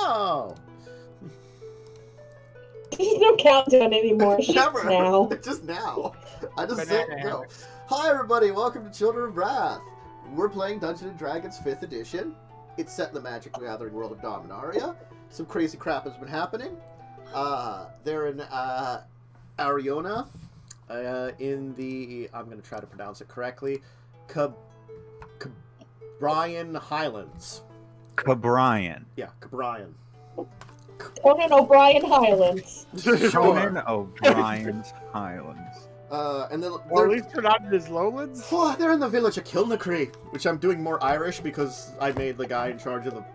Oh. There's no countdown anymore. It's just Never. now. Just now. I just said go. Hi everybody, welcome to Children of Rath. We're playing Dungeons & Dragons 5th edition. It's set in the Magic the Gathering world of Dominaria. Some crazy crap has been happening. They're in Ariona, in the, I'm going to try to pronounce it correctly, Kb'brian Highlands. Kb'brian. Yeah, Kb'brian. Conan O'Brien Highlands. Conan O'Brien's Highlands. And then Well, at least they're not in his lowlands. Oh, they're in the village of Kilnacree, which I'm doing more Irish because I made the guy in charge of the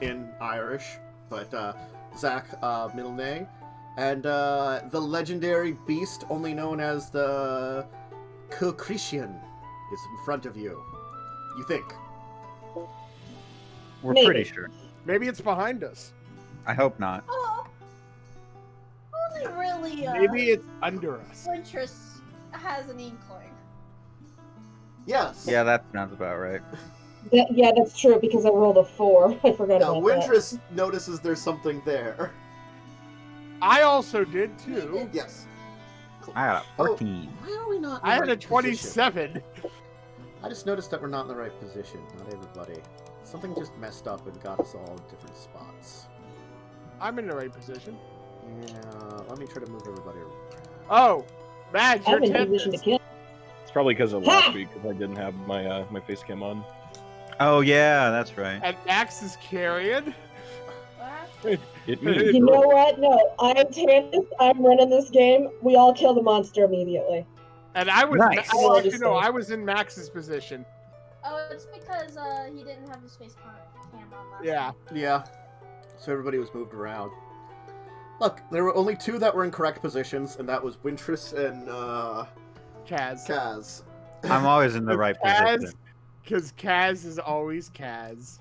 inn Irish, but Zach middle name, and the legendary beast, only known as the Kb'brian, is in front of you. You think? We're Maybe. pretty sure. Maybe it's behind us. I hope not. Oh, only really. Maybe it's under us. Wintress has an inkling. Yes. Yeah, that sounds about right. Yeah, that's true because I rolled a 4. I forgot Now, about Wintress notices there's something there. I also did too. Yes. I got a 14. Why are we not in I the had right a 27. position? I just noticed that we're not in the right position. Not everybody. Something just messed up and got us all in different spots. I'm in the right position. Yeah, let me try to move everybody around. Oh, Madge, that. you're I'm in position to 10. kill. It's probably because of last week, because I didn't have my my face cam on. Oh, yeah, that's right. And Max is carrying. What? It You know what? No, I'm Tandis. I'm running this game. We all kill the monster immediately. And I was, Nice. well, actually, no, I was in Max's position. Oh, it's because he didn't have his face cam on last Yeah. Yeah. So everybody was moved around. Look, there were only 2 that were in correct positions, and that was Wintress and Kaz. Kaz. I'm always in the right Kaz, position. because Kaz is always Kaz.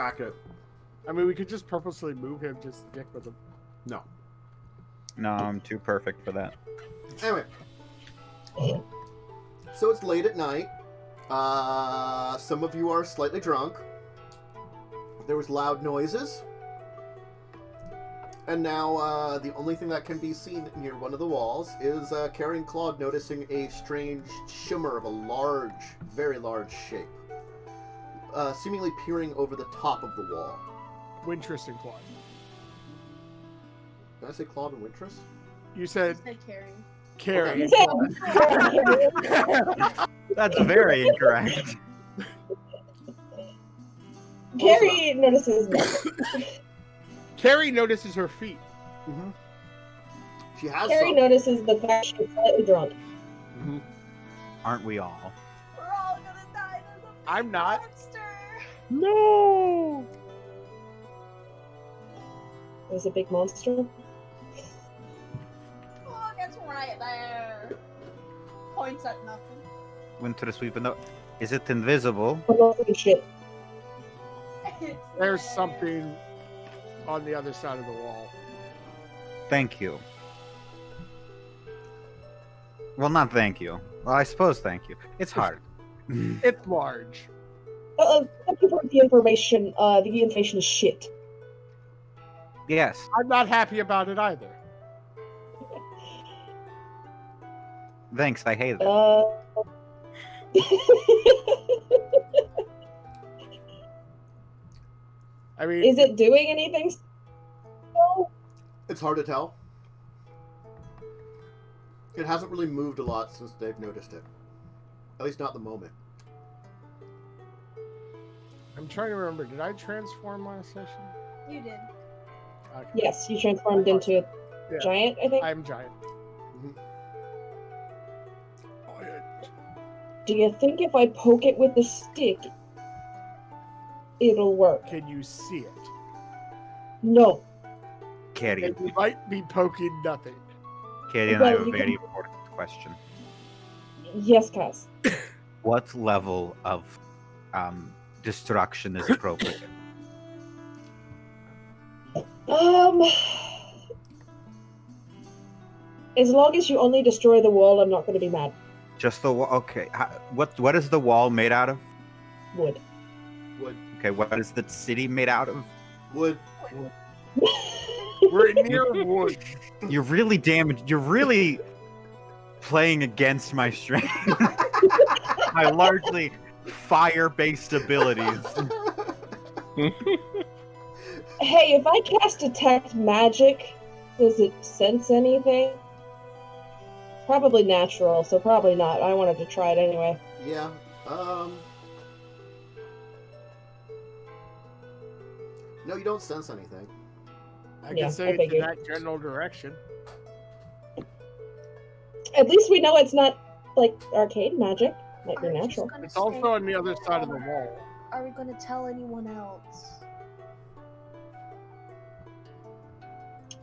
Accurate. I mean, we could just purposely move him, just dick with him. No. No, I'm too perfect for that. Anyway. So it's late at night. Some of you are slightly drunk. There was loud noises. And now, the only thing that can be seen near one of the walls is Carrie and Claude noticing a strange shimmer of a large, very large shape. Seemingly peering over the top of the wall. Wintress and Claude. Did I say Claude and Wintress? You said Said Carrie. Carrie. That's very incorrect. Carrie notices nothing. Carrie notices her feet. Mm-hmm. She has Carrie some. notices the fact she's slightly drunk. Aren't we all? We're all gonna die. There's a big I'm not. monster. No! There's a big monster. Look, it's right there. Points at nothing. Winter sweep and is it invisible? Holy shit. It's There's there. something on the other side of the wall. Thank you. Well, not thank you. Well, I suppose thank you. It's hard. It's large. Thank you for the information. The information is shit. Yes. I'm not happy about it either. Thanks, I hate it. I mean, Is it doing anything? No. It's hard to tell. It hasn't really moved a lot since they've noticed it. At least not at the moment. I'm trying to remember. Did I transform last session? You did. Okay. Yes, you transformed into a Yeah. giant, I think. I'm giant. Do you think if I poke it with the stick, it'll work? Can you see it? No. Carrie, And you might be poking nothing. Carrie and I have a Well, you very can- important question. Yes, Cass. What level of destruction is appropriate? As long as you only destroy the wall, I'm not going to be mad. Just the wall? Okay. What is the wall made out of? Wood. Wood. Okay, what is the city made out of? Wood. We're near wood. You're really damaged. You're really playing against my strength. My largely fire-based abilities. Hey, if I cast Detect Magic, does it sense anything? Probably natural, so probably not. I wanted to try it anyway. Yeah. No, you don't sense anything. I Yeah, can say I it's in figured. that general direction. At least we know it's not, like, arcade magic. Might be natural. It's also on the other side of the wall. Are we gonna tell anyone else?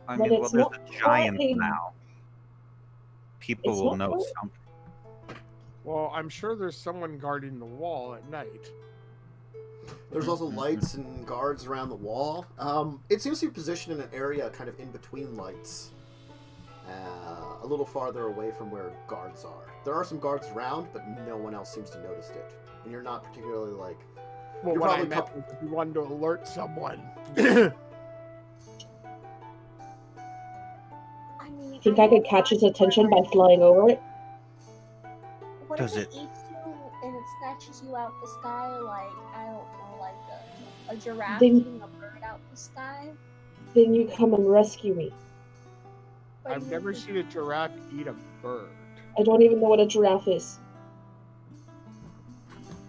I But mean, well, it's there's not a giant flying. now. People It's will not know flying. something. Well, I'm sure there's someone guarding the wall at night. There's also lights and guards around the wall. It seems to be positioned in an area kind of in between lights. A little farther away from where guards are. There are some guards around, but no one else seems to notice it. And you're not particularly, like... Well, You're what I probably meant was if you wanted to alert someone. I mean, Think I could catch his attention by flying over it? What Does if it- eats you and it snatches you out the sky like, I don't know, like a giraffe Then- eating a bird out the sky? Then you come and rescue me. But I've you- never seen a giraffe eat a bird. I don't even know what a giraffe is.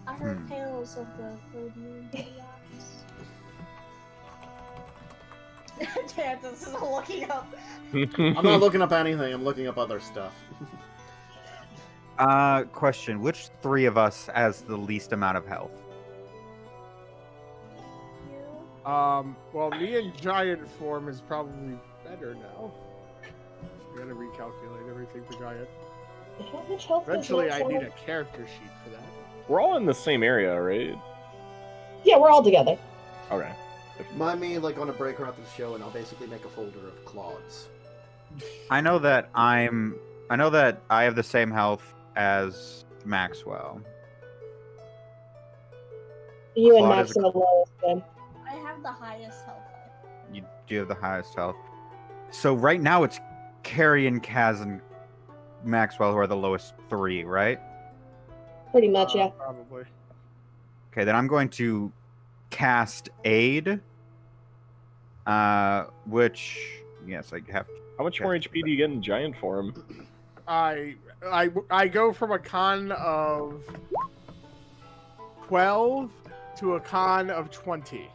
I heard tales of the Caribbean giraffes. Jantis is looking up. I'm not looking up anything, I'm looking up other stuff. Question. Which three of us has the least amount of health? You? Well, me in giant form is probably better now. We gotta recalculate everything for giant. How much health does Eventually, that I sound need a like? character sheet for that. We're all in the same area, right? Yeah, we're all together. Okay. Mind me, like, on a breaker after the show, and I'll basically make a folder of Claudes. I know that I have the same health as Maxwell. You and Claude Max is are the lowest then. I have the highest health. You do have the highest health. So right now it's Carrie and Kaz and Maxwell who are the lowest three, right? Pretty much, yeah. Probably. Okay, then I'm going to cast Aid. Which, yes, I have. How much more HP do you get in giant form? I go from a con of 12 to a con of 20.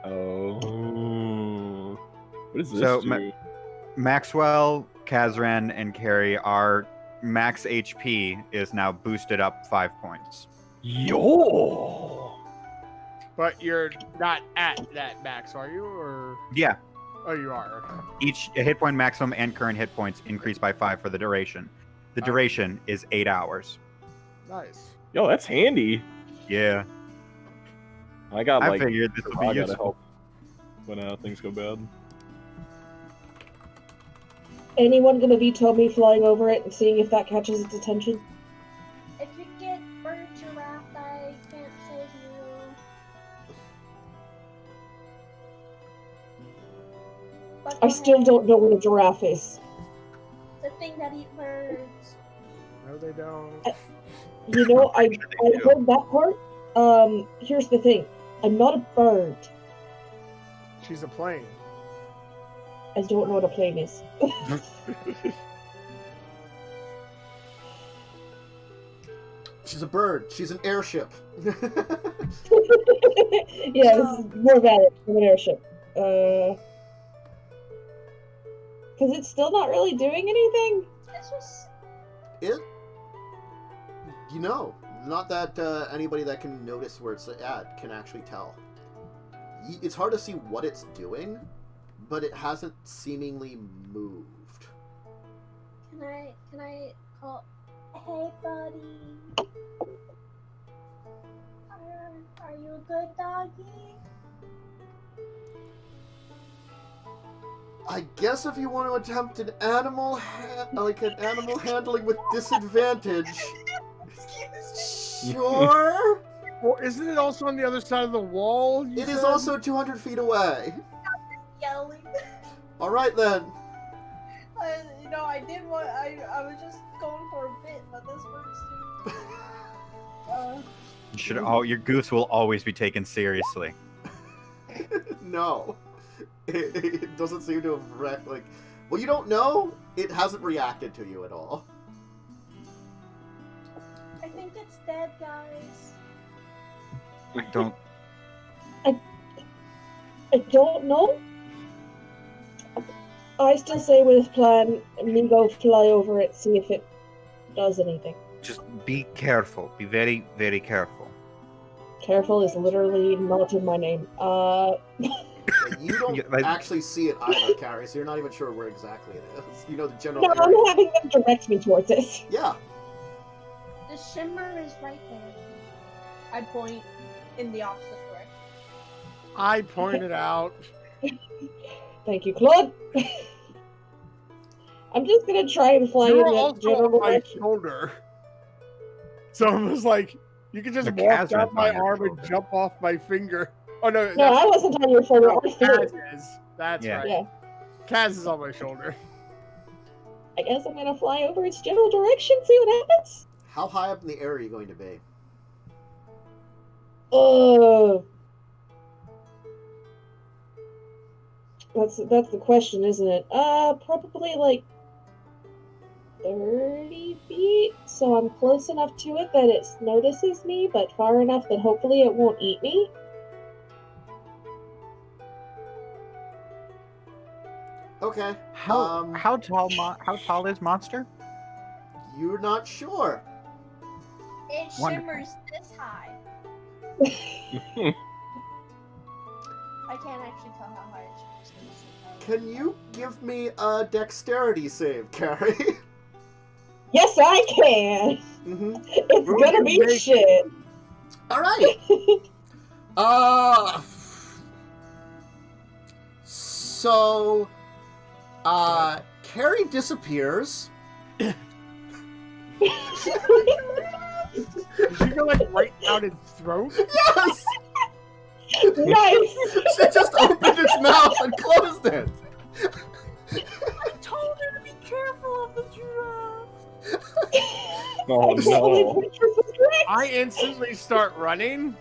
Oh. What is this? So, do? Maxwell, Kazran, and Carrie are max HP is now boosted up 5 points. Yo! But you're not at that max, are you? Or Yeah, oh, you are. Okay. each hit point maximum and current hit points increase by 5 for the duration. The duration is 8 hours. Nice. Yo, that's handy. Yeah, I got I like figured this would I be gotta useful. help when things go bad. Anyone gonna veto me flying over it and seeing if that catches its attention? If you get bird giraffe, I can't save you. But I go still ahead. don't know what a giraffe is. The thing that eat birds. No, they don't. You know, I They do. heard that part. Here's the thing. I'm not a bird. She's a plane. I don't know what a plane is. She's a bird. She's an airship. Yeah, this is more valid than an airship. Because it's still not really doing anything? It's just It? You know, not that anybody that can notice where it's at can actually tell. It's hard to see what it's doing, but it hasn't seemingly moved. Can I call? Hey, buddy. Are you a good doggy? I guess if you want to attempt an animal handling with disadvantage, sure. Or isn't it also on the other side of the wall? It is also 200 feet away. Yelling. All right then. I did what I was just going for a bit, but this works too. You should your goose will always be taken seriously. No, it doesn't seem to have well, you don't know. It hasn't reacted to you at all. I think it's dead, guys. I don't. I don't know. I still say with plan, me go fly over it, see if it does anything. Just be careful. Be very, very careful. Careful is literally not in my name. You don't actually see it either, Carrie, so you're not even sure where exactly it is. You know the general No, area. I'm having them direct me towards it. Yeah. The shimmer is right there. I point in the opposite direction. I pointed out. Thank you, Claude. I'm just gonna try and fly You're in that also general on my direction. shoulder. So it was like, you could just The walk Kaz down is my on your arm shoulder. and jump off my finger. Oh no, No, I wasn't on your shoulder. I flew. Kaz is. That's Yeah. right. Yeah. Kaz is on my shoulder. I guess I'm gonna fly over its general direction, see what happens. How high up in the air are you going to be? That's the question, isn't it? Probably like 30 feet, so I'm close enough to it that it notices me, but far enough that hopefully it won't eat me. Okay. How tall is monster? You're not sure. It Wonderful. shimmers this high. I can't actually tell how high it shimmers. Can you give me a dexterity save, Carrie? Yes, I can. Mm-hmm. It's Who gonna can be make shit. All right. So, Carrie disappears. Did you go like right down its throat? Yes! Nice. She just opened its mouth and closed it. I told her to be careful of the giraffe. Oh no. I instantly start running.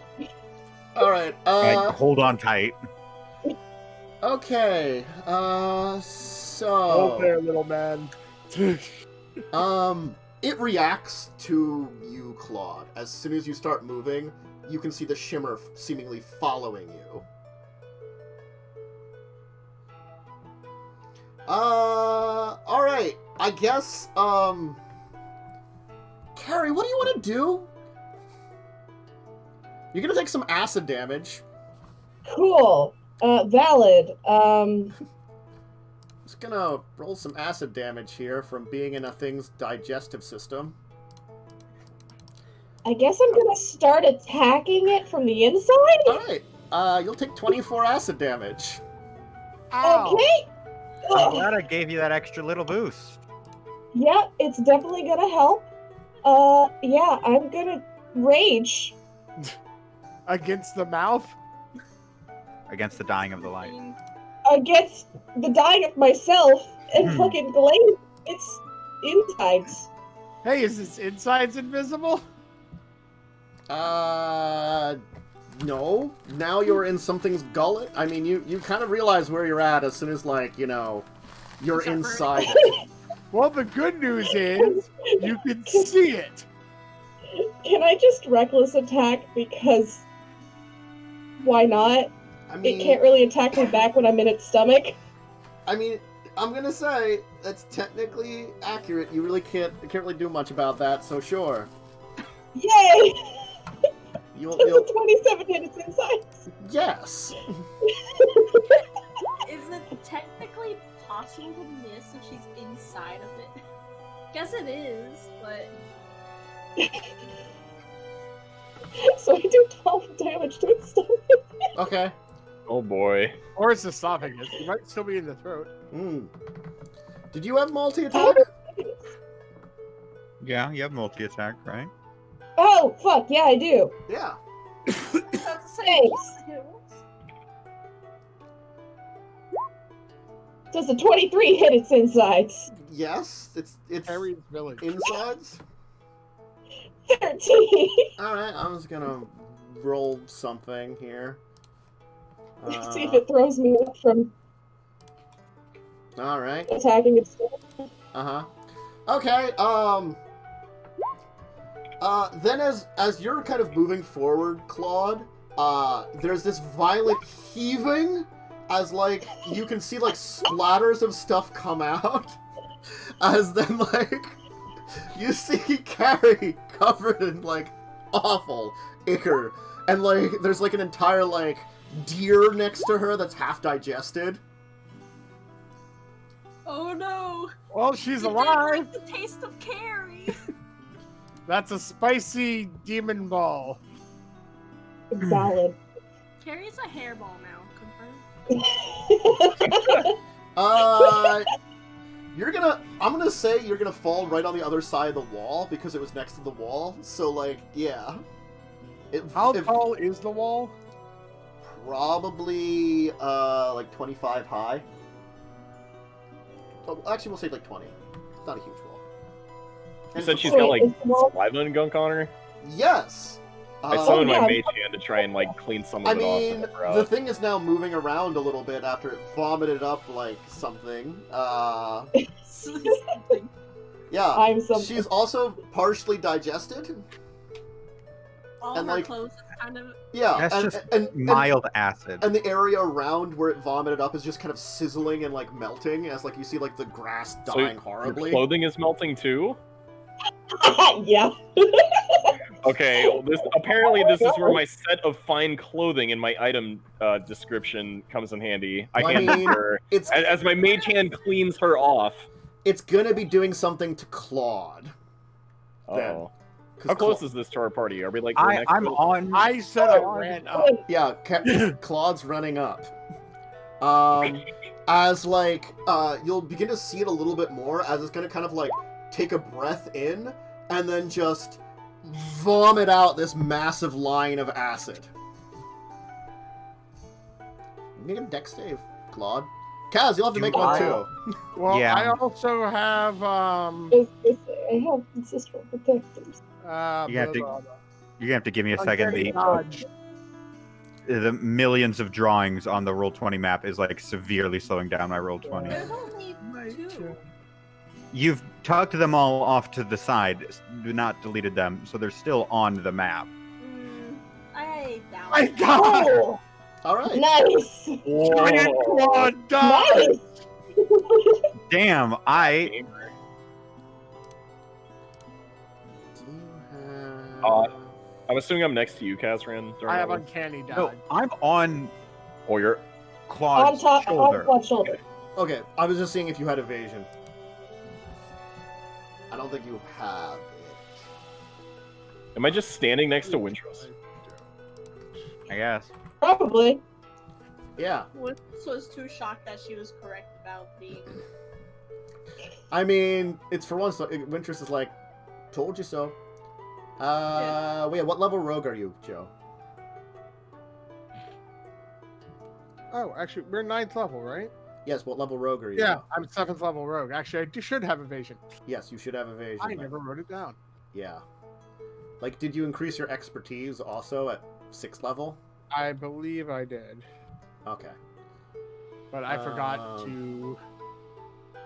All right. Hold on tight. Okay. Oh So. there, little man. It reacts to you, Claude. As soon as you start moving, you can see the shimmer seemingly following you. Alright. I guess, Carrie, what do you want to do? You're gonna take some acid damage. Cool. Valid. Just gonna roll some acid damage here from being in a thing's digestive system. I guess I'm gonna start attacking it from the inside. Alright. You'll take 24 acid damage. Ow. Okay. I'm Ugh. glad I gave you that extra little boost. Yeah, it's definitely gonna help. Yeah, I'm gonna rage. Against the mouth? Against the dying of the light. Against the dying of myself and fucking glaze its insides. Hey, is its insides invisible? No. Now you're in something's gullet. I mean, you kind of realize where you're at as soon as, like, you know, you're inside it. Well, the good news is you can see it. Can I just reckless attack because why not? I mean, It can't really attack me back when I'm in its stomach. I mean, I'm gonna say that's technically accurate. You really can't really do much about that. So sure, Yay! you'll Does a 27 hit its insides? yes. Is it technically possible to miss if she's inside of it? Guess it is, but So I do 12 damage to its stomach. Okay. Oh boy. Or it's esophagus. You might still be in the throat. Did you have multi-attack? Yeah, you have multi-attack, right? Oh, fuck, yeah, I do. Yeah. Thanks. Does a 23 hit its insides? Yes, it's Carrie's village. insides. 13. Alright, I'm just gonna roll something here. See if it throws me up from Alright. attacking itself. Uh-huh. Okay, then as you're kind of moving forward, Claude, there's this violent heaving as, like, you can see, like, splatters of stuff come out. As then, like, you see Carrie covered in, like, awful ichor. And, like, there's, like, an entire, like, deer next to her that's half digested. Oh no! Well, she's You didn't alive. like the taste of Carrie. That's a spicy demon ball. Valid. Carrie's a hairball now. Confirmed. I'm gonna say you're gonna fall right on the other side of the wall because it was next to the wall. So, like, yeah. How tall is the wall? Probably, like 25 high. Oh, actually, we'll say like 20. It's not a huge wall. You said she's Wait, got like is the wall- saliva and gunk on her. Yes! I summoned yeah. my mage hand to try and like clean some of I it off. mean, and her the out. thing is now moving around a little bit after it vomited up like something. Something. Yeah. I'm something. She's also partially digested. All And, her like- clothes are kind of. Yeah, That's and, just and mild acid. and the area around where it vomited up is just kind of sizzling and like melting as like you see like the grass So dying your horribly. clothing is melting too. Yeah. Okay, well, apparently this is where my set of fine clothing in my item description comes in handy. I I hand mean, her It's as my mage hand cleans her off. it's gonna be doing something to Claude. Then. Oh, 'Cause how close Cla- is this to our party? Are we like? right next I'm to it? on. I said I ran up. Yeah, Claude's running up. As like you'll begin to see it a little bit more as it's gonna kind of like take a breath in and then just vomit out this massive line of acid. Make a dex save, Claude. Kaz, you'll have to Do make one I? too. Well, Yeah. I also have I have ancestral protectors. You have to- blah, blah, You're gonna have to give me a blah. second. Uncanny The dodge. the millions of drawings on the Roll20 map is like severely slowing down my Roll20. There's only two. You've tucked them all off to the side, not deleted them, so they're still on the map. I doubt My it. God! Oh, All right. nice. Giant Claud died! Nice. Damn, I Do you have... I'm assuming I'm next to you, Kazran. I have uncanny dodge. no, I'm on Oh, you're. On Claude's top, shoulder. on Claude's shoulder. Okay, I was just seeing if you had evasion. I don't think you have it. Am I just standing next to Wintros? I guess. Probably. Yeah. Woods was too shocked that she was correct about being. I mean, it's for once, Wintress is like, told you so. Wait, what level rogue are you, Joe? Oh, actually, we're 9th level, right? Yes, what level rogue are you? Yeah, I'm 7th level rogue. Actually, should have evasion. Yes, you should have evasion. I then. never wrote it down. Yeah. Like, did you increase your expertise also at 6th level? I believe I did, Okay. but I forgot to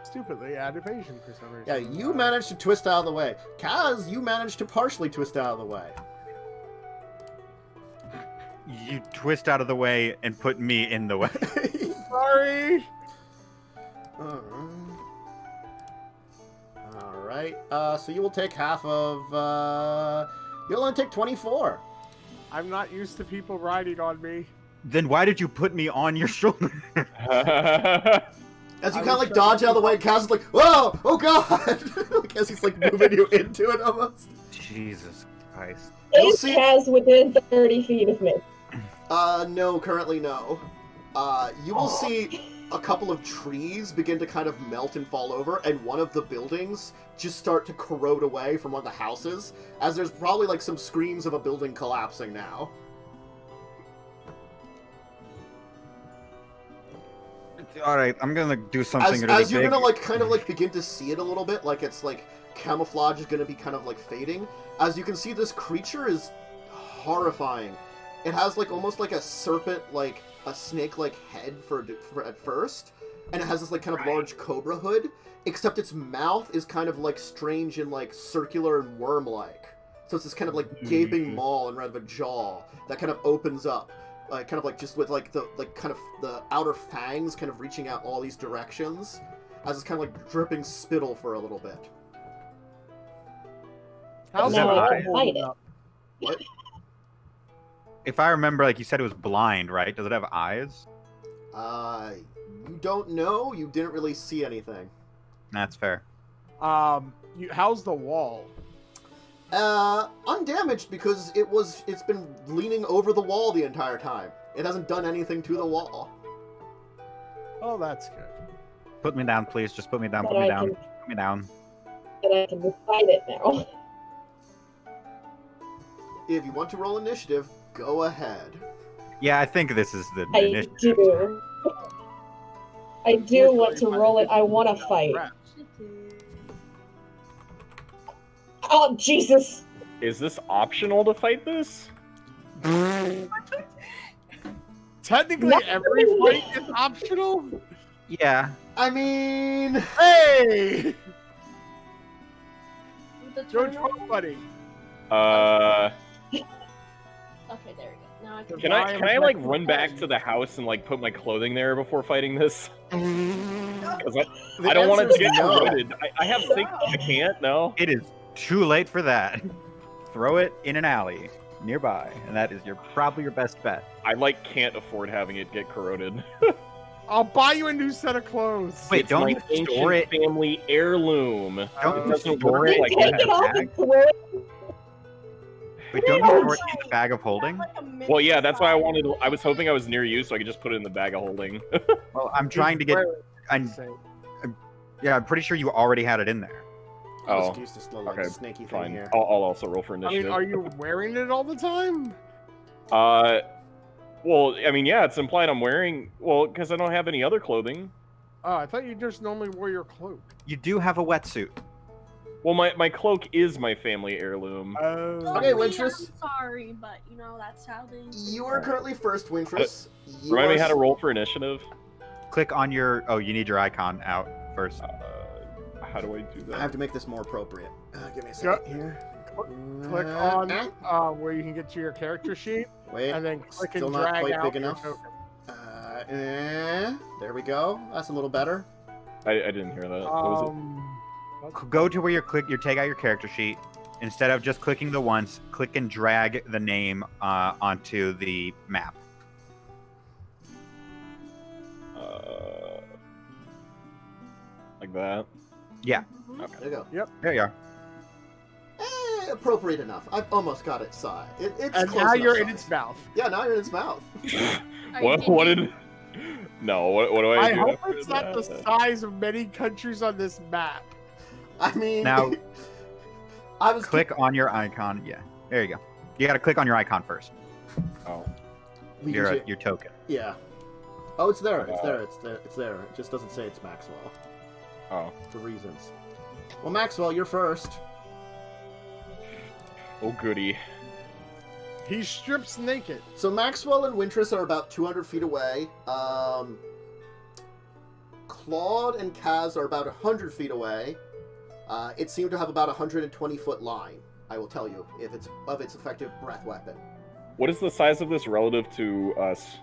stupidly add evasion for some reason. Yeah, you managed to twist out of the way. Kaz, you managed to partially twist out of the way. You twist out of the way and put me in the way. Sorry. Alright, so you will take half of, you'll only take 24. I'm not used to people riding on me. Then why did you put me on your shoulder? As you I kind of was like trying dodge to out of the way, Kaz is like, whoa, oh god! Like, as he's like moving you into it almost. Jesus Christ. You'll Is see- Kaz within 30 feet of me? No, currently no. You will see a couple of trees begin to kind of melt and fall over, and one of the buildings just start to corrode away from one of the houses, as there's probably like some screams of a building collapsing now. All right, I'm gonna do something really As you're big. gonna like kind of like begin to see it a little bit, like it's like camouflage is gonna be kind of like fading. As you can see, this creature is horrifying. It has like almost like a serpent, like a snake-like head for at first, and it has this like kind of large cobra hood. Except its mouth is kind of like strange and like circular and worm-like. So it's this kind of like gaping maw and rather a jaw that kind of opens up, kind of like just with like the kind of the outer fangs kind of reaching out all these directions, as it's kind of like dripping spittle for a little bit. How's Now that I can fight it. What? If I remember, like you said, it was blind, right? Does it have eyes? You don't know. You didn't really see anything. That's fair. How's the wall? Undamaged because it's been leaning over the wall the entire time. It hasn't done anything to the wall. Oh, that's good. Put me down, please. Just put me down. But Put me I down. can- Put me down. That I can fight it now. If you want to roll initiative, go ahead. Yeah, I think this is the I initiative. do. I do want to roll it. I want to fight. Oh, Jesus! Is this optional to fight this? Technically, Not every really. fight is optional. Yeah. I mean, Hey, With the Joe turtle? buddy. Okay, there we go. Now I can. Can I like run back to the house and like put my clothing there before fighting this? Because the I don't want it answer to is get no. corroded. I have things I can't. No. It is too late for that. Throw it in an alley nearby, and that is probably your best bet. I like can't afford having it get corroded. I'll buy you a new set of clothes. Wait, It's don't my you store ancient it? family heirloom. Don't It you doesn't store work it like Take that. it off bag? and throw it. Wait, don't you store it in the bag of holding? Well, yeah, that's why I wanted. I was hoping I was near you, so I could just put it in the bag of holding. Well, I'm trying to get. I'm pretty sure you already had it in there. Oh, Let's use this little like, okay, snaky thing fine. here. I'll also roll for I initiative. mean, are you wearing it all the time? Well, I mean, yeah, it's implied I'm wearing. Well, because I don't have any other clothing. Oh, I thought you just normally wore your cloak. You do have a wetsuit. Well, my cloak is my family heirloom. Oh. Okay, Sorry, Wintress. I'm sorry, but you know that's how things. You are currently first, Wintress. You Remind me are how to roll for initiative. Click on your. Oh, you need your icon out first. How do I do that? I have to make this more appropriate. Give me a second here. Click on where you can get to your character sheet, Wait, and then click still and not drag quite out big your enough. token. There we go. That's a little better. I didn't hear that. What was Go to where you take out your character sheet. Instead of just clicking the once, click and drag the name onto the map. it? Like that. Yeah, There you go. there you are. Appropriate enough. I've almost got it side. It's And close now enough you're in size. its mouth. Yeah, now you're in its mouth. What did? No. What do I I do? hope after it's not the that? size of many countries on this map. I mean, Now- I was Click on your icon. Yeah, there you go. You got to click on your icon first. Oh. Your token. Yeah. Oh, it's there. It's there. It's there. It's there. It just doesn't say it's Maxwell Oh. for reasons. Well, Maxwell, you're first. Oh, goody. He strips naked. So Maxwell and Wintress are about 200 feet away. Claude and Kaz are about 100 feet away. It seemed to have about a 120-foot line, I will tell you, if it's of its effective breath weapon. What is the size of this relative to us?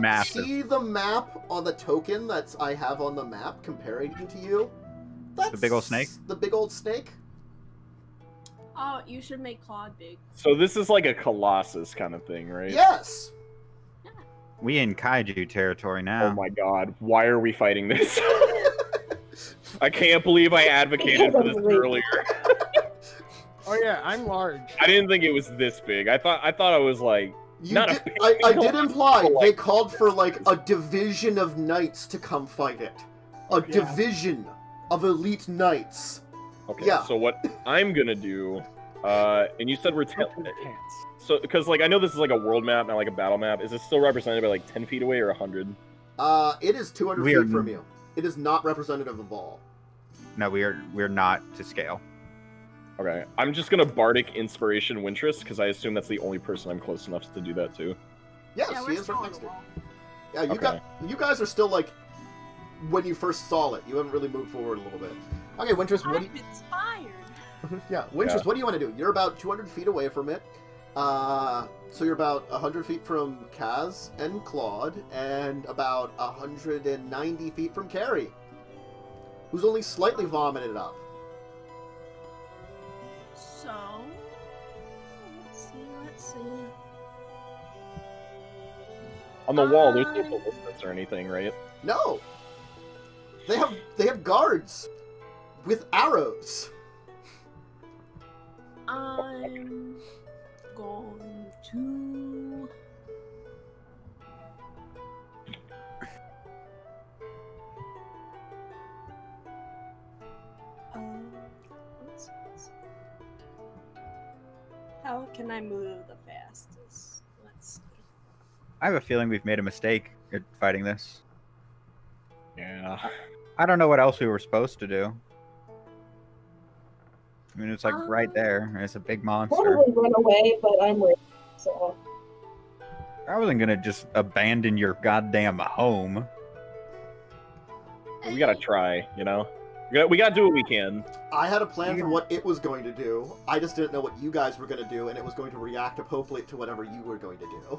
Massive. See the map on the token that I have on the map comparing it to you? That's big old snake? The big old snake? Oh, you should make Claude big. So this is like a Colossus kind of thing, right? Yes! We in kaiju territory now. Oh my god, why are we fighting this? I can't believe I advocated for this earlier. Oh yeah, I'm large. I didn't think it was this big. I thought I was like You Not a did, big I did imply like- they called for like a division of knights to come fight it. A Yeah. division of elite knights. okay. Yeah. So what I'm gonna do, and you said we're Pants. so because like I know this is like a world map, not like a battle map. Is it still represented by like 10 feet away or 100? It is 200 We are feet from you. It is not representative of all. No, we're not to scale. Okay, I'm just gonna bardic inspiration Wintress because I assume that's the only person I'm close enough to do that to. Yes, Yeah, he we're is still right on next the to you. wall. Yeah, Okay. you guys are still like when you first saw it. You haven't really moved forward a little bit. Okay, Wintress, what do I'm inspired. yeah, Wintress, Yeah. what do you want to do? You're about 200 feet away from it. So you're about 100 feet from Kaz and Claude, and about 190 feet from Carrie, who's only slightly vomited up. So, let's see. On the wall, there's no ballistics or anything, right? No, they have guards with arrows. I'm going to. Let's see. How can I move the fastest? Let's see. I have a feeling we've made a mistake at fighting this. Yeah. I don't know what else we were supposed to do. I mean, it's like right there. and It's a big monster. Probably run away, but I'm ready. So I wasn't gonna just abandon your goddamn home. We gotta try, you know? We gotta do what we can. I had a plan for what it was going to do. I just didn't know what you guys were going to do, and it was going to react appropriately to whatever you were going to do.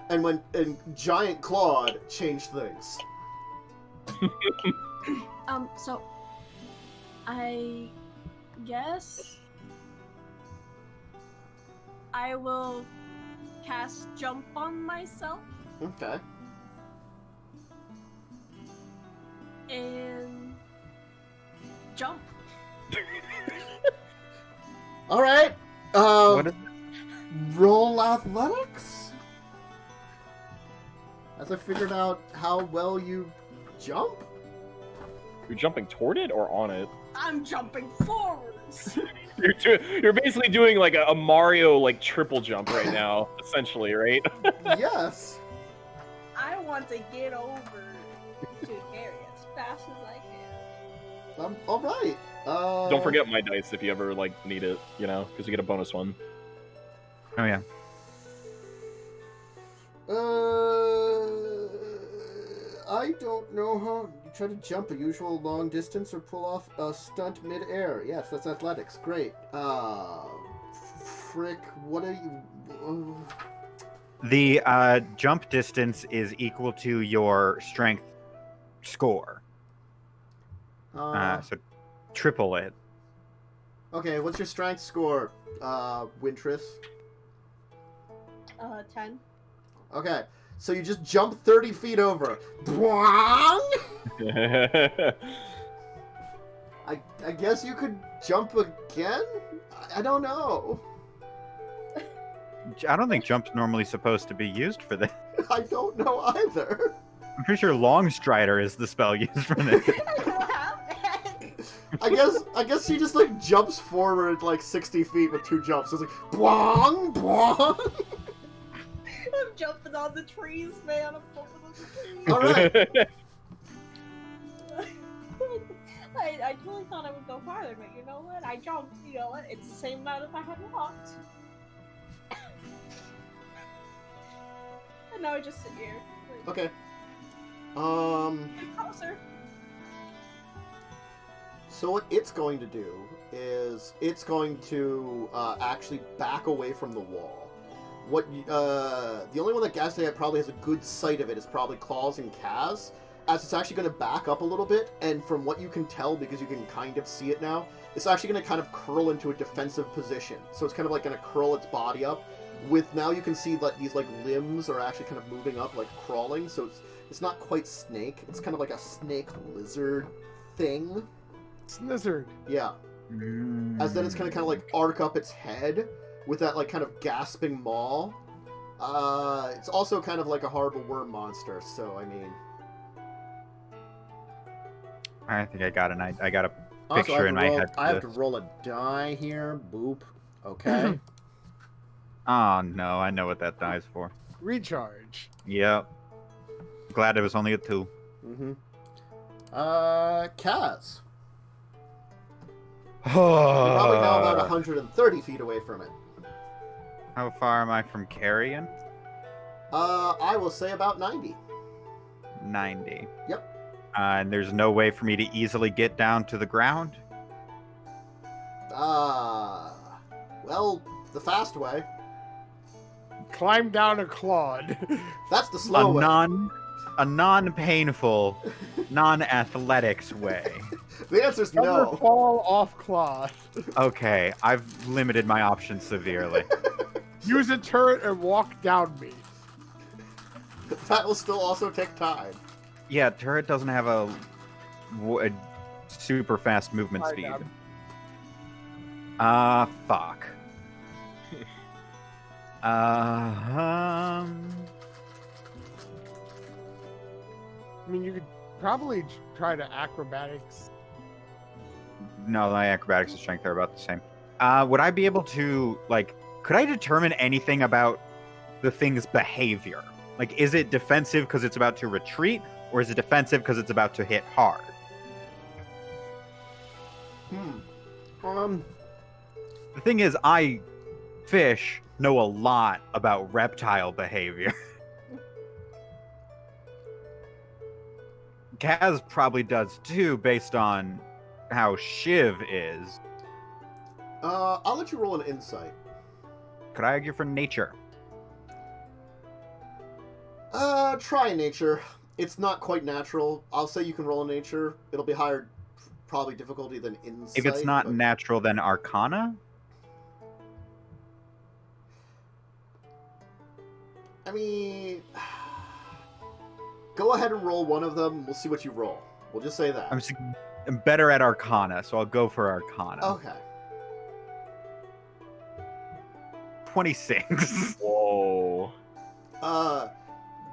And Giant Claude changed things. So I guess I will cast jump on myself Okay. and jump. All right. What is Roll athletics. As I figured out how well you jump. You're jumping toward it or on it? I'm jumping forwards. You're basically doing like a Mario like triple jump right now, essentially, right? Yes. I want to get over to Carrie as fast as I can. All right. Don't forget my dice if you ever like need it, you know, because you get a bonus one. Oh yeah. I don't know how you try to jump a usual long distance or pull off a stunt mid-air. Yes, that's athletics. Great. Frick, what are you? The jump distance is equal to your strength score. So triple it. Okay, what's your strength score, Wintress? 10. Okay, so you just jump 30 feet over. Bwang! I guess you could jump again? I don't know. I don't think jump's normally supposed to be used for this. I don't know either. I'm pretty sure Long Strider is the spell used for this. I guess he just like jumps forward like 60 feet with 2 jumps. It's like bwang, bwang. I'm jumping on the trees, man. I'm jumping on the trees. All right. I totally thought I would go farther, but you know what? I jumped. You know what? It's the same amount if I had walked. And now I just sit here. Like, Okay. get closer. So what it's going to do is it's going to actually back away from the wall. What the only one that Gasday probably has a good sight of it is probably Claws and Kaz, as it's actually going to back up a little bit, and from what you can tell, because you can kind of see it now, it's actually going to kind of curl into a defensive position. So it's kind of like going to curl its body up. With now you can see that these like limbs are actually kind of moving up, like crawling. So it's not quite snake. It's kind of like a snake lizard thing. Snizzard. Yeah. As then it's kind of like arc up its head with that like kind of gasping maw. It's also kind of like a horrible worm monster. So I mean, I think I got I got a also, picture in my head. I have to roll a die here. Boop. Okay. Oh no, I know what that die's for. Recharge. Yep. Glad it was only a 2. Mm-hmm. Kaz. You're probably now about 130 feet away from it. How far am I from Carrion? I will say about 90. 90. Yep. And there's no way for me to easily get down to the ground? Well, the fast way. Climb down a Claud. That's the slow way. A non-painful, non-athletics way. The answer's Never no. fall off Claud. Okay, I've limited my options severely. Use a turret and walk down me. That will still also take time. Yeah, turret doesn't have a super fast movement I speed. know. Fuck. I mean, you could probably try to acrobatics. No, my acrobatics and strength are about the same. Would I be able to, like, could I determine anything about the thing's behavior? Like, is it defensive because it's about to retreat, or is it defensive because it's about to hit hard? The thing is, fish, know a lot about reptile behavior. Kaz probably does too, based on how Shiv is. I'll let you roll an insight. Could I argue for nature? Try nature. It's not quite natural. I'll say you can roll a nature. It'll be higher, probably difficulty than insight. If it's not but... natural, then arcana? I mean... Go ahead and roll one of them. We'll see what you roll. We'll just say that. I'm better at arcana, so I'll go for arcana. Okay. 26. Whoa.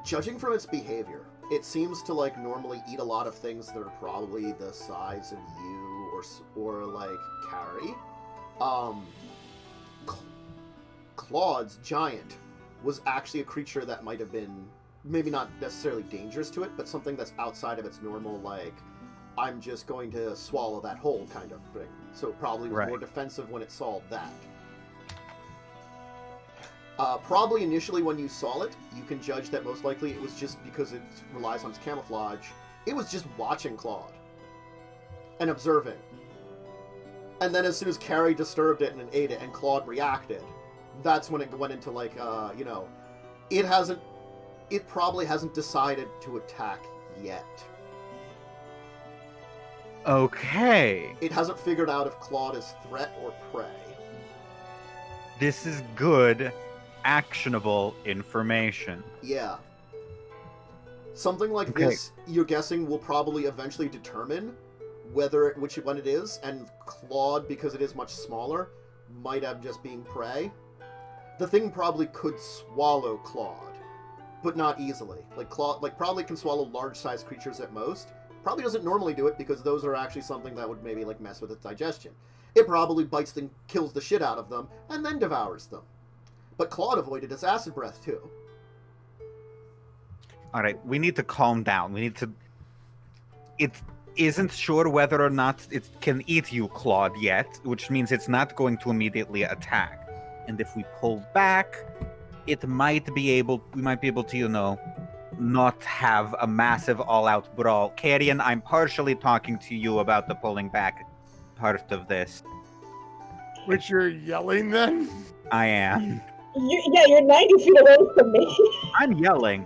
Judging from its behavior, it seems to, like, normally eat a lot of things that are probably the size of you or like, Carrie. Claud's giant was actually a creature that might have been maybe not necessarily dangerous to it, but something that's outside of its normal, like, I'm just going to swallow that whole kind of thing. So it probably was more defensive when it saw that. Probably initially when you saw it, you can judge that most likely it was just because it relies on its camouflage. It was just watching Claude and observing. And then as soon as Carrie disturbed it and ate it and Claude reacted, that's when it went into, like, it probably hasn't decided to attack yet. Okay. It hasn't figured out if Claude is threat or prey. This is good, actionable information. Yeah. Something like this, you're guessing, will probably eventually determine which one it is, and Claude, because it is much smaller, might have just being prey. The thing probably could swallow Claude, but not easily. Like, Claude, probably can swallow large-sized creatures at most. Probably doesn't normally do it because those are actually something that would maybe, like, mess with its digestion. It probably bites them, kills the shit out of them, and then devours them. But Claude avoided its acid breath, too. Alright, we need to calm down. It isn't sure whether or not it can eat you, Claude, yet, which means it's not going to immediately attack. And if we pull back, we might be able to, not have a massive all-out brawl. Carrion, I'm partially talking to you about the pulling back part of this. Which you're yelling then? I am. You're 90 feet away from me. I'm yelling.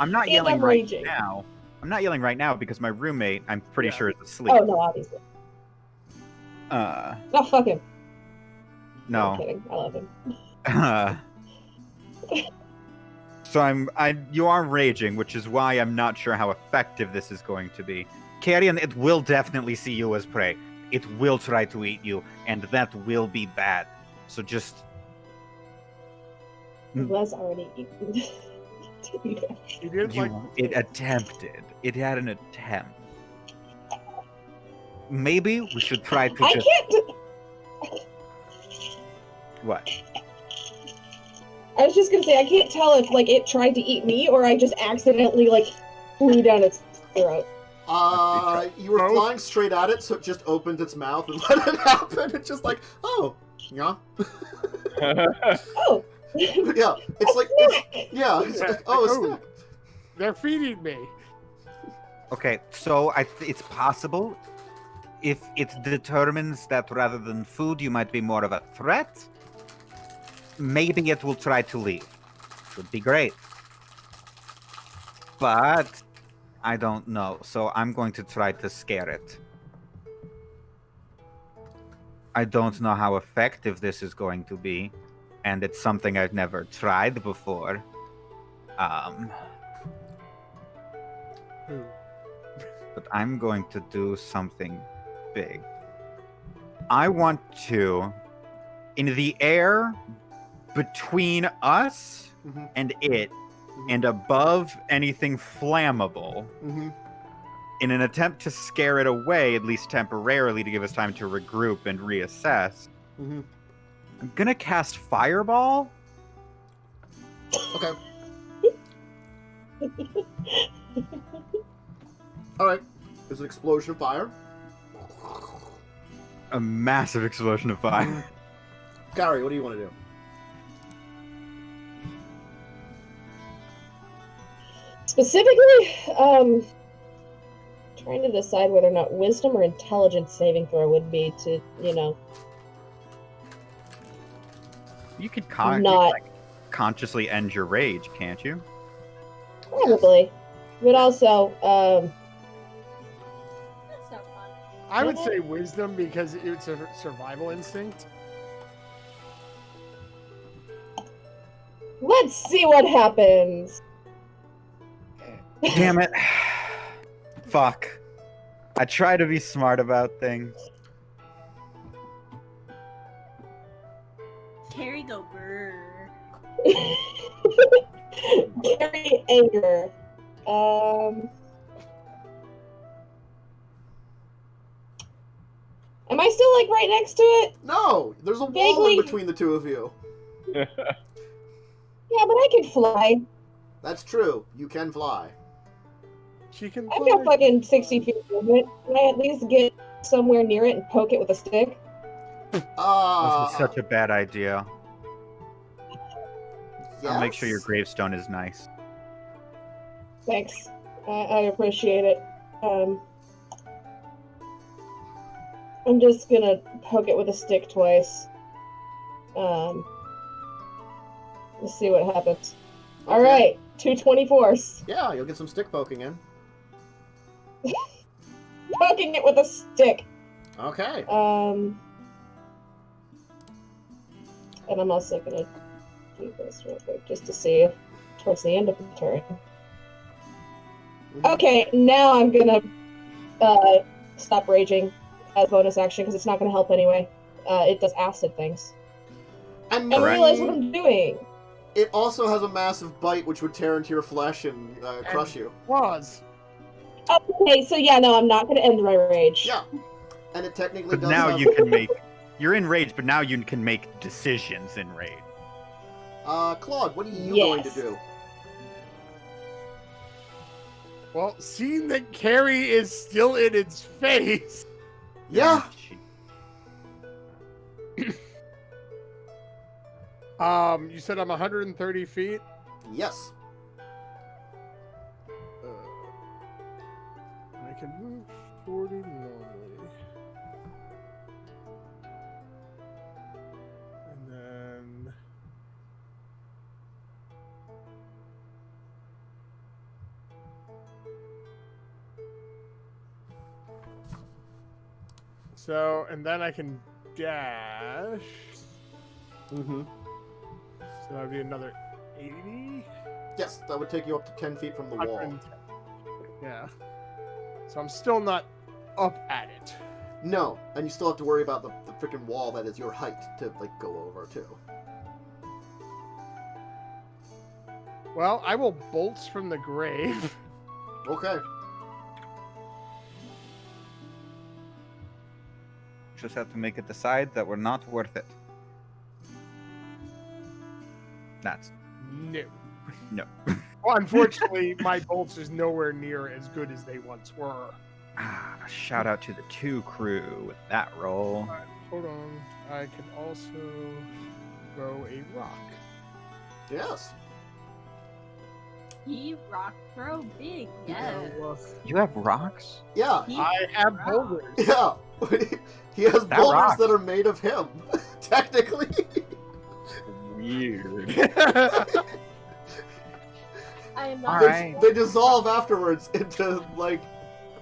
I'm not And yelling I'm right raging. now. I'm not yelling right now because my roommate, I'm pretty sure, is asleep. Oh, no, obviously. No, fuck him. No. I'm kidding. I love him. So you are raging, which is why I'm not sure how effective this is going to be. Carrion, it will definitely see you as prey. It will try to eat you, and that will be bad. So just... It was already eaten. It attempted. It had an attempt. Maybe we should try to I just... can't... What? I was just gonna say, I can't tell if, like, it tried to eat me or I just accidentally, like, flee down its throat. You were flying straight at it, so it just opened its mouth and let it happen. It's just like, oh, yeah. Oh. Yeah, it's like, it's like, oh, a snack. They're feeding me. Okay, so it's possible if it determines that rather than food, you might be more of a threat. Maybe it will try to leave. Would be great. But I don't know, so I'm going to try to scare it. I don't know how effective this is going to be, and it's something I've never tried before. But I'm going to do something big. I want to, in the air between us and it, and above anything flammable, in an attempt to scare it away, at least temporarily, to give us time to regroup and reassess, I'm gonna cast Fireball. Okay. Alright. There's an explosion of fire. A massive explosion of fire. Carrie, what do you want to do? Specifically, trying to decide whether or not wisdom or intelligence saving throw would be to, You could consciously end your rage, can't you? Probably. But also, That's not fun. I would say wisdom because it's a survival instinct. let's see what happens. Damn it. Fuck. I try to be smart about things. Carrie go brr. Carry anger. Am I still like right next to it? No! There's a wall Vaguely. in between the two of you. Yeah, but I can fly. That's true. You can fly. She can I've fly. got fucking 60 feet of movement. Can I at least get somewhere near it and poke it with a stick? This is such a bad idea. I'll make sure your yes? gravestone is nice. Thanks. I appreciate it. I'm just gonna poke it with a stick twice. Let's see what happens. Okay. Alright, 224s. Yeah, you'll get some stick poking in. Poking it with a stick. Okay. And I'm also gonna do this real quick just to see towards the end of the turn. Okay, now I'm gonna stop raging as bonus action because it's not gonna help anyway. It does acid things. And And realize what I'm doing. it also has a massive bite which would tear into your flesh and crush you. Was. Okay, so yeah, no, I'm not gonna end my rage. Yeah. And it technically But does now have... you can make... You're in rage, but now you can make decisions in rage. Claude, what are you Yes. going to do? Well, seeing that Carrie is still in its face. Yeah. You said I'm 130 feet. Yes. I can move 40 normally. And then... So, and then I can dash. Mm-hmm. So that would be another 80? Yes, that would take you up to 10 feet from the wall. 110. Yeah. So I'm still not up at it. No, and you still have to worry about the freaking wall that is your height to, like, go over, too. Well, I will bolts from the grave. Okay. Just have to make it decide that we're not worth it. That's... No. No. Well, unfortunately, my bolts is nowhere near as good as they once were. Shout out to the 2 crew with that roll. Right, hold on. I can also throw a rock. Yes. He rock throw big, yes. You have rocks? Yeah. He I have boulders. Yeah. He has That boulders rocks. that are made of him, technically. Weird. I am All not. right. They dissolve afterwards into, like,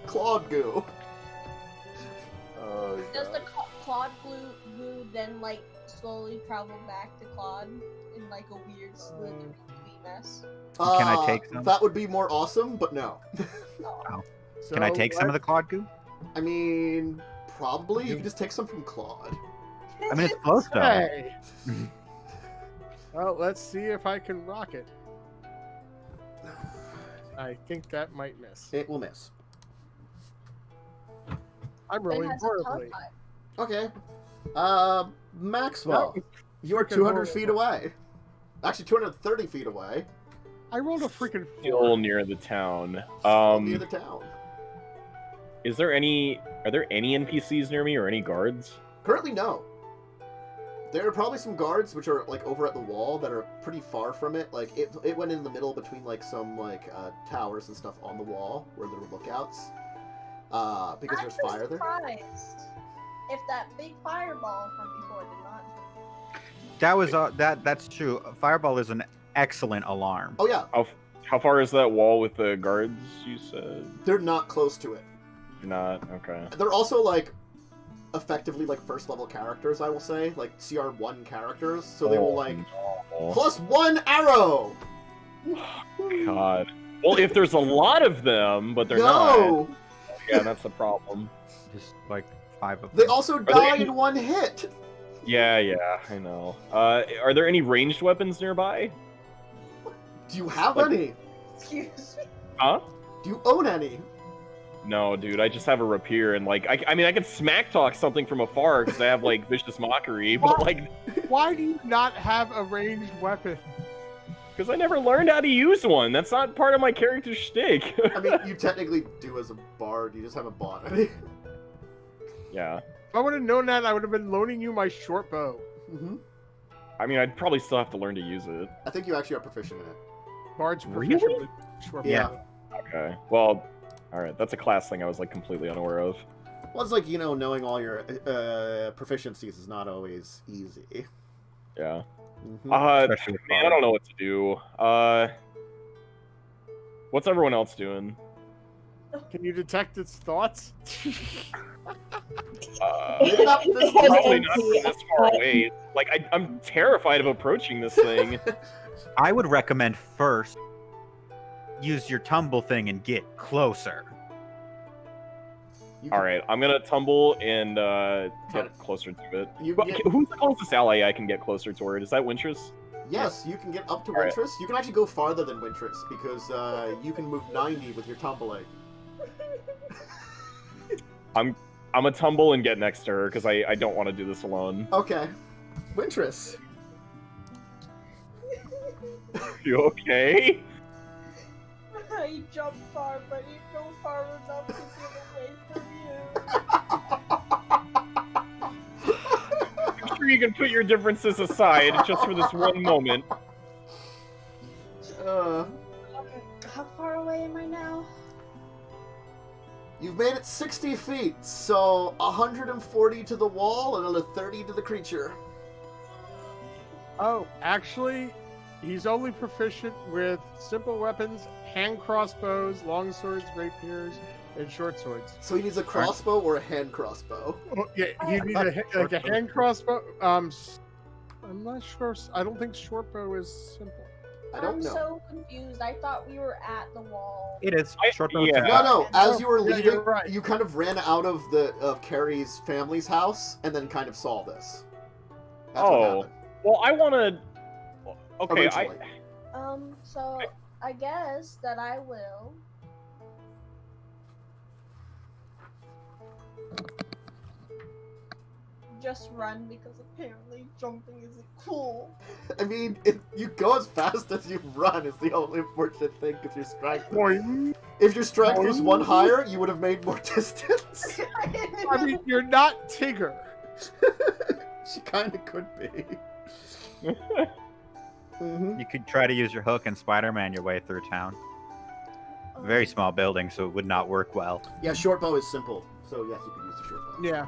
Claude goo. Oh, Does God. the Claude glue then like slowly travel back to Claude in like a weird slithery mess? Can I take some? That would be more awesome, but no. So Can I take some of the Claude goo? I mean, probably. You can just take some from Claude. I mean, it's close though. Hey. Well, let's see if I can rock it. I think that might miss. It will miss. I'm It rolling has a horribly. Okay. tongue Maxwell, That you are freaking 200 feet horrible. away. Actually, 230 feet away. I rolled a freaking Still 4. near the town. Near the town. Are there any NPCs near me or any guards? Currently, no. There are probably some guards which are like over at the wall that are pretty far from it. Like it went in the middle between like some like towers and stuff on the wall where there were lookouts. Because there's I'm fire there. surprised if that big fireball from before did not. That was that's true. Fireball is an excellent alarm. Oh yeah, How far is that wall with the guards? You said they're not close to it. not. Okay. They're also like effectively like first level characters, I will say, like CR1 characters. So they will like no. +1 arrow. God. Well, if there's a lot of them, but they're No, not. Yeah, that's the problem. Just like 5 of them. they also they die any- in 1 hit. Yeah, I know. Are there any ranged weapons nearby? Do you have Like- any? Excuse me. Huh? Do you own any? No, dude. I just have a rapier, and like, I mean, I could smack talk something from afar because I have like vicious mockery, but What? like, Why do you not have a ranged weapon? because I never learned how to use one. That's not part of my character shtick. I mean, you technically do as a bard. You just haven't bought any. Yeah. If I would have known that, I would have been loaning you my short bow. hmm I mean, I'd probably still have to learn to use it. I think you actually are proficient in it. Bard's Really? proficient with short Yeah. bow. Okay. Well, all right. That's a class thing I was like completely unaware of. Well, it's like, you know, knowing all your proficiencies is not always easy. Yeah. Mhm. Especially with Man, I don't know what to do. What's everyone else doing? Can you detect its thoughts? Maybe not this Probably distance. not from this far away. Like, I'm terrified of approaching this thing. I would recommend first use your tumble thing and get closer. You All can- right, I'm gonna tumble and Alright. get closer to it. You But can get, who's the closest ally I can get closer toward? Is that Wintress? yes, you can get up to Alright. Wintress. You can actually go farther than Wintress because you can move 90 with your tumbling. I'm gonna tumble and get next to her because I don't want to do this alone. Okay. Wintress. You okay? You jump far, but you go far enough to get away from you. I'm sure you can put your differences aside just for this one moment. Uh, How far away am I now? you've made it 60 feet, so 140 to the wall and another 30 to the creature. Oh, actually, he's only proficient with simple weapons, hand crossbows, long swords, rapiers, and short swords. So he needs a crossbow or a hand crossbow. Oh, yeah, you need like a hand crossbow. I'm not sure. I don't think short bow is simple. I don't I'm know. so confused. I thought we were at the wall. It is short bow. yeah. No, as you were Yeah, leaving, you're right. you kind of ran out of Carrie's family's house and then kind of saw this. That's what Oh. happened. Well, I want to. Okay, Originally. So I guess that I will. just run because apparently jumping isn't cool. I mean, you go as fast as you run is the only important thing because your strength. If your strength was 1 higher, you would have made more distance. I mean, you're not Tigger. She kind of could be. You could try to use your hook and Spider-Man your way through town. Very small building, so it would not work well. Yeah, short bow is simple, so yes, you could use the short bow. Yeah.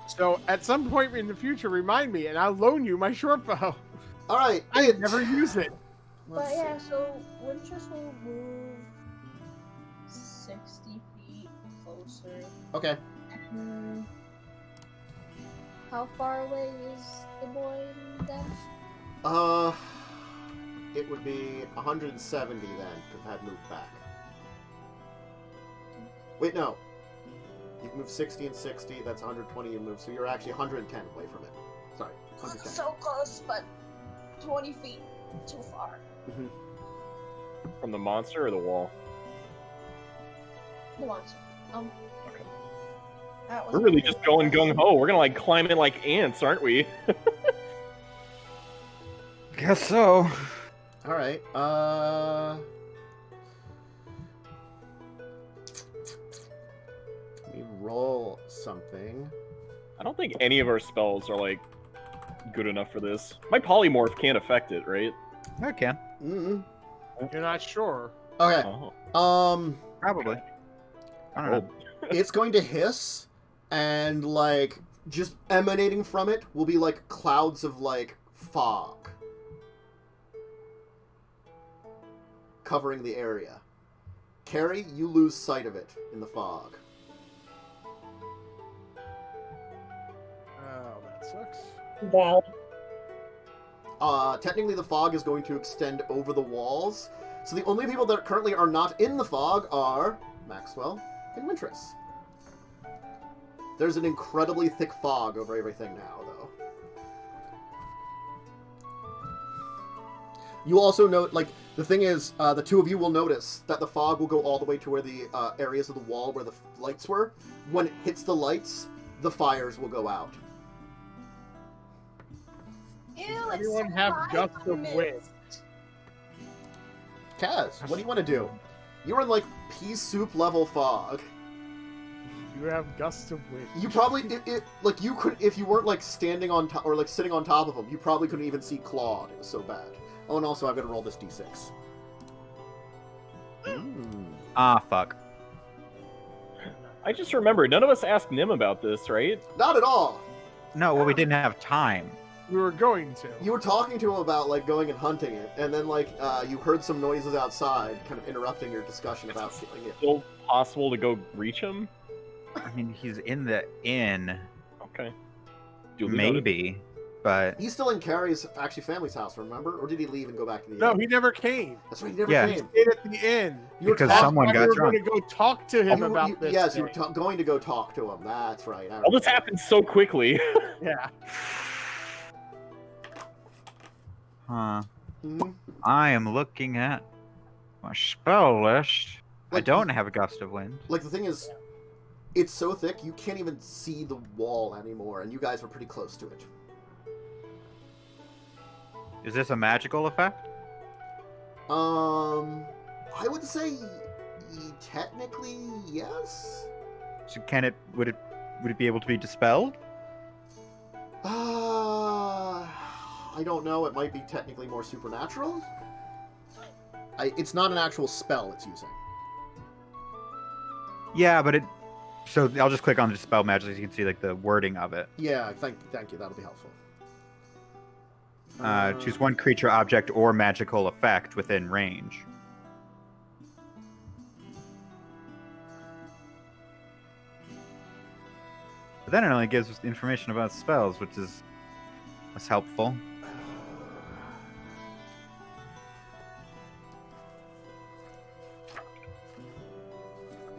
So at some point in the future, remind me, and I'll loan you my short bow. All right, I never use it. But yeah, so Wintress will move 60 feet closer. Okay. How far away is the boy in death? It would be 170 then, if I had moved back. Wait, no. You can move 60 and 60, that's 120 you move, so you're actually 110 away from it. Sorry, 110. So close, but 20 feet too far. From the monster or the wall? The monster. Okay. That was We're really just going gung-ho. We're gonna, like, climb in like ants, aren't we? Guess so. All right. Let me roll something. I don't think any of our spells are, like, good enough for this. My polymorph can't affect it, right? I can. You're not sure. Okay. Oh. Probably. I don't know. It's going to hiss, and like just emanating from it will be like clouds of like fog covering the area. Carrie, you lose sight of it in the fog. Oh, that sucks. Valid. Technically the fog is going to extend over the walls, so the only people that currently are not in the fog are Maxwell and Wintress. There's an incredibly thick fog over everything now, though. You also note, like, the thing is, the two of you will notice that the fog will go all the way to where the areas of the wall where the lights were. When it hits the lights, the fires will go out. Ew, Everyone it's have high gust of mist. wind. Kaz, what do you want to do? You're in, like, pea soup level fog. You have gusts of wind. You probably, like, you could, if you weren't, like, standing on top, or, like, sitting on top of him, you probably couldn't even see Claud. It was so bad. Oh, and also, I've got to roll this d6. Ah, fuck. I just remembered, none of us asked Nim about this, right? Not at all! No, well, we didn't have time. We were going to. You were talking to him about, like, going and hunting it, and then, like, you heard some noises outside, kind of interrupting your discussion about killing it. Still possible to go reach him? I mean, he's in the inn. Okay. Duly noted. Maybe, but... He's still in Carrie's, actually, family's house, remember? Or did he leave and go back to the No, inn? he never came. That's right, he never Yeah. came. He stayed at the inn. You were Because talking- someone We got were drunk. going to go talk to him you- about you- this. Yes, you were thing. going to go talk to him. That's right. I All this remember. happened so quickly. Yeah. Huh. Mhm. I am looking at my spell list. I Like, don't have a gust of wind. Like, the thing is, it's so thick, you can't even see the wall anymore, and you guys were pretty close to it. Is this a magical effect? I would say technically yes. So can it? Would it be able to be dispelled? I don't know. It might be technically more supernatural. It's not an actual spell it's using. Yeah, but it. So I'll just click on dispel magic so you can see like the wording of it. Yeah, thank you. That'll be helpful. Choose one creature, object, or magical effect within range. But then it only gives us information about spells, which is less helpful.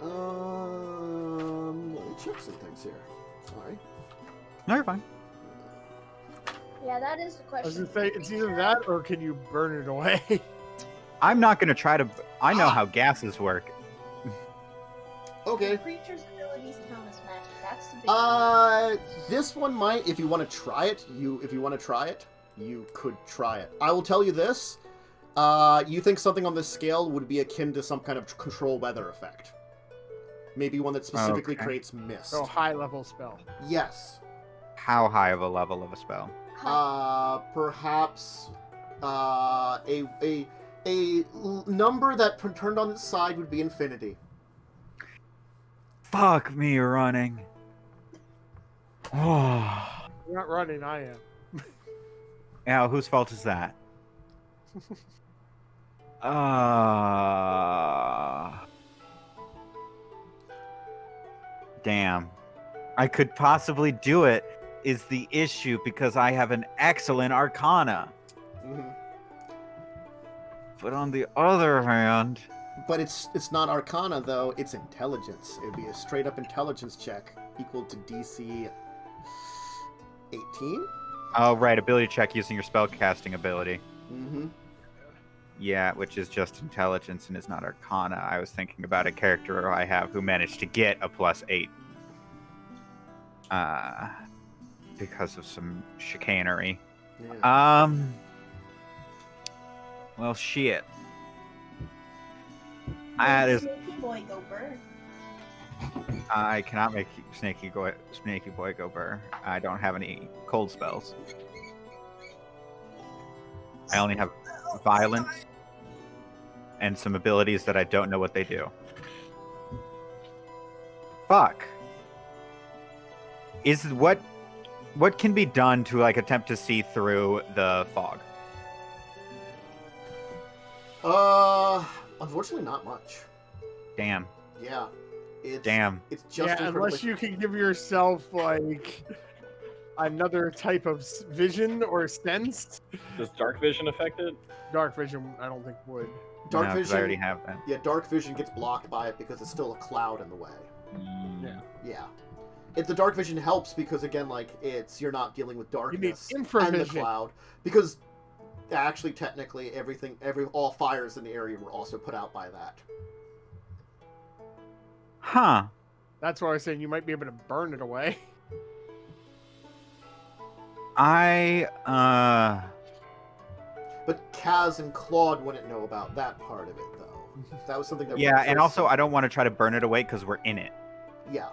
Let me check some things here. Sorry. No, you're fine. Yeah, that is the I was question. going to say, it's either that or can you burn it away? I'm not going to try to... I know how gases work. Okay. Creature's abilities count as magic. has to be. This one might. If you want to try it, you could try it. I will tell you this. You think something on this scale would be akin to some kind of control weather effect? Maybe one that specifically creates mist. So high level spell. Yes. How high of a level of a spell? Perhaps a number that turned on its side would be infinity. Fuck me running. Oh. You're not running, I am. Now, whose fault is that? Damn. I could possibly do it is the issue because I have an excellent arcana. Mm-hmm. But on the other hand... But it's not arcana, though. It's intelligence. It would be a straight-up intelligence check equal to DC 18? Oh, right. Ability check using your spellcasting ability. Mm-hmm. Yeah, which is just intelligence and is not arcana. I was thinking about a character I have who managed to get a +8. Because of some chicanery. Yeah. Well, shit. Sneaky boy go burr. I cannot make Snaky Boy go burr. I don't have any cold spells. I only have violence and some abilities that I don't know what they do. Fuck. Is what can be done to like attempt to see through the fog? Unfortunately not much. Damn. Yeah. Damn. It's just Unless you can give yourself like another type of vision or sense. Does dark vision affect it? Dark vision, I don't think would. Dark No, 'cause vision. I already have that. Yeah, dark vision gets blocked by it because it's still a cloud in the way. Yeah. Yeah. If the dark vision helps because again, like you're not dealing with darkness and the infravision. cloud. Because actually, technically, all fires in the area were also put out by that. Huh. That's why I was saying you might be able to burn it away. But Kaz and Claude wouldn't know about that part of it, though. That was something that. Yeah, and also I don't want to try to burn it away because we're in it. Yeah.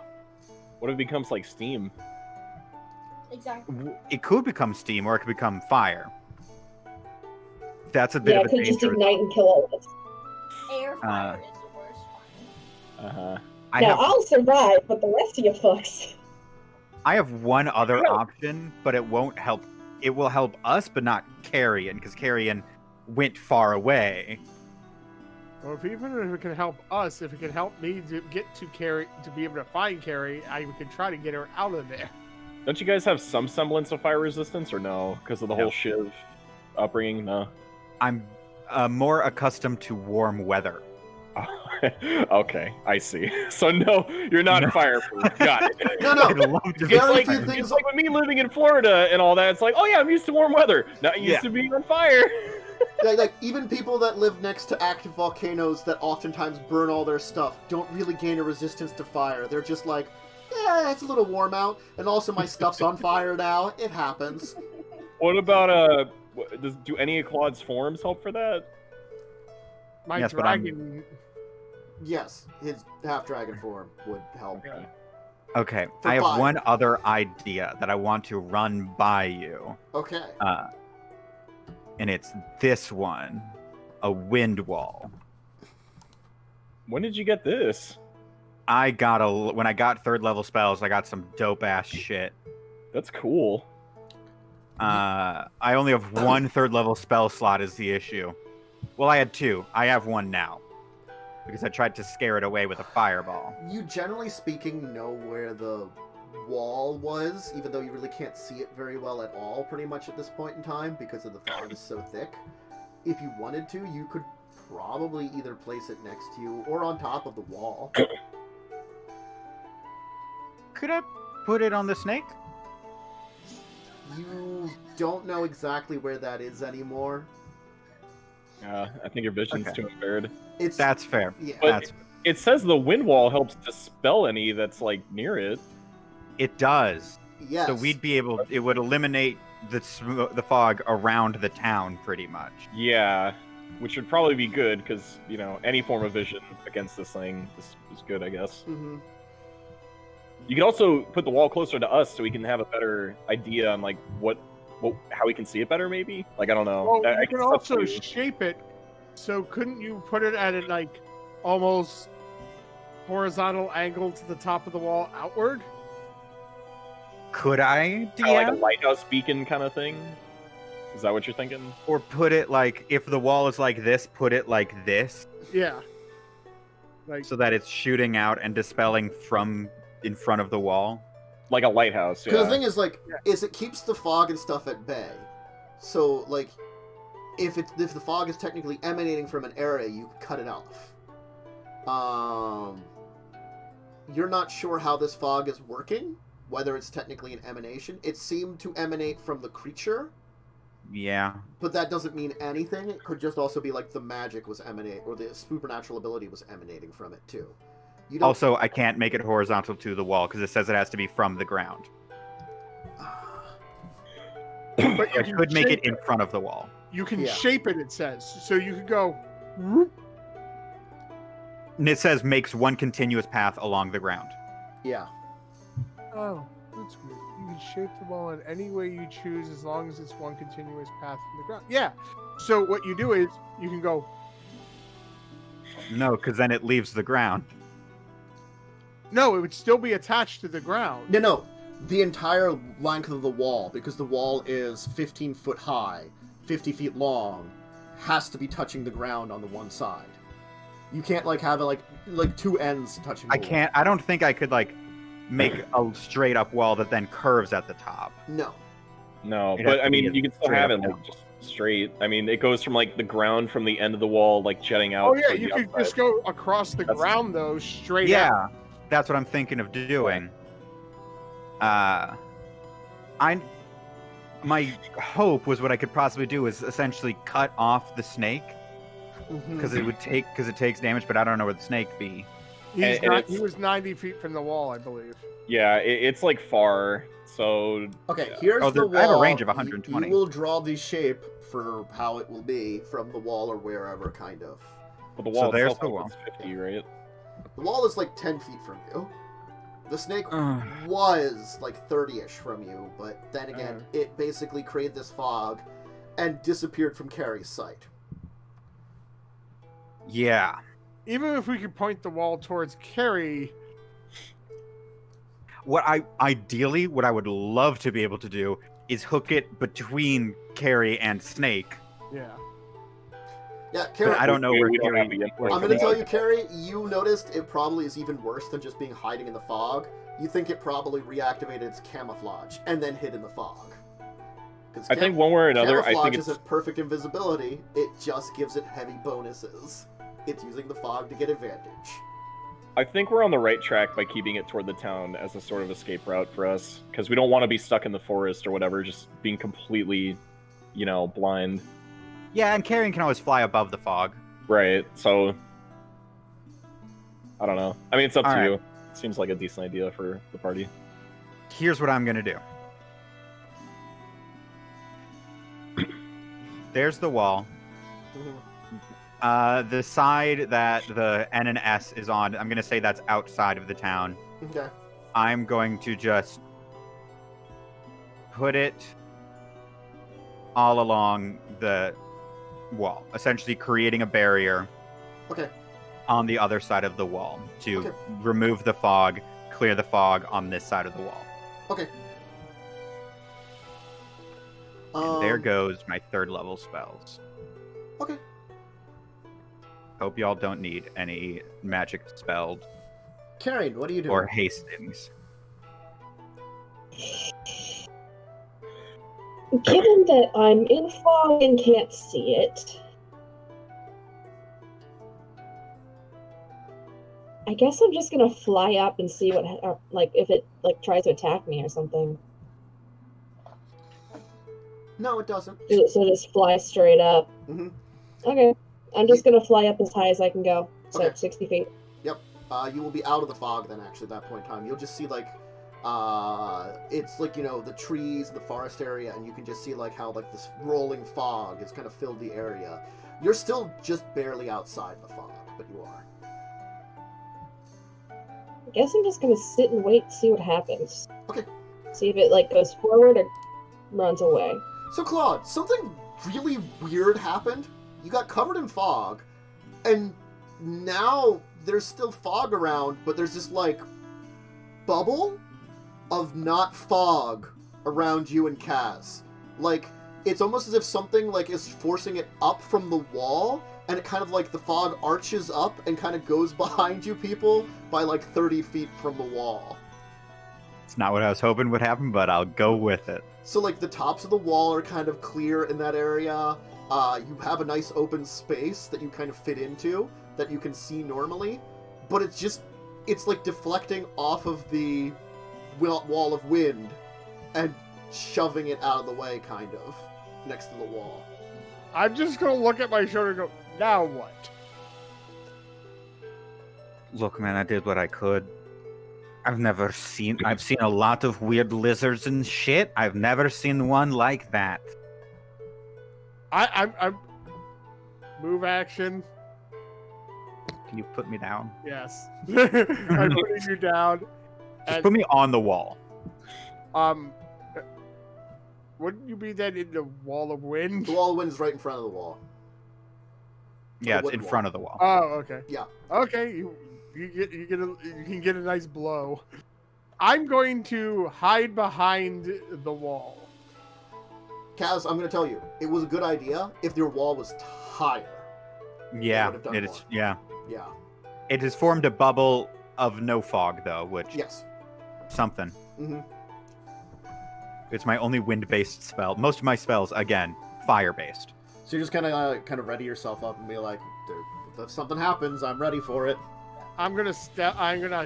What if it becomes like steam? Exactly. It could become steam or it could become fire. That's a bit Yeah, of it a could just danger. ignite and kill all of us. Air fire is the worst fire. I'll survive, but the rest of you fucks. I have one other option, but it won't help. It will help us, but not Carrion, because Carrion went far away. Well, even if it can help us, if it can help me to get to Carrie, to be able to find Carrie, I can try to get her out of there. Don't you guys have some semblance of fire resistance, or no? Because of the whole Shiv upbringing? No. I'm more accustomed to warm weather. Okay, I see. So no, you're not fireproof. Got it. No. I'd love to be Very It's like, few fire. things. it's like with me living in Florida and all that. It's like, oh yeah, I'm used to warm weather. Not used to being on fire. Like even people that live next to active volcanoes that oftentimes burn all their stuff don't really gain a resistance to fire. They're just like, yeah, it's a little warm out, and also my stuff's on fire now. It happens. What about do any of Claude's forms help for that? My Yes, but I'm- dragon. Yes, his half-dragon form would help. Okay. Okay, For I have fire. one other idea that I want to run by you. Okay. And it's this one. A wind wall. When did you get this? When I got 3rd level spells, I got some dope ass shit. That's cool. I only have one 3rd level spell slot is the issue. Well, I had 2. I have 1 now. Because I tried to scare it away with a fireball. You generally speaking know where the wall was, even though you really can't see it very well at all pretty much at this point in time because of the fog is so thick. If you wanted to, you could probably either place it next to you or on top of the wall. Could I put it on the snake? You don't know exactly where that is anymore. I think your vision's Okay. too impaired. That's fair. Yeah. But- That's It says the wind wall helps dispel any that's like near it. It does. Yes. So we'd be able. It would eliminate the fog around the town, pretty much. Yeah, which would probably be good because any form of vision against this thing is good, I guess. Mm-hmm. You can also put the wall closer to us so we can have a better idea on like how we can see it better. Maybe I don't know. Well, you can also shape it. So couldn't you put it at a almost horizontal angle to the top of the wall outward? Could I, DM? Like a lighthouse beacon kind of thing? Is that what you're thinking? Or put it if the wall is like this, put it like this. Yeah. So that it's shooting out and dispelling from in front of the wall. Like a lighthouse, yeah. Because the thing is, is it keeps the fog and stuff at bay. So, if the fog is technically emanating from an area, you can cut it off. You're not sure how this fog is working, whether it's technically an emanation. It seemed to emanate from the creature. Yeah. But that doesn't mean anything. It could just also be the magic was emanating, or the supernatural ability was emanating from it, too. Also, I can't make it horizontal to the wall, because it says it has to be from the ground. But I could make it in front of the wall. You can shape it, it says. So you could go... Whoop. And it says makes one continuous path along the ground. Yeah. Oh, that's weird. You can shape the wall in any way you choose as long as it's one continuous path from the ground. Yeah. So what you do is you can go... No, because then it leaves the ground. No, it would still be attached to the ground. No. The entire length of the wall, because the wall is 15 foot high, 50 feet long, has to be touching the ground on the one side. You can't have it two ends touching the wall. I don't think I could make a straight up wall that then curves at the top. No. No, but I mean you can still have it just straight. I mean it goes from the ground from the end of the wall jetting out. Oh yeah, you could just go across the ground though, straight out. Yeah. That's what I'm thinking of doing. My hope was what I could possibly do is essentially cut off the snake, because it takes damage, but I don't know where the snake be. He was 90 feet from the wall, I believe. Yeah, it's far. So okay, here's the wall. I have a range of 120. You will draw the shape for how it will be from the wall or wherever, kind of. But the wall there's itself the wall. is 50, right? The wall is 10 feet from you. The snake was 30-ish from you, but then again, it basically created this fog and disappeared from Carrie's sight. Yeah. Even if we could point the wall towards Carrie... What I would love to be able to do is hook it between Carrie and Snake. Yeah. Yeah, Carrie. I don't know where Carrie. I'm going to tell you, Carrie. You noticed it probably is even worse than just being hiding in the fog. You think it probably reactivated its camouflage and then hid in the fog. I think one way or another, I think it's isn't perfect invisibility. It just gives it heavy bonuses. It's using the fog to get advantage. I think we're on the right track by keeping it toward the town as a sort of escape route for us, because we don't want to be stuck in the forest or whatever, just being completely, blind. Yeah, and Carrie can always fly above the fog. Right, so... I don't know. I mean, it's up to you. It seems like a decent idea for the party. Here's what I'm going to do. There's the wall. The side that the N and S is on, I'm going to say that's outside of the town. Okay. I'm going to just put it all along the wall, essentially creating a barrier on the other side of the wall to remove the fog, clear the fog on this side of the wall. Okay. And there goes my 3rd level spells. Okay. Hope y'all don't need any magic spelled. Karen, what are you doing? Or hastings. Given that I'm in fog and can't see it, I guess I'm just gonna fly up and see what, if it tries to attack me or something. No, it doesn't. So just fly straight up. Mm-hmm. Okay, I'm just gonna fly up as high as I can go. So 60 feet. Yep. You will be out of the fog then. Actually, at that point in time, you'll just see It's like, you know, the trees and the forest area, and you can just see like how like this rolling fog has kind of filled the area. You're still just barely outside the fog, but you are. I guess I'm just gonna sit and wait and see what happens. Okay. See if it like goes forward or runs away. So Claude, something really weird happened. You got covered in fog, and now there's still fog around, but there's this like bubble of not fog around you and Kaz. Like, it's almost as if something like is forcing it up from the wall, and it kind of like the fog arches up and kind of goes behind you people by like 30 feet from the wall. It's not what I was hoping would happen, but I'll go with it. So like the tops of the wall are kind of clear in that area. You have a nice open space that you kind of fit into that you can see normally, but it's like deflecting off of the wall of wind and shoving it out of the way, kind of, next to the wall. I'm just gonna look at my shoulder and go, now what? Look, man, I did what I could. I've seen a lot of weird lizards and shit. I've never seen one like that. I'm move action. Can you put me down? Yes. I'm putting you down. Just put me on the wall. Wouldn't you be then in the wall of wind? The wall of wind is right in front of the wall. Yeah, it's in front of the wall. Oh, okay. Yeah. Okay, you can get a nice blow. I'm going to hide behind the wall. Kaz, I'm going to tell you, it was a good idea if your wall was higher. Yeah, done it is. more. Yeah, Yeah. it has formed a bubble of no fog, though, which Yes. something. Mm-hmm. It's my only wind-based spell. Most of my spells, again, fire-based. So you're just kind of ready yourself up and be like, if something happens, I'm ready for it. I'm gonna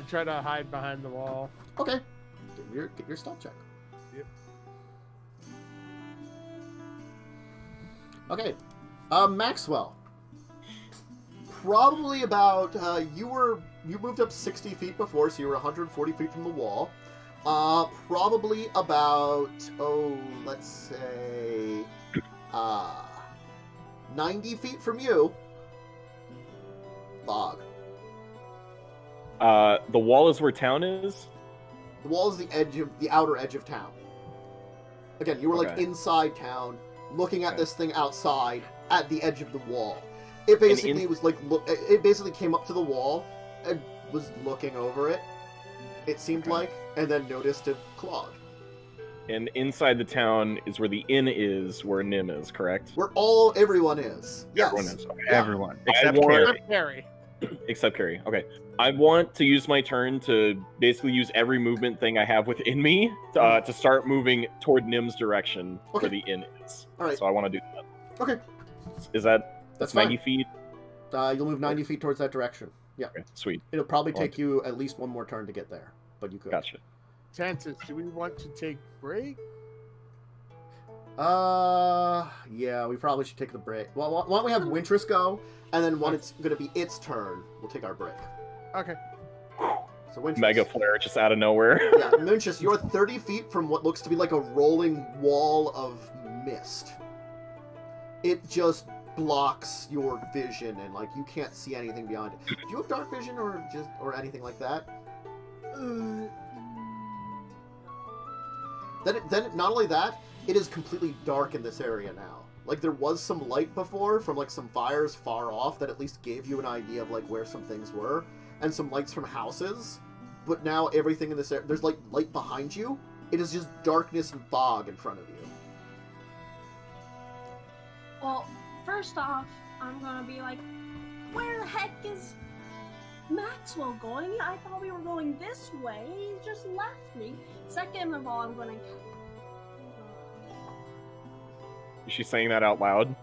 try to hide behind the wall. Okay. Get your stealth check. Yep. Okay. Maxwell. Probably about you moved up 60 feet before, so you were 140 feet from the wall. Probably about let's say 90 feet from you. Fog. The wall is where town is? The wall is the outer edge of town. Again, you were like Okay. inside town, looking at Okay. this thing outside at the edge of the wall. It basically was like it basically came up to the wall and was looking over it. It seemed like, and then noticed a Claud. And inside the town is where the inn is, where Nim is, correct? Where everyone is. Yes. Everyone is. Okay. Yeah. Everyone. I Except want- Carrie. Carrie. Except Carrie. Okay. I want to use my turn to basically use every movement thing I have within me to start moving toward Nim's direction Okay. where the inn is. All right. So I want to do that. Okay. Is that's That's 90 fine. feet? You'll move 90 feet towards that direction. Yeah. Okay, sweet. It'll probably take you at least one more turn to get there, but you could. Gotcha. Chances, do we want to take break? Yeah, we probably should take the break. Well, why don't we have Wintress go, and then when it's going to be its turn, we'll take our break. Okay. So Wintress. Mega flare just out of nowhere. Yeah, Wintress, you're 30 feet from what looks to be like a rolling wall of mist. It just blocks your vision, and like you can't see anything beyond it. Do you have dark vision or anything like that? Then not only that, it is completely dark in this area now. Like there was some light before from like some fires far off that at least gave you an idea of like where some things were, and some lights from houses. But now everything in this area, there's like light behind you. It is just darkness and fog in front of you. Well, first off, I'm gonna be like, where the heck is Maxwell going? I thought we were going this way. He just left me. Second of all, I'm gonna... Is she saying that out loud?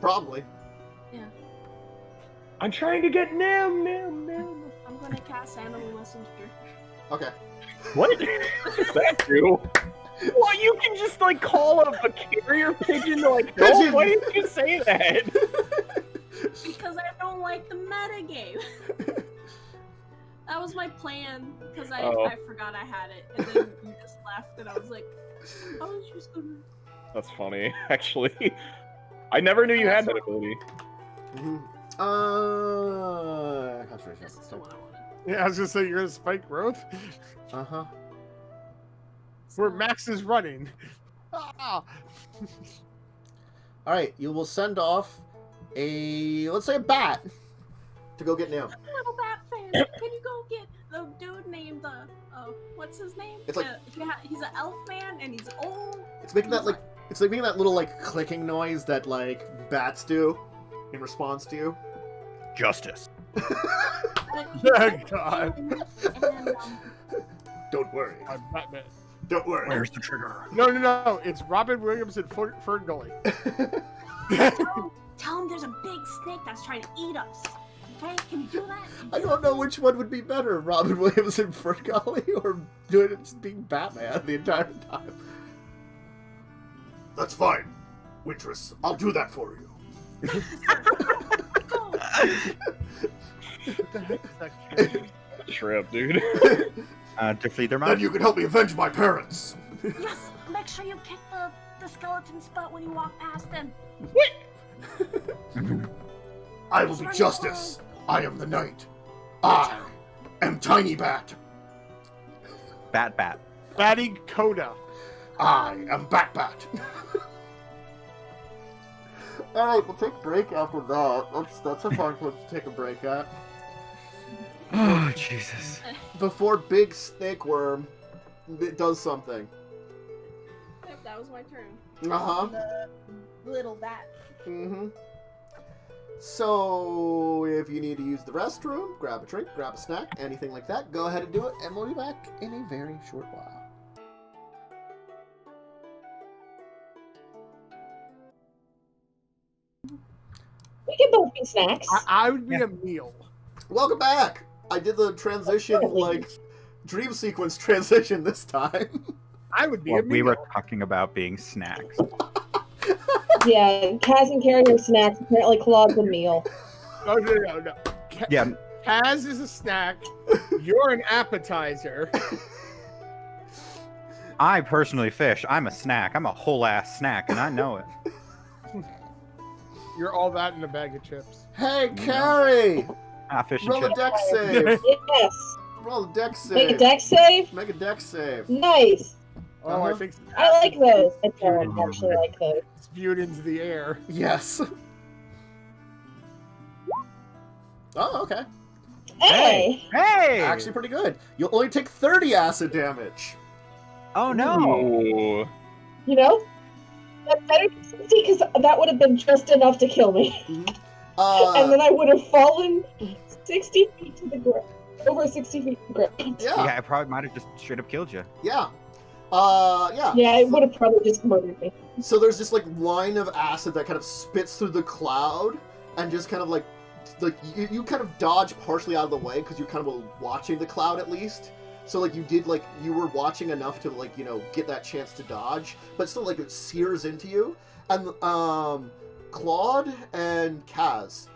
Probably. Yeah. I'm trying to get Nim. I'm gonna cast Animal Messenger. Okay. What? Does that do? Well, you can just like call a carrier pigeon to like help. Pigeon! Why did you say that? Because I don't like the metagame. That was my plan, because I forgot I had it. And then just left, and I was like, I was just gonna. That's funny, actually. I never knew you had that ability. Concentration. This is the one I wanted. Yeah, I was gonna say you're gonna spike growth. Uh-huh. Where Max is running. Ah! Alright, you will send off let's say a bat, to go get Nim. I'm a little bat fan. Can you go get the dude named, what's his name? It's like- he's an elf man, and he's old. It's making that, like, it's like making that little, like, clicking noise that, like, bats do in response to you. Justice. Oh, God. And, Don't worry. I'm Batman. Don't worry. Where's the trigger? No. It's Robin Williams and Fern Gully. tell him there's a big snake that's trying to eat us. Okay, can you do that? I don't know which one would be better, Robin Williams and Ferngully, or doing it just being Batman the entire time. That's fine, Wintress. I'll do that for you. Go. What the heck is that? Trip, dude. Defeat their Then mind. you can help me avenge my parents. Yes, make sure you kick the skeleton's butt when you walk past him. I will be justice. I am the knight. I am Tiny Bat. Bat. Batty Coda. I am Bat. Alright, we'll take a break after that. That's a fun place to take a break at. Oh, Jesus. Before Big Snake Worm does something. Yep, that was my turn. Uh-huh. The little bat. Mm-hmm. So, if you need to use the restroom, grab a drink, grab a snack, anything like that, go ahead and do it, and we'll be back in a very short while. We can both be snacks. I would be a meal. Welcome back! I did the transition, like, dream sequence transition this time. I would be Well, a meal. we were talking about being snacks. Yeah, Kaz and Carrie are snacks. Apparently, Claud's a meal. No. Yeah. Kaz is a snack. You're an appetizer. I personally fish. I'm a snack. I'm a whole ass snack, and I know it. You're all that in a bag of chips. Hey, Carrie! I fish and Roll a chips. deck save. Yes. Roll a deck save. Make a deck save? Make a deck save. Nice. Oh, I think I like those. I don't actually like those. spewed into the air. Yes. Oh, okay. Hey! Hey! Actually pretty good. You'll only take 30 acid damage. Oh no! Ooh. You know? That's better than 60 because that would have been just enough to kill me. And then I would have fallen 60 feet to the ground. Over 60 feet to the ground. Yeah, I probably might have just straight up killed you. Yeah. Yeah. Yeah, it would have probably just murdered me. So there's this like line of acid that kind of spits through the cloud and just kind of like you kind of dodge partially out of the way because you're kind of watching the cloud at least. So like you were watching enough to like, you know, get that chance to dodge, but still like it sears into you. And Claude and Kaz,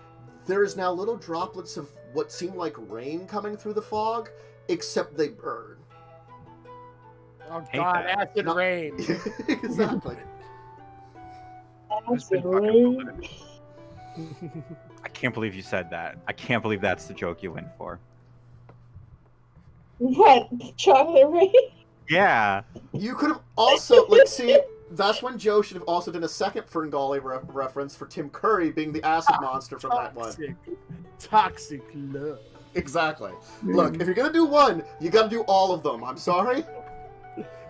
there is now little droplets of what seem like rain coming through the fog, except they burn. Oh Hate god, that. acid rain. Exactly. It's been fucking I can't believe you said that. I can't believe that's the joke you went for. What? Chocolate rain? Yeah. You could have also, like, see, that's when Joe should have also done a second Ferngully reference for Tim Curry being the acid monster from that one. Toxic love. Exactly. Look, if you're gonna do one, you gotta do all of them. I'm sorry.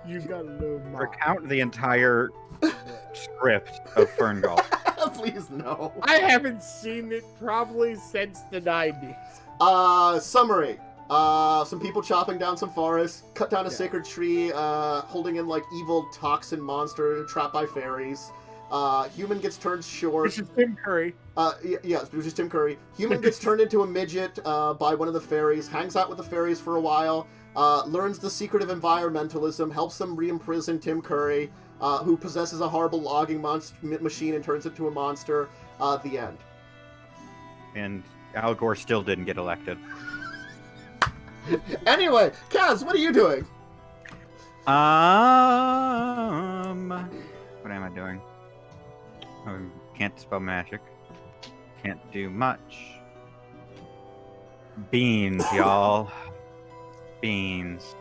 You gotta love mom. Recount the entire script of Ferngully. Please, no. I haven't seen it probably since the 90s. Summary. Some people chopping down some forest, cut down a sacred tree, holding in, like, evil toxin monster trapped by fairies. Human gets turned short. This is Tim Curry. Yes, which is Tim Curry. Human gets turned into a midget by one of the fairies, hangs out with the fairies for a while, learns the secret of environmentalism, helps them re-imprison Tim Curry, who possesses a horrible logging machine and turns into a monster. The end. And Al Gore still didn't get elected. Anyway, Kaz, what are you doing? What am I doing? Can't spell magic. Can't do much. Beans, y'all. Beans.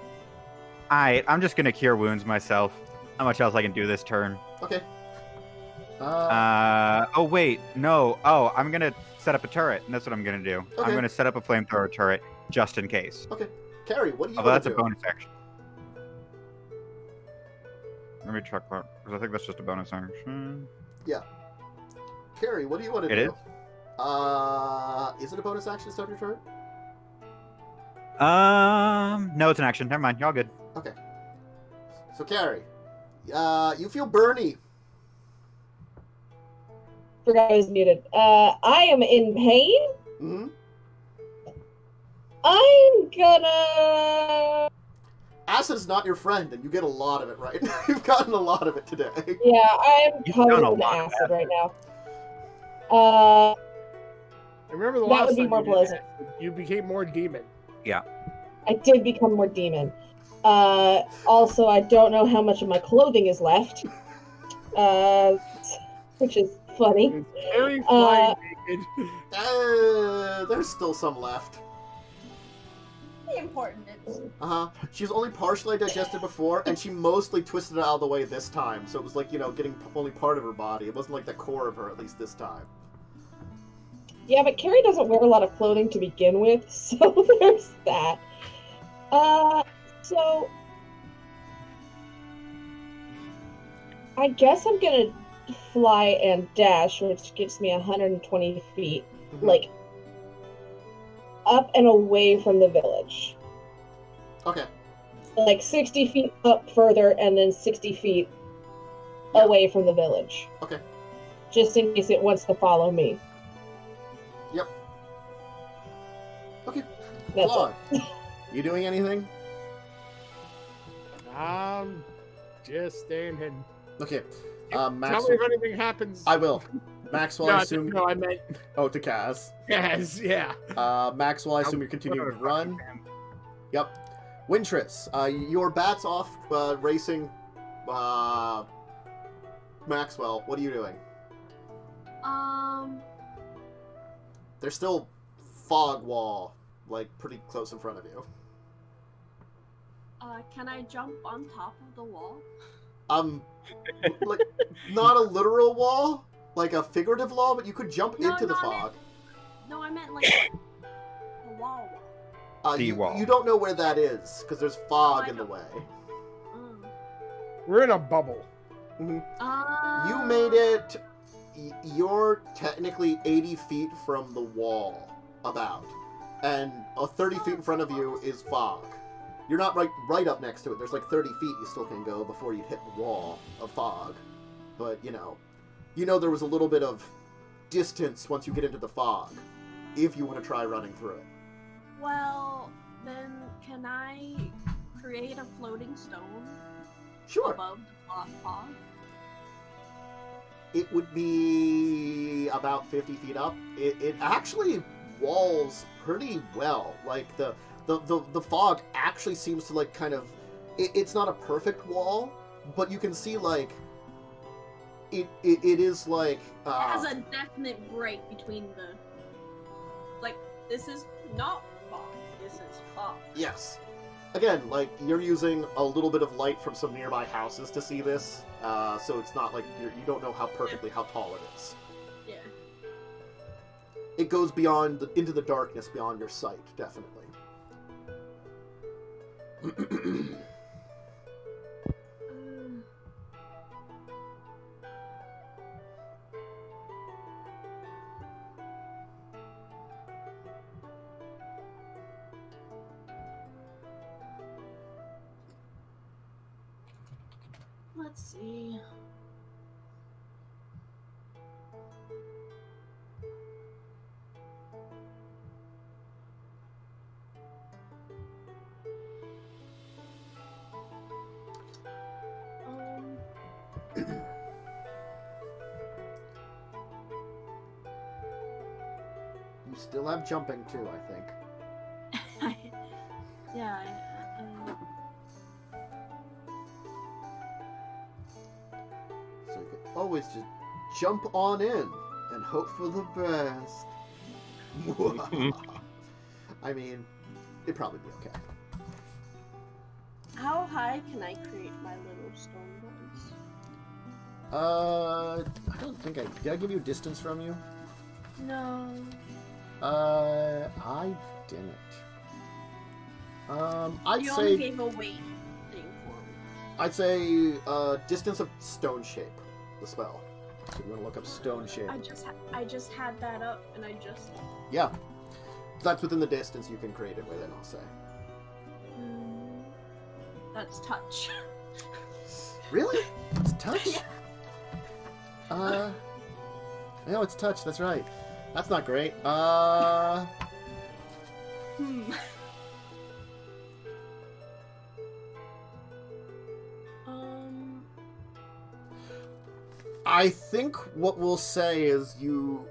Alright, I'm just gonna cure wounds myself. How much else I can do this turn? Okay. Oh wait, no. Oh, I'm gonna set up a turret, and that's what I'm gonna do. Okay. I'm gonna set up a flamethrower turret just in case. Okay. Carrie, what do you Although want that's to do? a bonus action. Let me check that, because I think that's just a bonus action. Yeah. Carrie, what do you want to do? It is? Is it a bonus action to start your turn? No, it's an action. Never mind. Y'all good. Okay. So, Carrie, you feel burny. Forgot I was muted. I am in pain. Mm-hmm. I'm gonna... Acid is not your friend, and you get a lot of it right now. You've gotten a lot of it today. Yeah, I'm You've covered done a in lot of acid right now. I remember the That last would be time more you did pleasant. that, you became more demon. I did become more demon. Also, I don't know how much of my clothing is left. Which is funny. It's very flying naked. There's still some left. The important is. Uh-huh. She was only partially digested before, and she mostly twisted it out of the way this time. So it was like, you know, getting only part of her body. It wasn't like the core of her, at least this time. Yeah, but Carrie doesn't wear a lot of clothing to begin with, so there's that. So... I guess I'm gonna fly and dash, which gives me 120 feet, Mhm. like, up and away from the village. Okay. Like 60 feet up further, and then 60 feet Yeah. away from the village. Okay. Just in case it wants to follow me. Yep. Okay. That's Claud, you doing anything? Just staying hidden. Okay. Tell Maxwell. me if anything happens. I will. Maxwell, I assume. No, I meant Oh, to Kaz. yes, yeah. Maxwell, I assume you're continuing to run. Yep. Wintris, your bat's off racing. Maxwell, what are you doing? There's still fog wall, like, pretty close in front of you. Can I jump on top of the wall? Like, not a literal wall, like a figurative wall, but you could jump into the fog. I meant like the wall. Wall. You don't know where that is, because there's fog in the way. We're in a bubble. You made it. You're technically 80 feet from the wall, about. And 30 feet in front of you is fog. You're not right up next to it. There's like 30 feet you still can go before you hit the wall of fog. But, you know there was a little bit of distance once you get into the fog, if you want to try running through it. Well, then can I create a floating stone Sure. above the fog? It would be about 50 feet up. It actually walls pretty well. Like, the fog actually seems to, like, kind of... It's not a perfect wall, but you can see, like... It is, like... It has a definite break between the... Like, this is not fog. This is fog. Yes. Again, like, you're using a little bit of light from some nearby houses to see this, so it's not like you don't know how tall it is. Yeah. It goes beyond into the darkness beyond your sight, definitely. Let's see. You still have jumping too, I think. Yeah. always just jump on in and hope for the best. I mean, it'd probably be okay. How high can I create my little stone ones? I don't think did I give you distance from you? No. I didn't. I'd You say only gave a weight thing for me. I'd say distance of stone shape, the spell. So you want to look up stone shape. I just had that up, and I just. Yeah, that's within the distance you can create it within. I'll say. That's touch. Really? It's touch? Yeah. No, it's touch. That's right. That's not great. I think what we'll say is we'll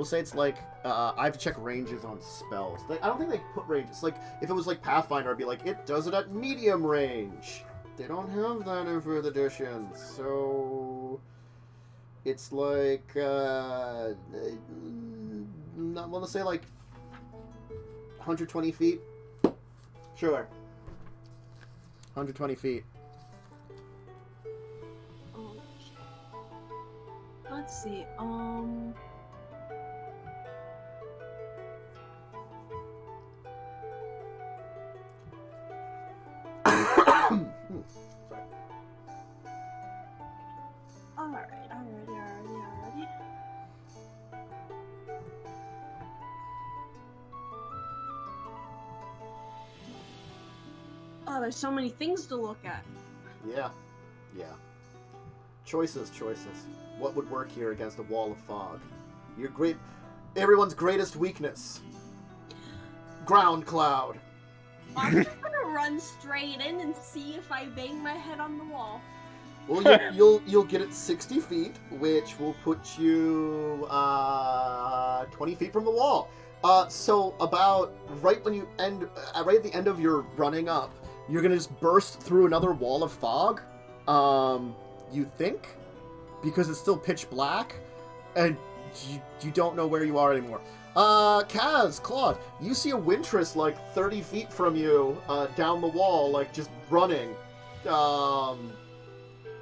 say it's like, I have to check ranges on spells. I don't think they put ranges. Like, if it was like Pathfinder, I'd be like, it does it at medium range. They don't have that in 5th edition, so... It's like, I want to say like 120 feet. Sure. 120 feet. Let's see. Alrighty. Oh, there's so many things to look at. Yeah. Choices. What would work here against a wall of fog? Everyone's greatest weakness. Ground cloud. I'm just gonna run straight in and see if I bang my head on the wall. Well, you'll get it 60 feet, which will put you 20 feet from the wall. So about right when you right at the end of your running up, you're gonna just burst through another wall of fog. You think, because it's still pitch black, and you don't know where you are anymore. Claude, you see a Wintress like 30 feet from you, down the wall, like just running.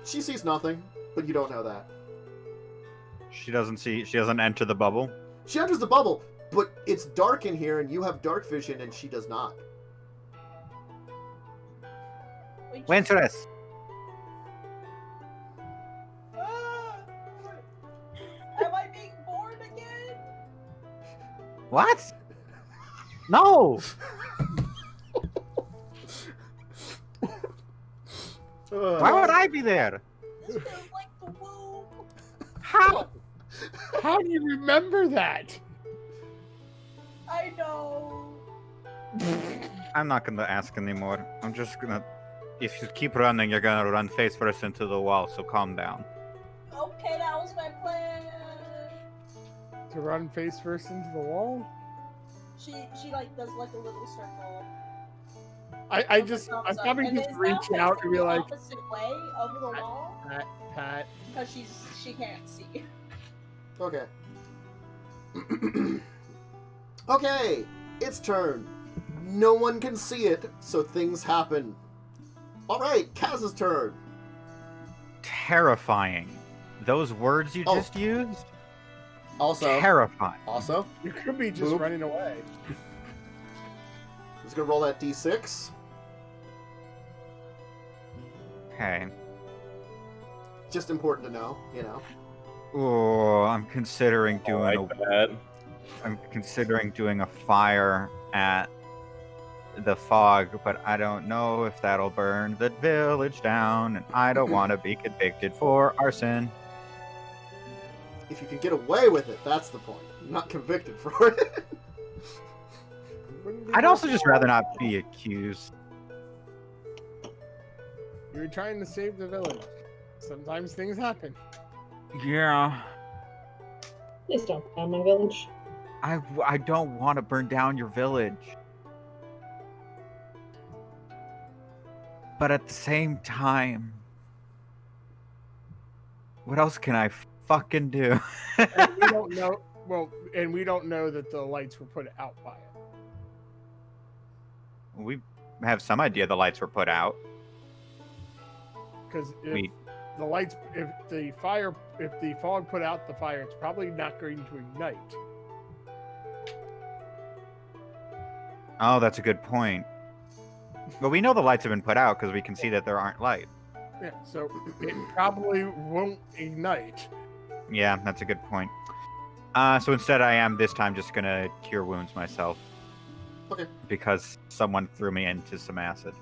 She sees nothing, but you don't know that. She doesn't enter the bubble? She enters the bubble, but it's dark in here, and you have dark vision, and she does not. Wintress! Am I being born again? What? No! Why would I be there? This feels like the womb. How? How do you remember that? I know. I'm not gonna ask anymore. I'm just gonna... If you keep running, you're gonna run face first into the wall, so calm down. Okay, that was my plan. To run face first into the wall? She like does like a little circle. I probably just reach out and be like, opposite way of the wall Pat. because she can't see. Okay. Okay, it's turn. No one can see it, so things happen. Alright, Kaz's turn. Terrifying. Those words you just used? Also. Terrifying. Also. You could be just running away. Just gonna roll that d6. Okay. Just important to know, you know. Oh, I'm considering doing I'm considering doing a fire at the fog, but I don't know if that'll burn the village down, and I don't want to be convicted for arson. If you can get away with it, that's the point. I'm not convicted for it. I'd also just rather not be accused. You're trying to save the village. Sometimes things happen. Yeah. Please don't burn my village. I don't want to burn down your village. But at the same time, What else can I fucking do? And we don't know. Well, and we don't know that the lights were put out by it. We have some idea the lights were put out. Because if the fog put out the fire, it's probably not going to ignite. Oh, that's a good point. Well, we know the lights have been put out because we can see that there aren't lights. Yeah, so it probably won't ignite. Yeah, that's a good point. So instead I am this time just gonna cure wounds myself. Okay. Because someone threw me into some acid.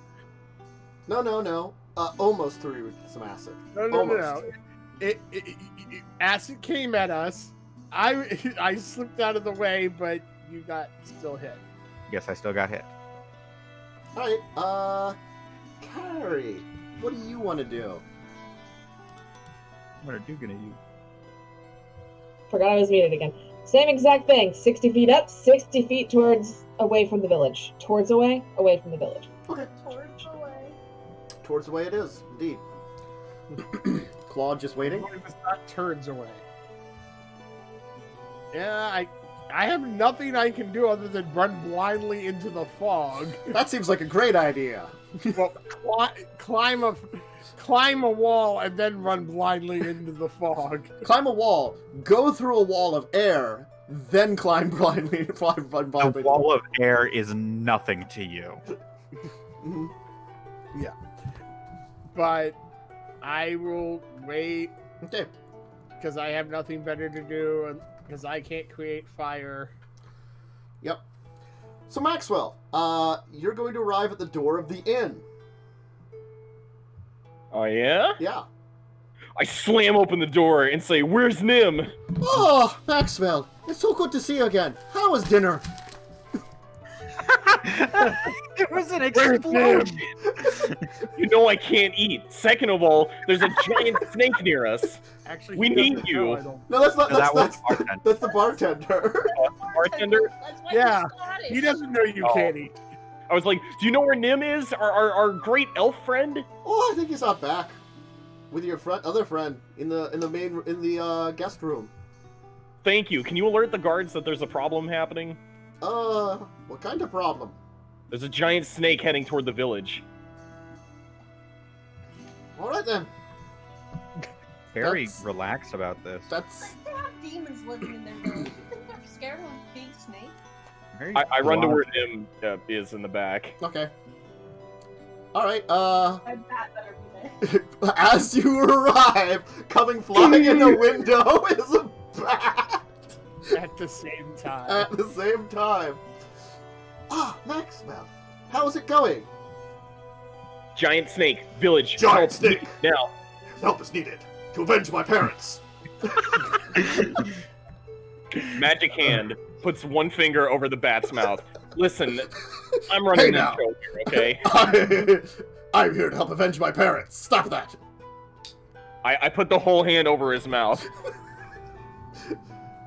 No. Almost threw you into some acid. No. Acid came at us. I slipped out of the way, but you got still hit. Yes, I still got hit. Alright, Carrie, what do you want to do? What are you gonna use? Forgot I was muted again. Same exact thing. 60 feet up, 60 feet towards away from the village. Towards away from the village. Okay. Towards away. Towards the way it is, indeed. Claude just waiting. It was not turns away. Yeah, I have nothing I can do other than run blindly into the fog. That seems like a great idea. Well, climb a wall and then run blindly into the fog. Climb a wall, go through a wall of air, then climb blindly. Run blindly. The wall of air is nothing to you. Mm-hmm. Yeah. But I will wait Okay. because I have nothing better to do and because I can't create fire. Yep. So Maxwell, you're going to arrive at the door of the inn. Oh, yeah? Yeah. I slam open the door and say, "Where's Nim?" Oh, Maxwell, it's so good to see you again. How was dinner? It was an explosion. You know I can't eat. Second of all, there's a giant snake near us. Actually, We he need doesn't you. know I don't- No, that's not. No, That's, that was that's, bartender. that's the bartender. Bartender? That's why Yeah, he's Scottish. He doesn't know you Oh. can't eat. I was like, "Do you know where Nim is? Our great elf friend?" Oh, I think he's out back with your other friend in the guest room. Thank you. Can you alert the guards that there's a problem happening? What kind of problem? There's a giant snake heading toward the village. All right then. Very That's- relaxed about this. That's They have demons living in their village. You think they're scared of a big snake? Very I run to blonde. where Nim is in the back. okay. All right. My bat better be there. As you arrive, coming flying in the window is a bat At the same time. at the same time. Ah, Maxwell, how's it going? Giant snake, village. Giant help snake. now. Help is needed to avenge my parents. Magic hand puts one finger over the bat's mouth. Listen, I'm running Hey this now. show here, okay? I'm here to help avenge my parents. Stop that. I put the whole hand over his mouth.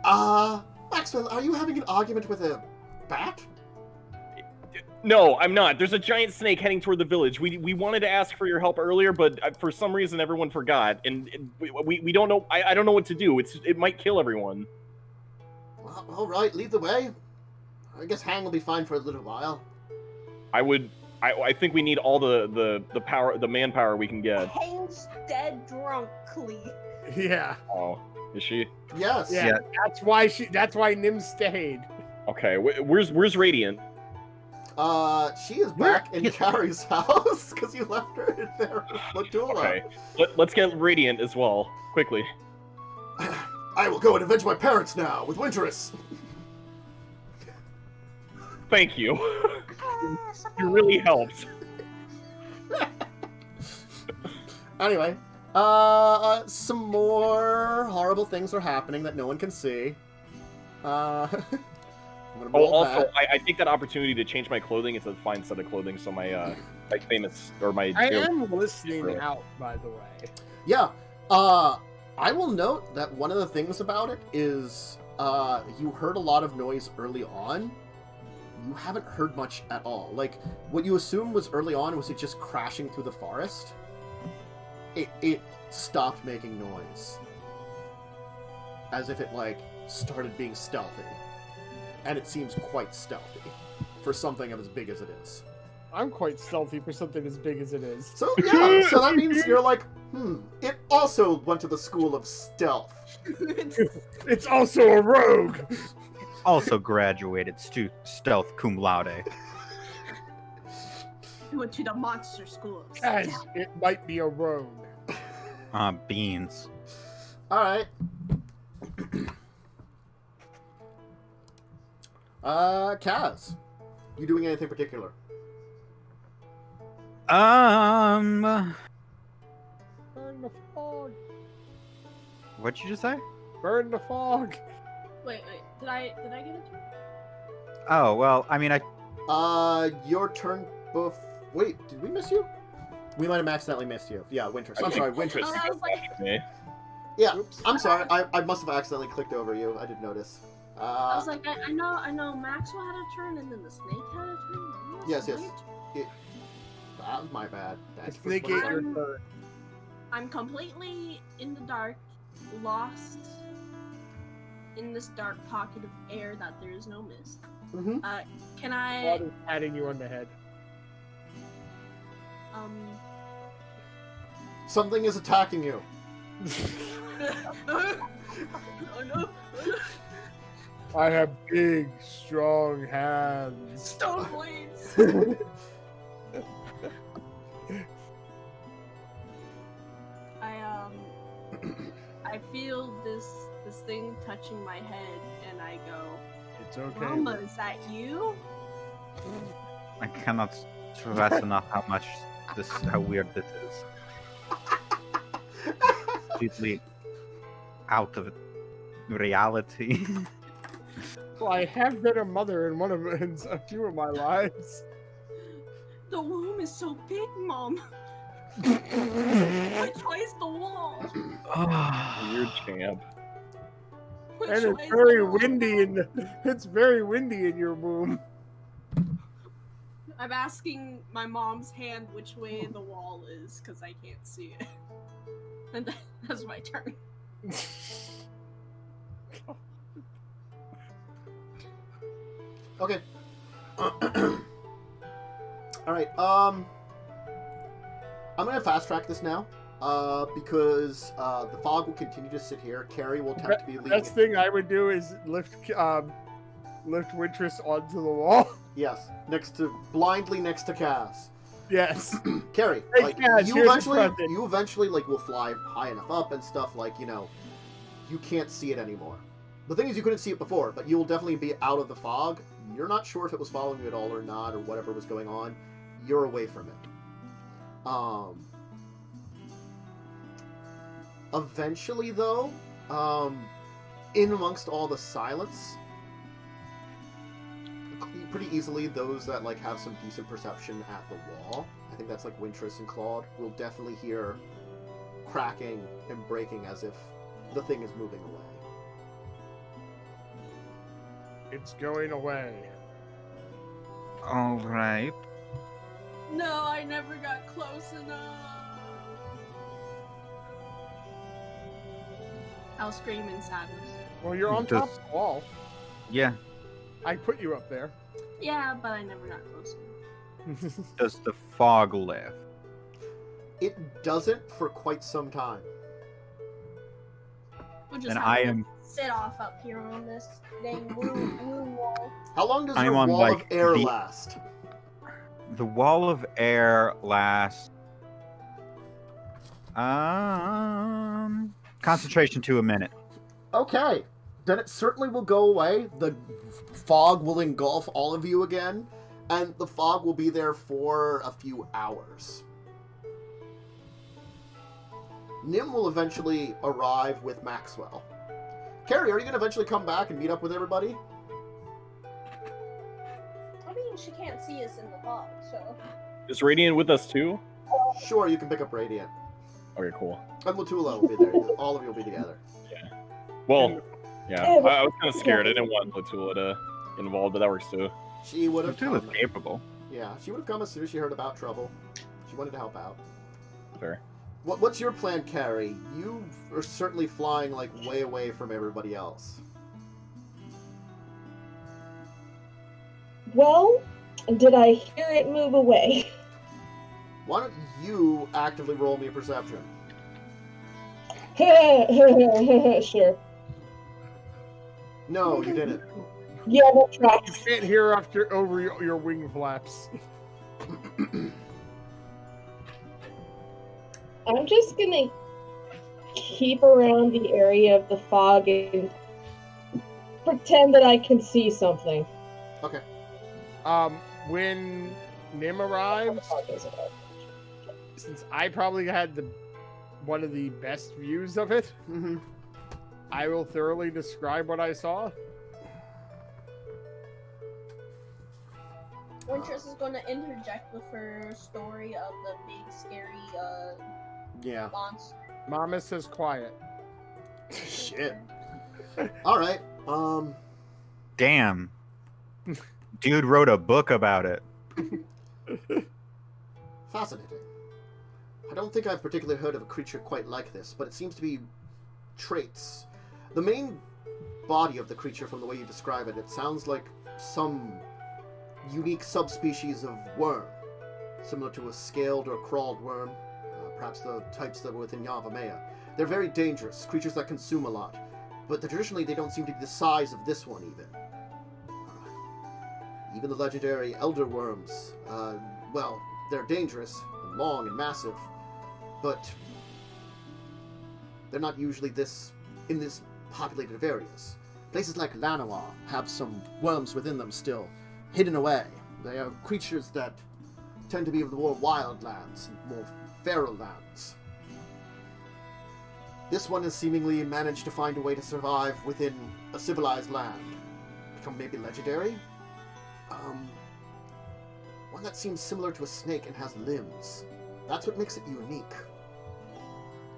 Maxwell, are you having an argument with a bat? No, I'm not. There's a giant snake heading toward the village. We wanted to ask for your help earlier, but for some reason everyone forgot, and we don't know. I don't know what to do. It might kill everyone. Well, all right, lead the way. I guess Hang will be fine for a little while. I think we need all the power, the manpower we can get. Hank's dead drunkly. Yeah. Oh, is she? Yes. Yeah. That's why Nim stayed. Okay. Where's Radiant? She is back in Carrie's house because you left her in there with Latula. Okay. Let's get Radiant as well, quickly. I will go and avenge my parents now with Winterus. Thank you. You really helped. Anyway, some more horrible things are happening that no one can see. I'm gonna Oh, roll also, that. I take that opportunity to change my clothing. It's a fine set of clothing, so my famous or my. I am listening out, by the way. Yeah. I will note that one of the things about it is you heard a lot of noise early on. You haven't heard much at all. Like, what you assumed was early on was it just crashing through the forest. it stopped making noise. As if it, like, started being stealthy. And it seems quite stealthy for something as big as it is. I'm quite stealthy for something as big as it is. So, yeah, so that means you're like, it also went to the school of stealth. It's also a rogue! Also graduated stealth cum laude. I went to the monster school. As it might be a rogue. Beans. Alright. Kaz, you doing anything particular? Burn the fog. What'd you just say? Burn the fog. Wait, did I get a turn? Oh, well, I mean, Your turn Wait, did we miss you? We might have accidentally missed you. Yeah, Winters. I'm sorry, Winters. I was like, Yeah, Oops. I'm sorry. I must have accidentally clicked over you. I didn't notice. I was like, I know Maxwell had a turn, and then the snake had a turn. Yes. That was my bad. That's Negate your turn. I'm completely in the dark, lost in this dark pocket of air that there is no mist. Mm-hmm. Can I? Claud is patting you on the head. Something is attacking you. Oh no! I have big, strong hands. Stone blades. I feel this thing touching my head, and I go, It's okay. Mama, is that you? I cannot stress enough how weird this is. Completely out of reality. Well, I have been a mother in a few of my lives. The womb is so big, Mom. Which way's the wall? Weird champ. Which And it's way's very the wall? it's very windy in your womb. I'm asking my mom's hand which way the wall is, because I can't see it. And that's my turn. Okay. Alright, I'm gonna fast track this now, because the fog will continue to sit here. Carrie will attempt to be The leading. best thing I would do is lift Wintress onto the wall. Yes, blindly next to Kaz. Yes. Carrie, Hey, like Kaz, you here's a eventually present. like will fly high enough up and stuff, like, you know, you can't see it anymore. The thing is, you couldn't see it before, but you will definitely be out of the fog. You're not sure if it was following you at all or not, or whatever was going on. You're away from it. Eventually, though, in amongst all the silence, pretty easily those that like have some decent perception at the wall, I think that's like Wintress and Claude, will definitely hear cracking and breaking as if the thing is moving away. It's going away. All right. No, I never got close enough. I'll scream in sadness. Well, you're on top of the wall. Yeah. I put you up there. Yeah, but I never got close enough. Does the fog lift? It doesn't for quite some time. We'll just And have I to am- sit off up here on this dang moon wall. How long does I'm your on, wall like, of air the- last? The wall of air lasts. Concentration to a minute. Okay, then it certainly will go away. The fog will engulf all of you again, and the fog will be there for a few hours. Nim will eventually arrive with Maxwell. Carrie, are you going to eventually come back and meet up with everybody? I mean, she can't see us in the fog, so. Is Radiant with us too? Sure, you can pick up Radiant. Okay, cool. And Latula will be there. All of you will be together. Well, yeah. I was kind of scared. I didn't want Latula to get involved, but that works too. She would have Latula's come. capable. Yeah, she would have come as soon as she heard about trouble. She wanted to help out. Fair. What's your plan, Carrie? You are certainly flying like way away from everybody else. Well, did I hear it move away? Why don't you actively roll me a perception? Sure. No, you didn't. Yeah, that's right. You can't hear over your wing flaps. I'm just gonna keep around the area of the fog and pretend that I can see something. Okay. When Nim arrives, since I probably had one of the best views of it, I will thoroughly describe what I saw. Wintress is going to interject with her story of the big, scary, monster. Mama says quiet. Shit. Alright, Damn. Dude wrote a book about it. Fascinating. I don't think I've particularly heard of a creature quite like this, but it seems to be traits. The main body of the creature, from the way you describe it, it sounds like some unique subspecies of worm, similar to a scaled or crawled worm, perhaps the types that were within Yavamea. They're very dangerous, creatures that consume a lot, but traditionally they don't seem to be the size of this one even. Even the legendary elder worms, well, they're dangerous, and long and massive, but they're not usually in this populated of areas. Places like Lanois have some worms within them still, hidden away. They are creatures that tend to be of the more wild lands, more feral lands. This one has seemingly managed to find a way to survive within a civilized land. Become maybe legendary? One that seems similar to a snake and has limbs. That's what makes it unique.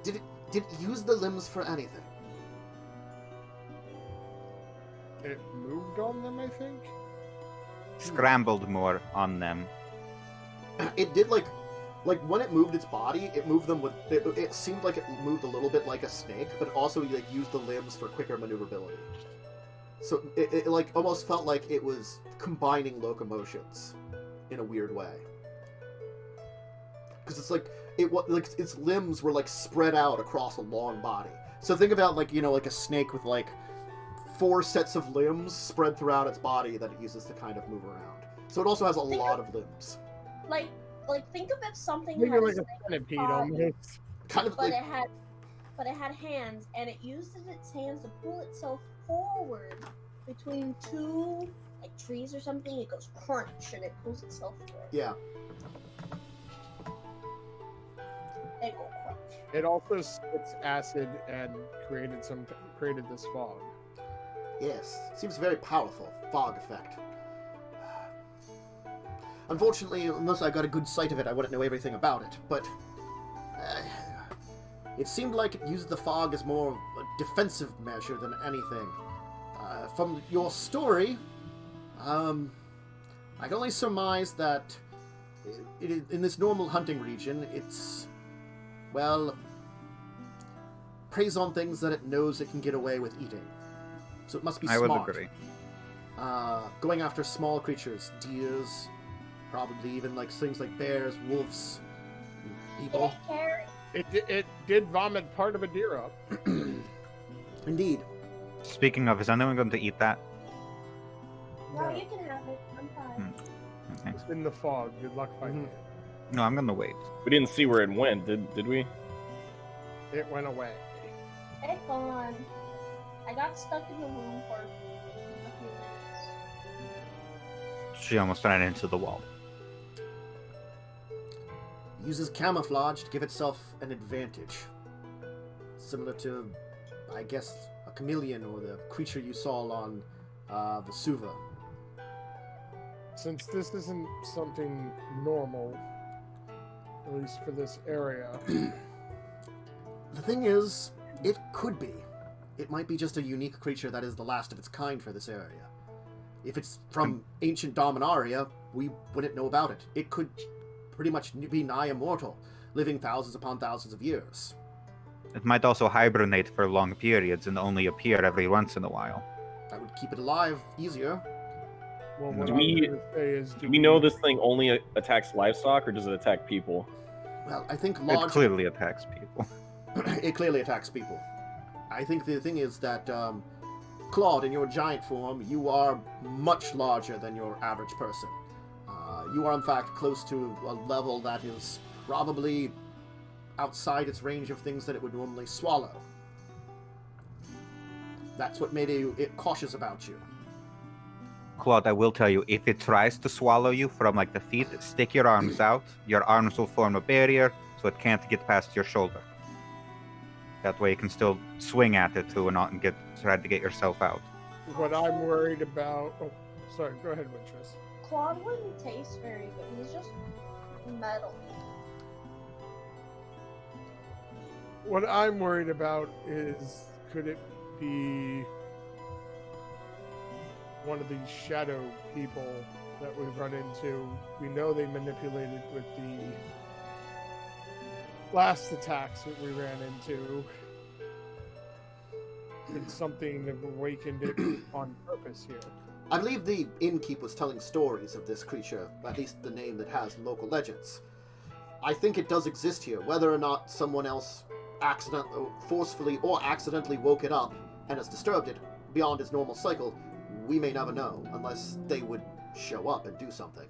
Did it use the limbs for anything? It moved on them, I think? Scrambled more on them. It did like when it moved its body, it moved them with. It seemed like it moved a little bit like a snake, but also like used the limbs for quicker maneuverability. So it like almost felt like it was combining locomotions in a weird way. Because it's like its limbs were like spread out across a long body. So think about like like a snake with like 4 sets of limbs spread throughout its body that it uses to kind of move around. So it also has a lot of limbs. Like think of if something Maybe had like a snake centipede body, almost. Kind of but like, it had hands, and it used its hands to pull itself forward between 2 like trees or something. It goes crunch, and it pulls itself forward. yeah. It go crunch. It also spits acid and created this fog. Yes, seems very powerful. Fog effect. Unfortunately, unless I got a good sight of it, I wouldn't know everything about it, but it seemed like it used the fog as more of a defensive measure than anything. From your story, I can only surmise that in this normal hunting region, it's, well, preys on things that it knows it can get away with eating. So it must be smart. I would agree. Going after small creatures, deers, probably even like things like bears, wolves, people. It did vomit part of a deer up. Indeed. Speaking of, is anyone going to eat that? No, you can have it. I'm fine. Okay. It's in the fog. Good luck finding it. No, I'm going to wait. We didn't see where it went, did we? It went away. It's gone. I got stuck in the room for a few minutes. She almost ran into the wall. Uses camouflage to give itself an advantage. Similar to, I guess, a chameleon or the creature you saw on the Suva. Since this isn't something normal, at least for this area. The thing is, it could be. It might be just a unique creature that is the last of its kind for this area. If it's from ancient Dominaria, we wouldn't know about it. It could pretty much be nigh immortal. living thousands upon thousands of years. It might also hibernate for long periods and only appear every once in a while. That would keep it alive easier. Well, what Do I'm we- gonna say is, Do we know this thing only attacks livestock, or does it attack people? Well, I think It clearly attacks people. it clearly attacks people. I think the thing is that, Claude, in your giant form, you are much larger than your average person. You are, in fact, close to a level that is probably outside its range of things that it would normally swallow. That's what made it cautious about you. Claude, I will tell you, if it tries to swallow you from like the feet, stick your arms out. Your arms will form a barrier, so it can't get past your shoulder. That way you can still swing at it too and not try to get yourself out. What I'm worried about... Oh, sorry, go ahead, Wintress. Claude wouldn't taste very good. He's just metal. What I'm worried about is, could it be one of these shadow people that we run into? We know they manipulated with the last attacks that we ran into. Could something have awakened it on purpose here? I believe the innkeep was telling stories of this creature, at least the name that has in local legends. I think it does exist here. Whether or not someone else forcefully or accidentally woke it up and has disturbed it beyond its normal cycle, we may never know, unless they would show up and do something.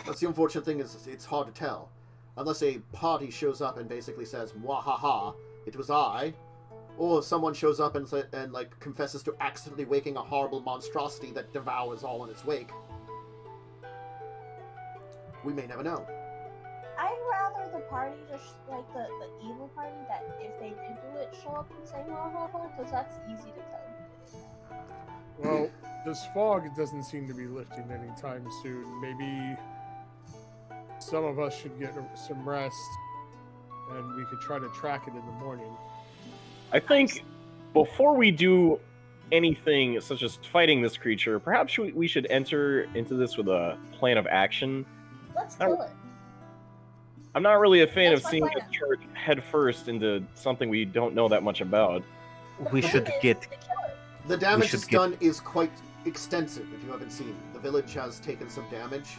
That's the unfortunate thing, is it's hard to tell. Unless a party shows up and basically says, "Mwahaha, it was I," or someone shows up and like confesses to accidentally waking a horrible monstrosity that devours all in its wake. We may never know. I'd rather the party just like the evil party that if they did do it, show up and say ha ha ha, because that's easy to tell. Well, this fog doesn't seem to be lifting anytime soon. Maybe some of us should get some rest, and we could try to track it in the morning. I think before we do anything such as fighting this creature, perhaps we should enter into this with a plan of action. Let's kill it. I'm not really a fan That's of my seeing plan. this charge head first into something we don't know that much about. We should get... The damage should it's done is quite extensive, if you haven't seen. The village has taken some damage.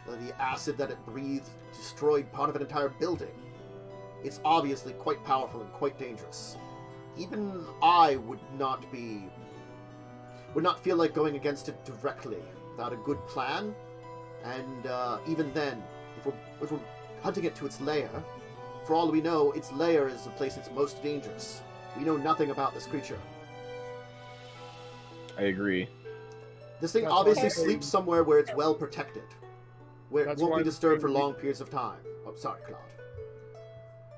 The acid that it breathed destroyed part of an entire building. It's obviously quite powerful and quite dangerous. Even I would not feel like going against it directly without a good plan. And even then, if we're hunting it to its lair, for all we know, its lair is the place that's most dangerous. We know nothing about this creature. I agree. This thing That's obviously why- sleeps somewhere where it's well protected, where it That's won't why be disturbed for maybe- long periods of time. Oh, sorry, Claude.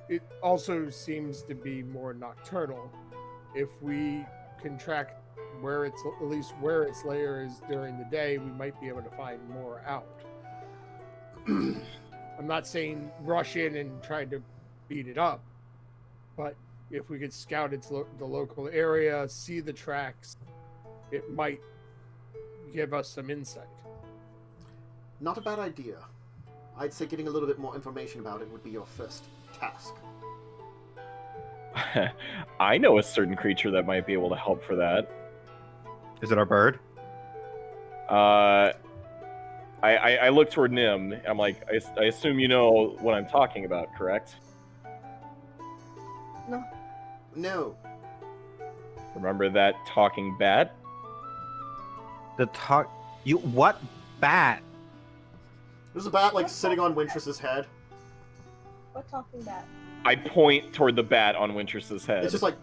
It also seems to be more nocturnal. If we can track where it's at least where its lair is during the day, we might be able to find more out. I'm not saying rush in and try to beat it up, but if we could scout the local area, see the tracks, it might give us some insight. Not a bad idea. I'd say getting a little bit more information about it would be your first task. I know a certain creature that might be able to help for that. Is it our bird? I look toward Nim. I'm like, I assume you know what I'm talking about, correct? No. Remember that talking bat? What bat? There's a bat, like, sitting on Wintress's head. We're talking about. I point toward the bat on Wintress's head. It's just like...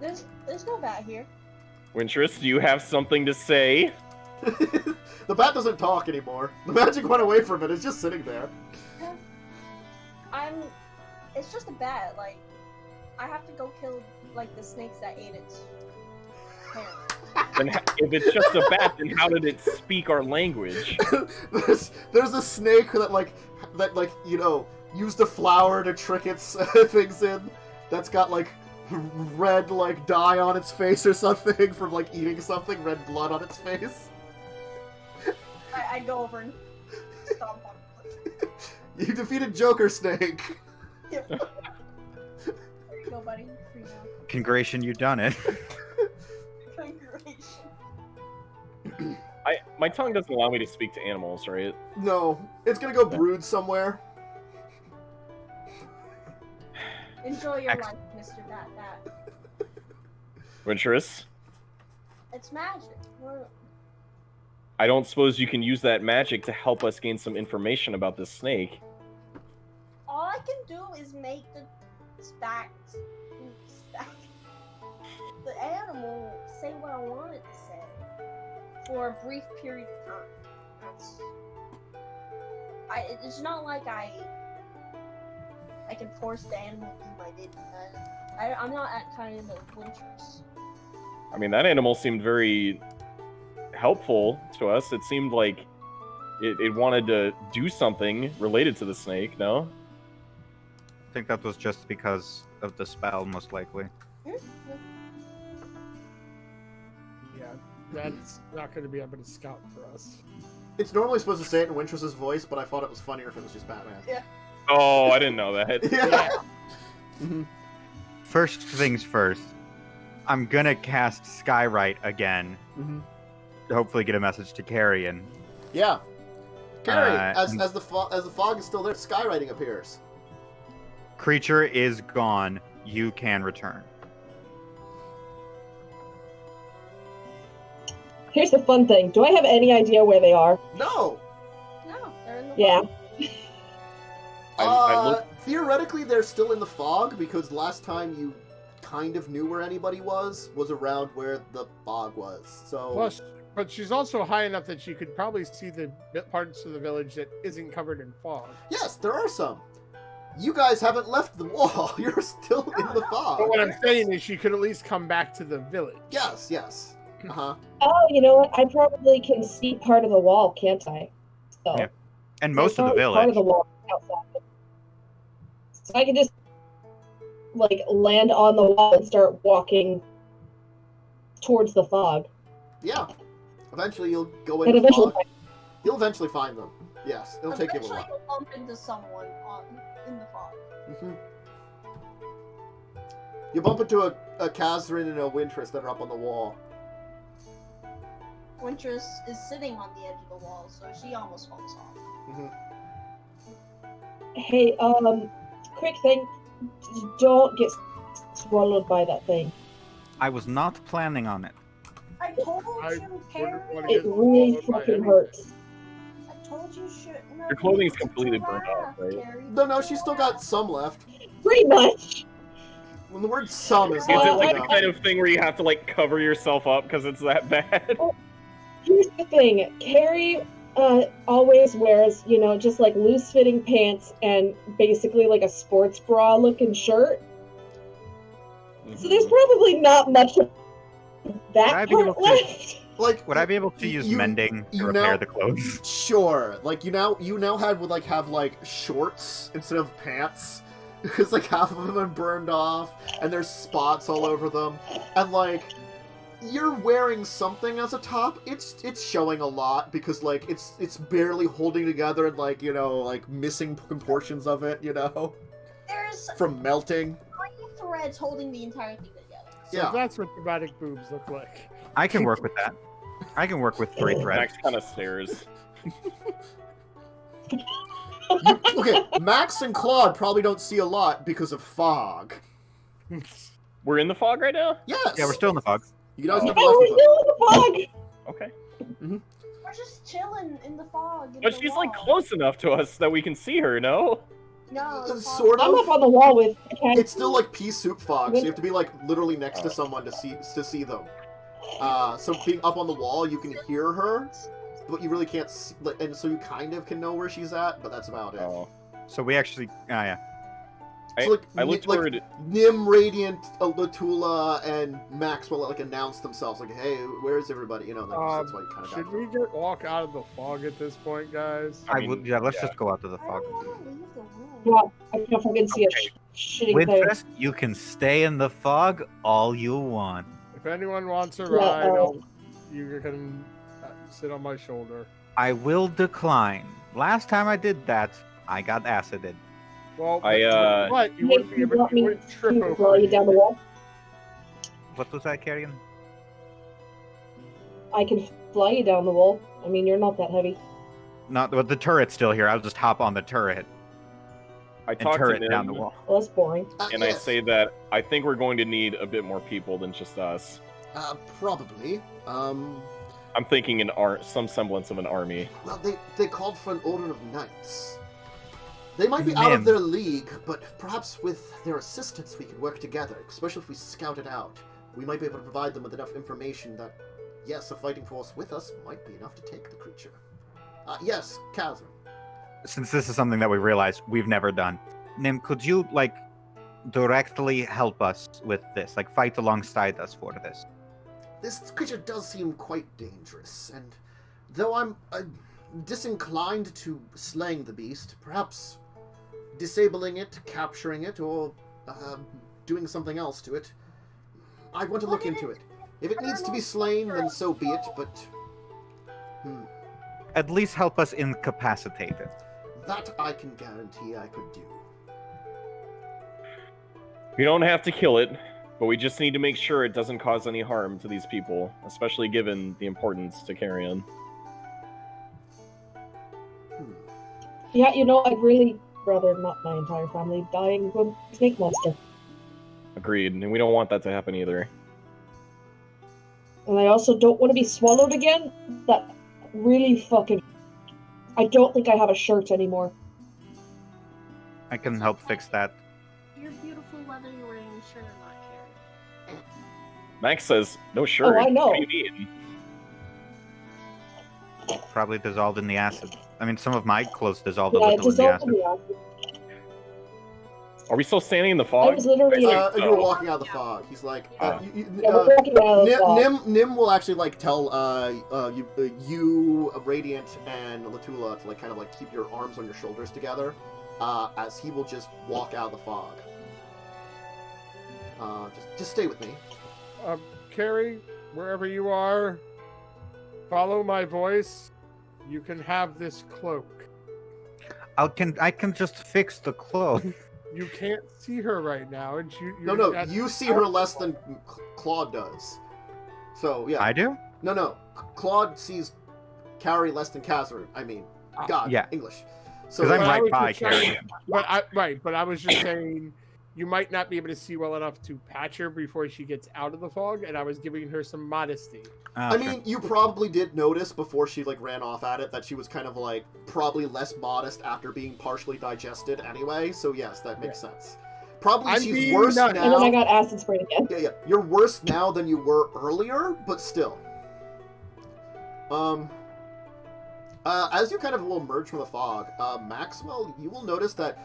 There's no bat here. Wintress, do you have something to say? The bat doesn't talk anymore. The magic went away from it. It's just sitting there. It's just a bat. Like, I have to go kill like the snakes that ate its parents. Then if it's just a bat, then how did it speak our language? there's a snake that you know, used a flower to trick its things in. That's got like red like dye on its face or something from like eating something, red blood on its face. I go over and stomp on him. You defeated Joker Snake. Yep. There you go, buddy. Free now. Congration, you done it. My tongue doesn't allow me to speak to animals, right? No, it's gonna go brood somewhere. Enjoy your life, Mr. Dat. Venturous? It's magic. I don't suppose you can use that magic to help us gain some information about this snake. All I can do is make the the animal say what I want it to say for a brief period of time. It's not like I can force the animal to do my bidding. I'm not that kind of adventurous. I mean, that animal seemed very helpful to us. It seemed like it wanted to do something related to the snake, no? I think that was just because of the spell, most likely. Yeah, that's not going to be able to scout for us. It's normally supposed to say it in Wintress's voice, but I thought it was funnier if it was just Batman. Yeah. Oh, I didn't know that. Yeah. First things first, I'm gonna cast Skywrite again. Hopefully get a message to Carrie and... Yeah. Carrie, as the fog is still there, skywriting appears. Creature is gone. You can return. Here's the fun thing. Do I have any idea where they are? No! No, they're in the Yeah. Theoretically, they're still in the fog, because last time you kind of knew where anybody was around where the fog was. So. Plus, but she's also high enough that she could probably see the parts of the village that isn't covered in fog. Yes, there are some. You guys haven't left the wall. You're still in the fog. But what I'm saying is she could at least come back to the village. Yes, yes. Uh-huh. Oh, you know what? I probably can see part of the wall, can't I? So, Yeah. And most of the Part village. of the wall outside. So I can just, like, land on the wall and start walking towards the fog. Yeah. Eventually you'll go in And the eventually, fog. You'll eventually find them. Yes, it'll take you a Eventually while. you'll bump into someone in the fog. You bump into a Kazrin and a Wintress that are up on the wall. Wintress is sitting on the edge of the wall, so she almost falls off. hey, quick thing. Don't get swallowed by that thing. I was not planning on it. I told I you, Carrie. wouldn't want to It get really swallowed by fucking anything. hurts. I told you shouldn't. Your clothing's completely burned off, right? No, she's still got some left. Pretty much. When the word some is Is not it like enough. the kind of thing where you have to like cover yourself up because it's that bad? Here's the thing. Carrie always wears, you know, just like loose-fitting pants and basically like a sports bra looking shirt. So there's probably not much of that I'd be able part to- left. Like, Would I be able to use mending to you repair know- the clothes? sure. Like you now have shorts instead of pants. Because like half of them are burned off, and there's spots all over them, and like you're wearing something as a top. It's showing a lot because like it's barely holding together and like, you know, like missing portions of it, you know, There's from melting. 3 threads holding the entire thing together. So Yeah. that's what dramatic boobs look like. I can work with that. I can work with 3 threads. Max kind of stares. Okay, Max and Claude probably don't see a lot because of fog. We're in the fog right now? Yes. Yeah, we're still in the fog. You guys never Oh, left we're the still in the fog! Okay. We're just chilling in the fog. in But the she's like wall. close enough to us that we can see her, no? No, the fog- Sort I'm of. up on the wall with It's still like pea soup fog, so you have to be like literally next to someone to see them. So being up on the wall, you can hear her, but you really can't see, like, and so you kind of can know where she's at, but that's about it. Oh. So we actually... yeah. So, like, I looked like, toward... Nim, Radiant, Latula, and Max will like announce themselves, like, "Hey, where's everybody?" You know, that's why you kind of Should got. we walk out of the fog at this point, guys? I would. Yeah, let's just go out to the I fog. don't want to leave the room. Yeah, I don't know if I can see Okay. a shitting With thing. this, you can stay in the fog all you want. If anyone wants a Yeah, ride, you can sit on my shoulder. I will decline. Last time I did that, I got acided. Well, I, but you Hey, wouldn't be able want to, me you wouldn't trip to over blow you it. down the wall? What was that, Carrie? I can fly you down the wall. I mean, you're not that heavy. Not with the turret's still here. I'll just hop on the turret I and talked to turret Nim, down the wall. Well, that's boring. and I yes. say that I think we're going to need a bit more people than just us. Probably. I'm thinking some semblance of an army. Well, they called for an order of knights. They might be out of Nim. their league, but perhaps with their assistance we could work together, especially if we scout it out. We might be able to provide them with enough information that, yes, a fighting force with us might be enough to take the creature. Yes, Kazan. Since this is something that we realized we've never done, Nim, could you, like, directly help us with this? Like, fight alongside us for this? This creature does seem quite dangerous, and though I'm disinclined to slaying the beast, perhaps disabling it, capturing it, or doing something else to it, I want to look into it. If it needs to be slain, then so be it, but... At least help us incapacitate it. That I can guarantee I could do. We don't have to kill it, but we just need to make sure it doesn't cause any harm to these people, especially given the importance to Carrion. Yeah, you know, I'd really rather not my entire family dying from a snake monster. Agreed, and we don't want that to happen either. And I also don't want to be swallowed again. That really fucking... I don't think I have a shirt anymore. I can help fix that. Your beautiful leather you're wearing shirt or not, Carrie? Max says, no shirt. Oh, I know. What do you mean? Probably dissolved in the acid. I mean, some of my clothes dissolved a Yeah, it little in the dissolved acid. in the acid. Are we still standing in the I fog? was literally... You Oh. were walking out of the fog. He's like... Yeah, we're walking out of the fog. Nim will actually, like, tell you, Radiant, and Latula to, like, kind of, like, keep your arms on your shoulders together, as he will just walk out of the fog. Just stay with me. Carrie, wherever you are, follow my voice. You can have this cloak. I can just fix the clothes. You can't see her right now, and No, you see her less than Claude does. So, yeah. I do? No. Claude sees Carrie less than Kazarun. I mean, God, Yeah. English. So, Because I'm But I right was by just saying- Carrie. But I was just saying, you might not be able to see well enough to patch her before she gets out of the fog, and I was giving her some modesty. I mean, you probably did notice before she, like, ran off at it that she was kind of, like, probably less modest after being partially digested anyway, so yes, that makes sense. Probably I'm she's being worse nuts. now. And then I got acid sprayed again. Yeah. You're worse now than you were earlier, but still. As you kind of will emerge from the fog, Maxwell, you will notice that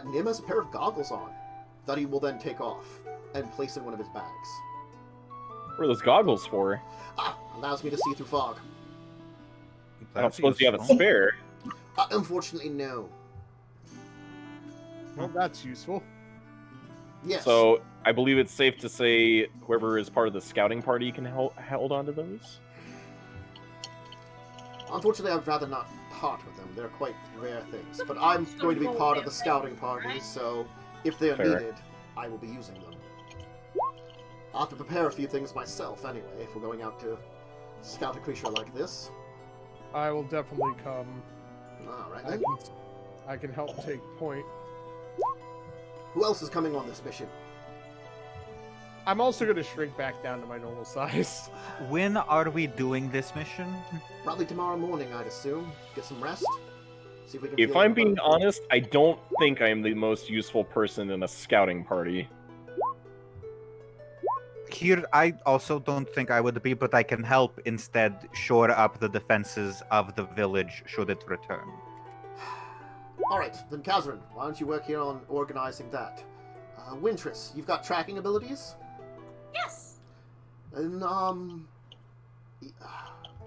Nim has a pair of goggles on that he will then take off and place in one of his bags. What are those goggles for? Allows me to see through fog. I don't suppose you have a spare. Unfortunately, no. Well, that's useful. Yes. So, I believe it's safe to say whoever is part of the scouting party can hold on to those? Unfortunately, I'd rather not part with them. They're quite rare things. But I'm going to be part of the scouting party, so if they're Fair. needed, I will be using them. I'll have to prepare a few things myself anyway, if we're going out to scout a creature like this. I will definitely come. Alright I then. can, I can help take point. Who else is coming on this mission? I'm also going to shrink back down to my normal size. When are we doing this mission? Probably tomorrow morning, I'd assume. Get some rest. See if we can If feel I'm like being a- honest, I don't think I'm the most useful person in a scouting party. Here, I also don't think I would be, but I can help instead shore up the defenses of the village should it return. Alright, then Kazrin, why don't you work here on organizing that? Wintris, you've got tracking abilities? Yes. And,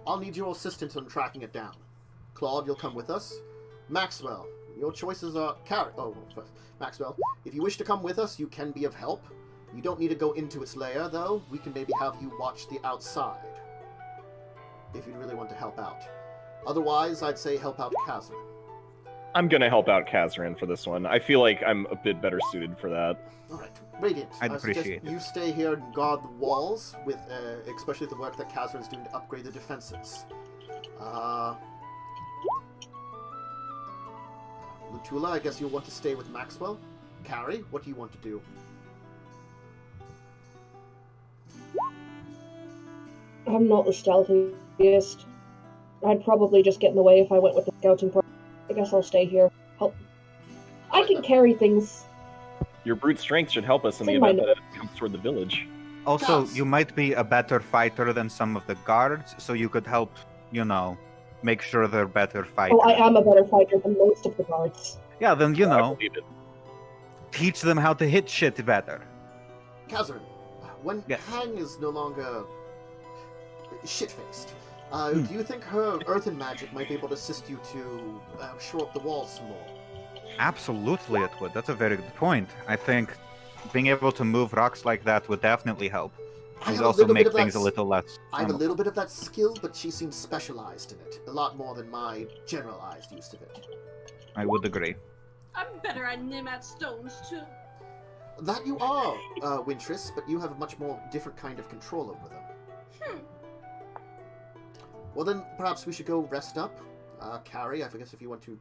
I'll need your assistance on tracking it down. Claude, you'll come with us. Maxwell, your choices are... Carrie, first. Maxwell, if you wish to come with us, you can be of help. You don't need to go into its lair, though. We can maybe have you watch the outside. If you really want to help out. Otherwise, I'd say help out Kazan. I'm gonna help out Kazran for this one. I feel like I'm a bit better suited for that. Alright, Radiant, I'd I suggest appreciate it. you stay here and guard the walls, with especially the work that Kazran's doing to upgrade the defenses. Lutula, I guess you'll want to stay with Maxwell. Carrie, what do you want to do? I'm not the stealthiest. I'd probably just get in the way if I went with the scouting party. I guess I'll stay here. Help. I can carry things. Your brute strength should help us in the It's in event my that it comes toward the village. Also, Kaz. you might be a better fighter than some of the guards, so you could help, make sure they're better fighters. Oh, I am a better fighter than most of the guards. Yeah, then, I believe it. teach them how to hit shit better. Kazran, when Yes. Hang is no longer shit-faced, do you think her Earthen Magic might be able to assist you to shore up the walls some more? Absolutely it would. That's a very good point. I think being able to move rocks like that would definitely help. I It have would a also little bit make of that things a little less... I have a little bit of that skill, but she seems specialized in it. A lot more than my generalized use of it. I would agree. I'm better at Nimat stones too. That you are, Wintress, but you have a much more different kind of control over them. Well then, perhaps we should go rest up. Carrie, I guess if you want to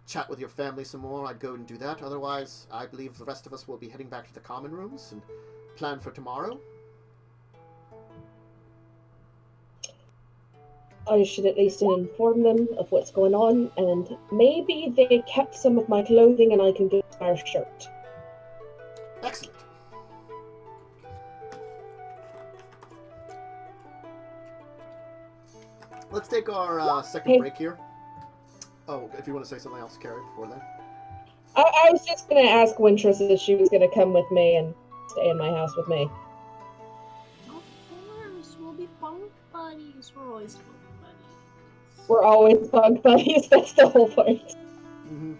chat with your family some more, I'd go and do that. Otherwise, I believe the rest of us will be heading back to the common rooms and plan for tomorrow. I should at least inform them of what's going on, and maybe they kept some of my clothing and I can get our shirt. Excellent. Let's take our second Hey. break here. Oh, if you want to say something else, Carrie, before then. I was just going to ask Wintress if she was going to come with me and stay in my house with me. Of course, we'll be bunk buddies. We're always bunk buddies. We're always bunk buddies, that's the whole point. Mm-hmm.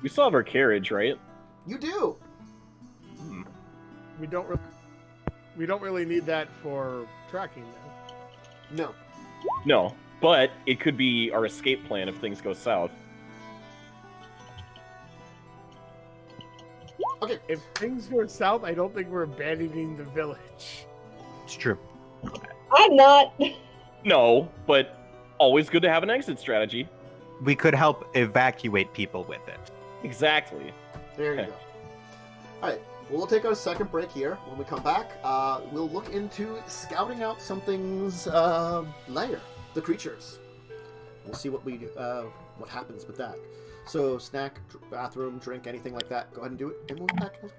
We still have our carriage, right? You do. We don't really need that for tracking now. No. No, but it could be our escape plan if things go south. Okay. If things go south, I don't think we're abandoning the village. It's true. I'm not. No, but always good to have an exit strategy. We could help evacuate people with it. Exactly. There you Okay. go. Alright, we'll take our second break here. When we come back, we'll look into scouting out something's lair, the creatures. We'll see what happens with that. So, snack, bathroom, drink, anything like that, go ahead and do it, and we'll be back in a bit.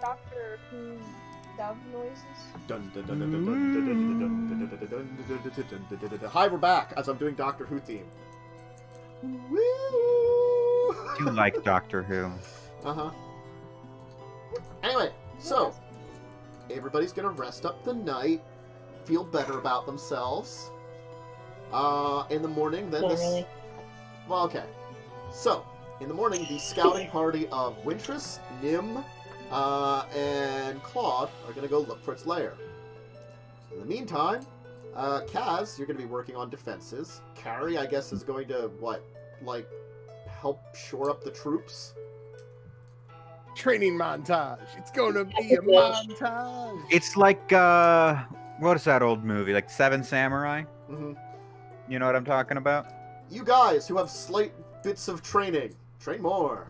Doctor Who dove noises. Dun, dun, dun, dun, dun, dun, dun, dun, dun, dun, dun, dun, dun, dun, dun, dun. Hi, we're back as I'm doing Doctor Who theme. Woo! You like Doctor Who. Uh-huh. Anyway, so everybody's gonna rest up the night, feel better about themselves. In the morning, then Not this. really. Well, okay. So, in the morning, the scouting party of Wintress, Nim, and Claud are gonna go look for its lair. In the meantime, Kaz, you're gonna be working on defenses. Carrie, I guess, is going to help shore up the troops. Training montage. It's gonna be a montage. It's like, what is that old movie? Like Seven Samurai? Mm-hmm. You know what I'm talking about? You guys who have slight bits of training, train more.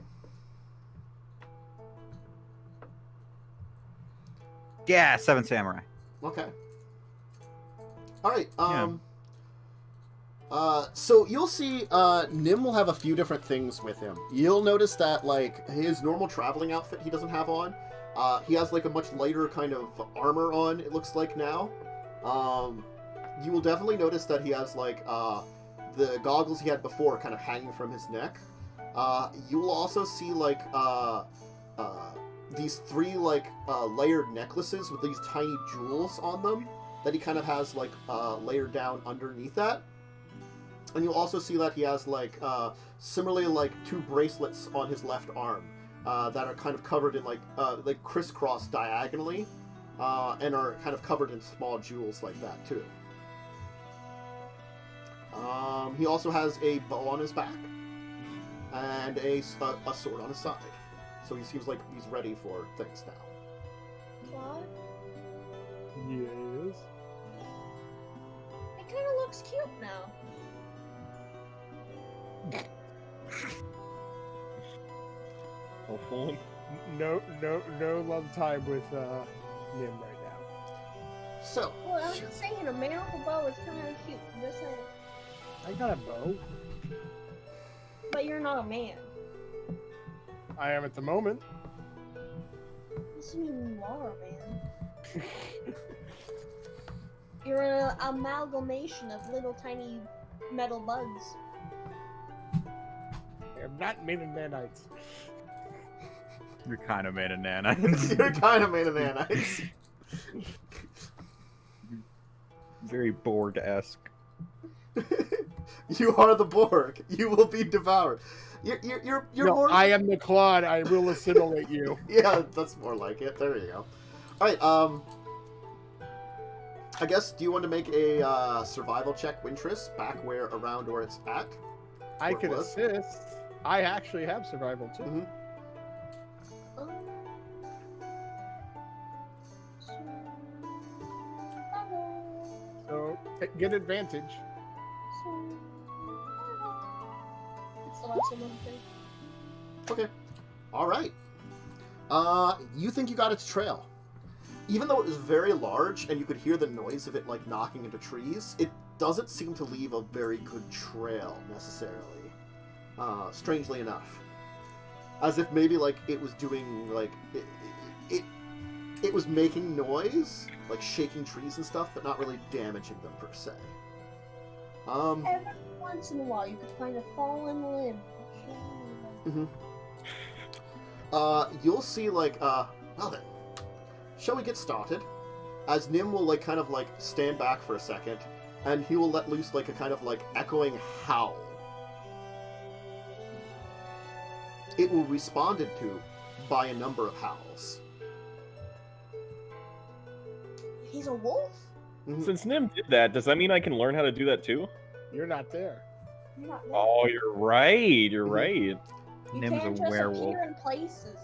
Yeah, Seven Samurai. Okay. All right. So you'll see, Nim will have a few different things with him. You'll notice that, like, his normal traveling outfit he doesn't have on. He has, like, a much lighter kind of armor on, it looks like now. You will definitely notice that he has, like, the goggles he had before kind of hanging from his neck. You will also see, like, these three, like, layered necklaces with these tiny jewels on them that he kind of has, like, layered down underneath that. And you'll also see that he has, like, similarly, like, two bracelets on his left arm that are kind of covered in, like crisscross diagonally. and are kind of covered in small jewels like that too. He also has a bow on his back and a sword on his side, so he seems like he's ready for things now. Claud? Yes. It kind of looks cute now. Hopefully. No love time with Nim right now. So, Well, I'm just saying a man with a bow is kind of cute. I'm just saying. I got a bow. But you're not a man. I am at the moment. What do you mean you are a man? You're an amalgamation of little tiny metal bugs. I'm not made of nanites. You're kind of made of nanites. you're kind of made of nanites. Very Borg-esque. You are the Borg. You will be devoured. You're No, more. I am the Claud. I will assimilate you. Yeah, that's more like it. There you go. All right. I guess. Do you want to make a survival check, Wintress, back around where it's at? I Where it can was? assist. I actually have survival too. Mhm. So get advantage. It's the last one thing. Okay. All right. You think you got its trail. Even though it was very large and you could hear the noise of it like knocking into trees, it doesn't seem to leave a very good trail necessarily. Strangely enough. As if maybe like it was doing like it was making noise, like shaking trees and stuff, but not really damaging them per se. Every once in a while, you could find a fallen limb. You'll see like well then, shall we get started? As Nim will like kind of like stand back for a second, and he will let loose like a kind of like echoing howl. It will be responded to by a number of howls. He's a wolf? Since Nim did that, does that mean I can learn how to do that too? You're not there. You're not there. Oh, you're right. You're right. You Nim's can't a just werewolf. appear in places,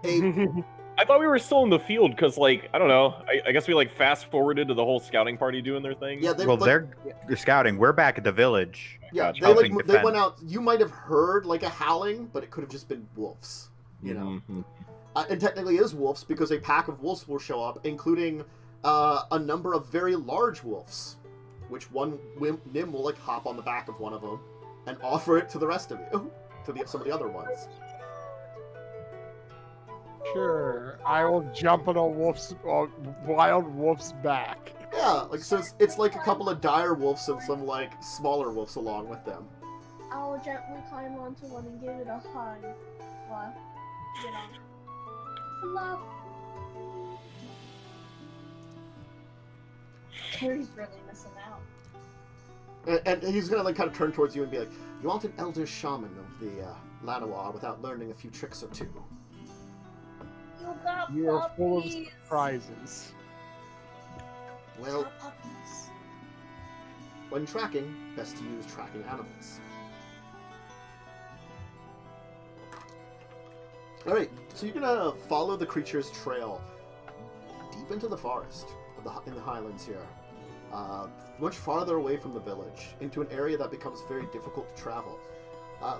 Lee. A I thought we were still in the field because, like, I don't know. I guess we like fast forwarded to the whole scouting party doing their thing. yeah, they Well, like, they're scouting. We're back at the village. yeah, Gotcha. they like Helping they defend. went out. You might have heard like a howling, but it could have just been wolves. You know. Mhm. And technically it is wolves because a pack of wolves will show up, including a number of very large wolves, which Nim will like hop on the back of one of them and offer it to the rest of you, to some of the other ones. Sure, I will jump on a wild wolf's back. Yeah, like so it's like a couple of dire wolves and some like smaller wolves along with them. I'll gently climb onto one and give it a hug. Well, you know. Fluff. Carrie's really missing out. And he's gonna like kind of turn towards you and be like, "You want an elder shaman of the Lanois without learning a few tricks or two." You got You are full of puppies. surprises. Well, Got puppies. when tracking, best to use tracking animals. Alright, so you're gonna follow the creature's trail deep into the forest in the highlands here. Much farther away from the village, into an area that becomes very difficult to travel.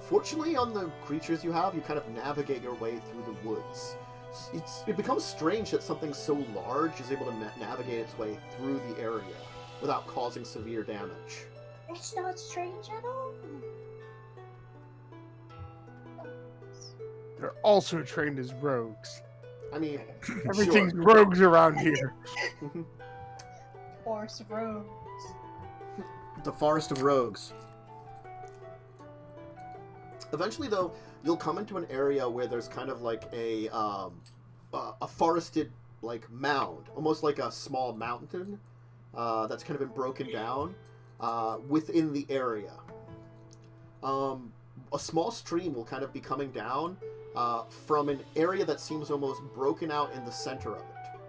Fortunately, on the creatures you have, you kind of navigate your way through the woods. It becomes strange that something so large is able to navigate its way through the area without causing severe damage. It's not strange at all. They're also trained as rogues. I mean, Everything's sure. rogues around here. Forest of rogues. The Forest of Rogues. Eventually, though, you'll come into an area where there's kind of like a forested like mound, almost like a small mountain that's kind of been broken down within the area. A small stream will kind of be coming down from an area that seems almost broken out in the center of it.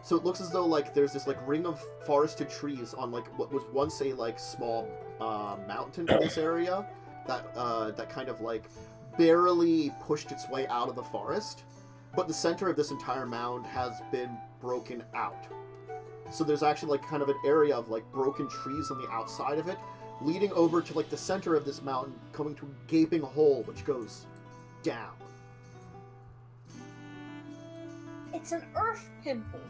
So it looks as though like there's this like ring of forested trees on like what was once a like small mountain in this area that kind of like barely pushed its way out of the forest, but the center of this entire mound has been broken out. So there's actually like kind of an area of like broken trees on the outside of it, leading over to like the center of this mountain, coming to a gaping hole which goes down. It's an earth pimple.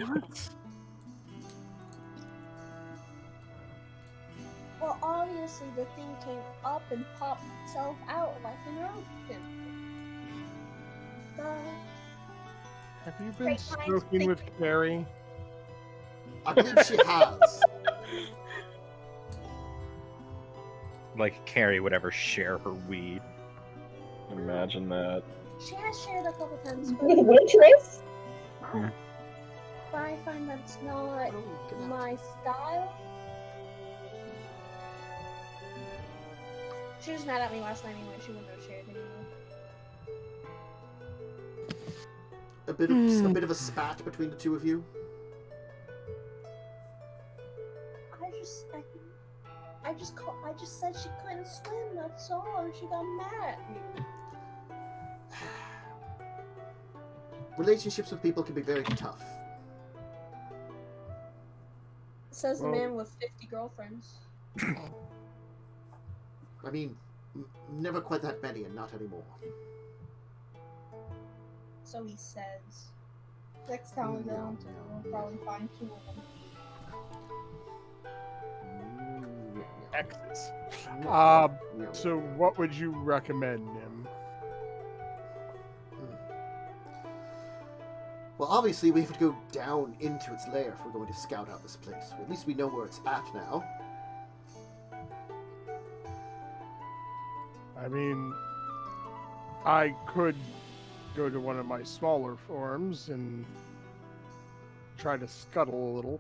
What? Well, obviously the thing came up and popped itself out like an earth pimple. Have you been Great minds smoking think- with Carrie? I believe she has. Like Carrie would ever share her weed. Imagine that. She has shared a couple times, but With Waitress? I find that's not Oh, my style. She was mad at me last night anyway. She wouldn't have shared anymore. a bit of a spat between the two of you. I just said she couldn't swim. That's all. And she got mad at me. Relationships with people can be very tough. Says the Well- man with 50 girlfriends. I mean, never quite that many, and not anymore. So he says. Next time we go down to we'll probably find 2 of them. Exes. No. So what would you recommend, Nim? Well, obviously we have to go down into its lair if we're going to scout out this place. At least we know where it's at now. I mean, I could go to one of my smaller forms and try to scuttle a little.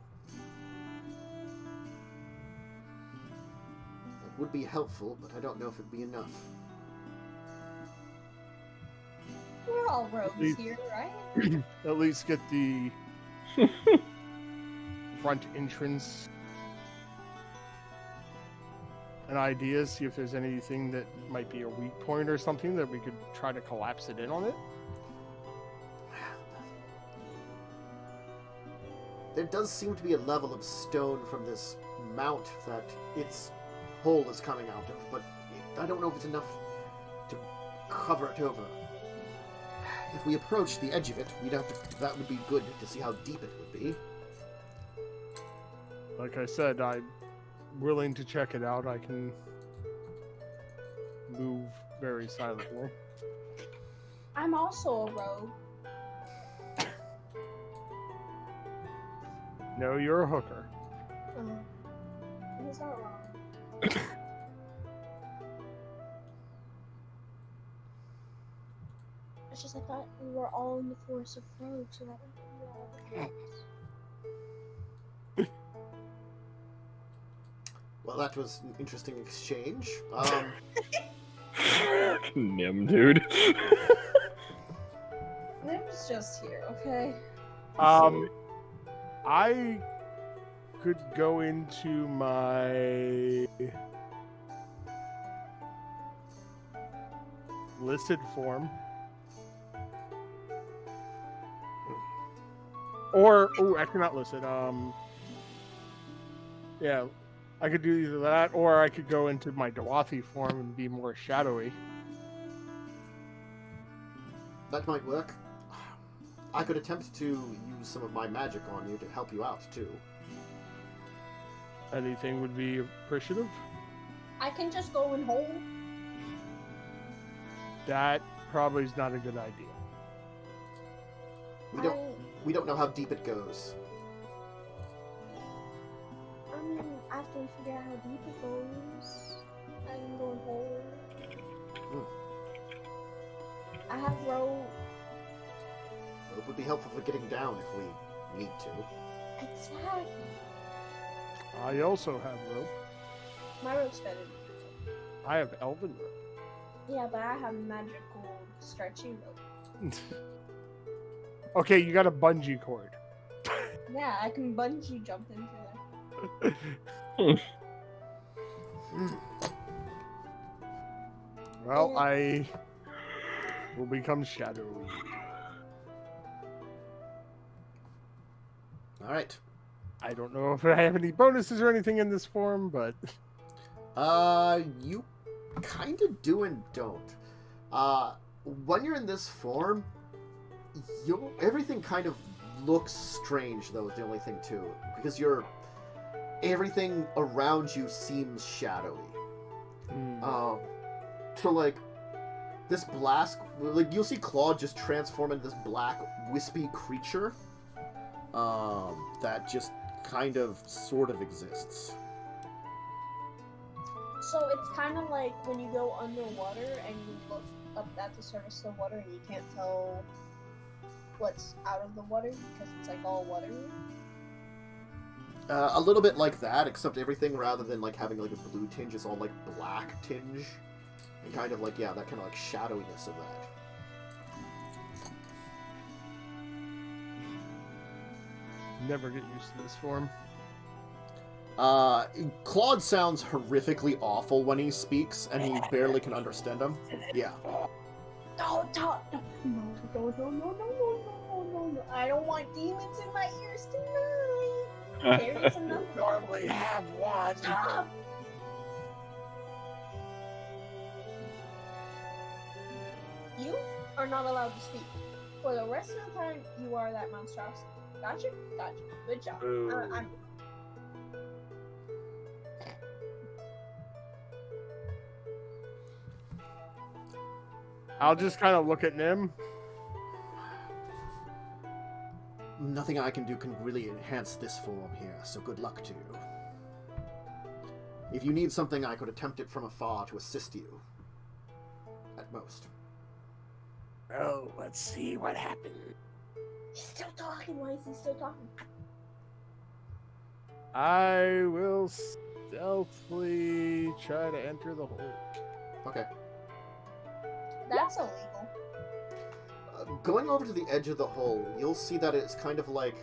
That would be helpful, but I don't know if it'd be enough. We're all rogues Please. here, right? At least get the front entrance an idea, see if there's anything that might be a weak point or something that we could try to collapse it in on it. There does seem to be a level of stone from this mount that its hole is coming out of, but I don't know if it's enough to cover it over. If we approach the edge of it, that would be good to see how deep it would be. Like I said, I'm willing to check it out. I can move very silently. I'm also a rogue. No, you're a hooker. He's not wrong. It's just I thought we were all in the forest of rogues, so that we could be all the rogues. Well, that was an interesting exchange. Nim, dude. Nim's just here, okay? I could go into my listed form. Or, actually not listed. Yeah, I could do either that, or I could go into my Dawathi form and be more shadowy. That might work. I could attempt to use some of my magic on you to help you out, too. Anything would be appreciative. I can just go and hold. That probably is not a good idea. We don't know how deep it goes. I mean, after we figure out how deep it goes, I can go and hold. I have rope. It would be helpful for getting down if we need to. Exactly. I also have rope. My rope's better. I have elven rope. Yeah, but I have magical stretchy rope. Okay, you got a bungee cord. Yeah, I can bungee jump into there. Well, I will become shadowy. All right. I don't know if I have any bonuses or anything in this form, but You kind of do and don't. When you're in this form, everything kind of looks strange, though, is the only thing, too. Because everything around you seems shadowy. So, like, this blast, like, you'll see Claude just transform into this black, wispy creature that just kind of, sort of exists. So it's kind of like when you go underwater and you look up at the surface of the water and you can't tell what's out of the water because it's like all watery. A little bit like that, except everything, rather than like having like a blue tinge, is all like black tinge, and kind of like, yeah, that kind of like shadowiness of that. never get used to this form. Claude sounds horrifically awful when he speaks, and he barely can understand him. Yeah. No, no, no. I don't want demons in my ears tonight. There is enough. Normally have one. Stop. You are not allowed to speak. For the rest of the time, you are that monstrosity. Gotcha? Gotcha. Good job. I'm... I'll just kind of look at Nim. Nothing I can do can really enhance this form here, so good luck to you. If you need something, I could attempt it from afar to assist you. At most. Oh, let's see what happened. He's still talking. Why is he still talking? I will stealthily try to enter the hole. Okay. That's illegal. Going over to the edge of the hole, you'll see that it's kind of like,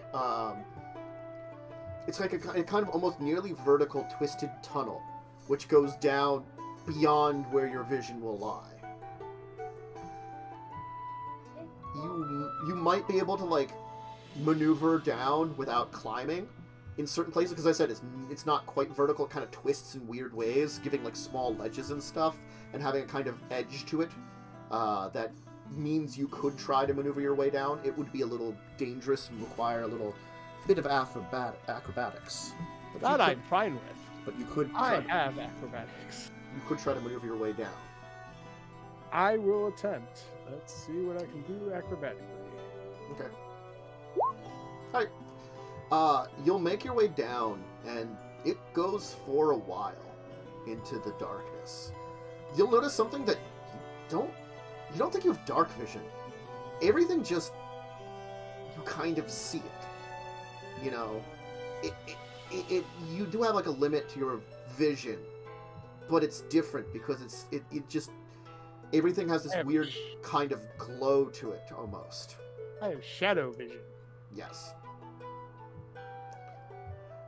it's like a kind of almost nearly vertical twisted tunnel, which goes down beyond where your vision will lie. You might be able to, like, maneuver down without climbing in certain places, because I said it's not quite vertical, it kind of twists in weird ways, giving, like, small ledges and stuff, and having a kind of edge to it. That means you could try to maneuver your way down. It would be a little dangerous and require a little bit of acrobatics. But That I'm fine with. But you could. I have acrobatics. You could try to maneuver your way down. I will attempt. Let's see what I can do acrobatically. Okay. Alright. You'll make your way down, and it goes for a while into the darkness. You'll notice something that you don't think you have dark vision. Everything just, you kind of see it. You know, you do have like a limit to your vision, but it's different because it just, everything has this weird kind of glow to it almost. I have shadow vision. Yes.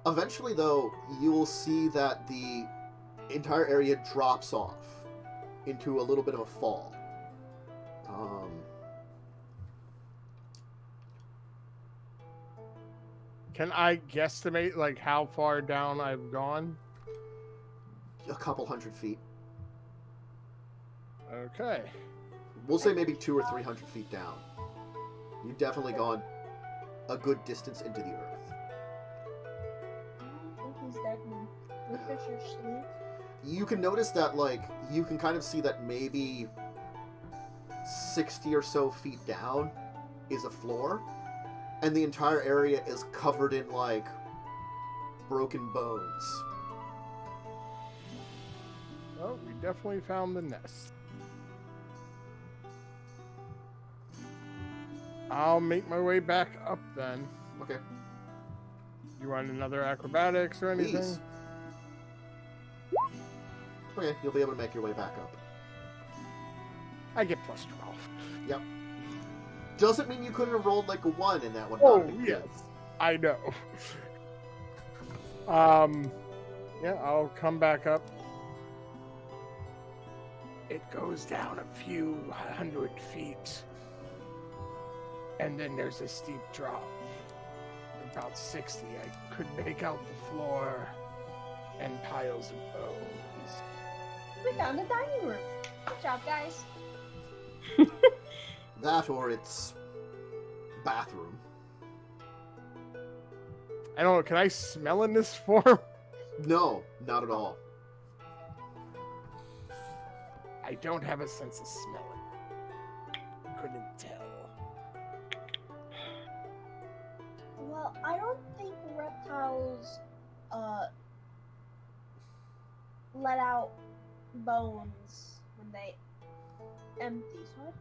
Eventually, though, you will see that the entire area drops off into a little bit of a fall. Can I guesstimate like how far down I've gone? A couple 100 feet. Okay. We'll say maybe 200 or 300 feet down. You've definitely gone a good distance into the earth. I think he's dead now. Refresh your sleep. You can notice that, like, you can kind of see that maybe 60 or so feet down is a floor, and the entire area is covered in, like, broken bones. Oh, we definitely found the nest. I'll make my way back up then. Okay. You want another acrobatics or anything? Please. Okay, you'll be able to make your way back up. I get plus 12. Yep. doesn't mean you couldn't have rolled like a 1 in that one. Oh, yes. I know. Yeah, I'll come back up. It goes down a few 100 feet. And then there's a steep drop. About 60, I could make out the floor and piles of bones. We found a dining room. Good job, guys. That or its bathroom. I don't know, can I smell in this form? No, not at all. I don't have a sense of smelling. Couldn't tell. Well, I don't think reptiles let out bones when they empty, so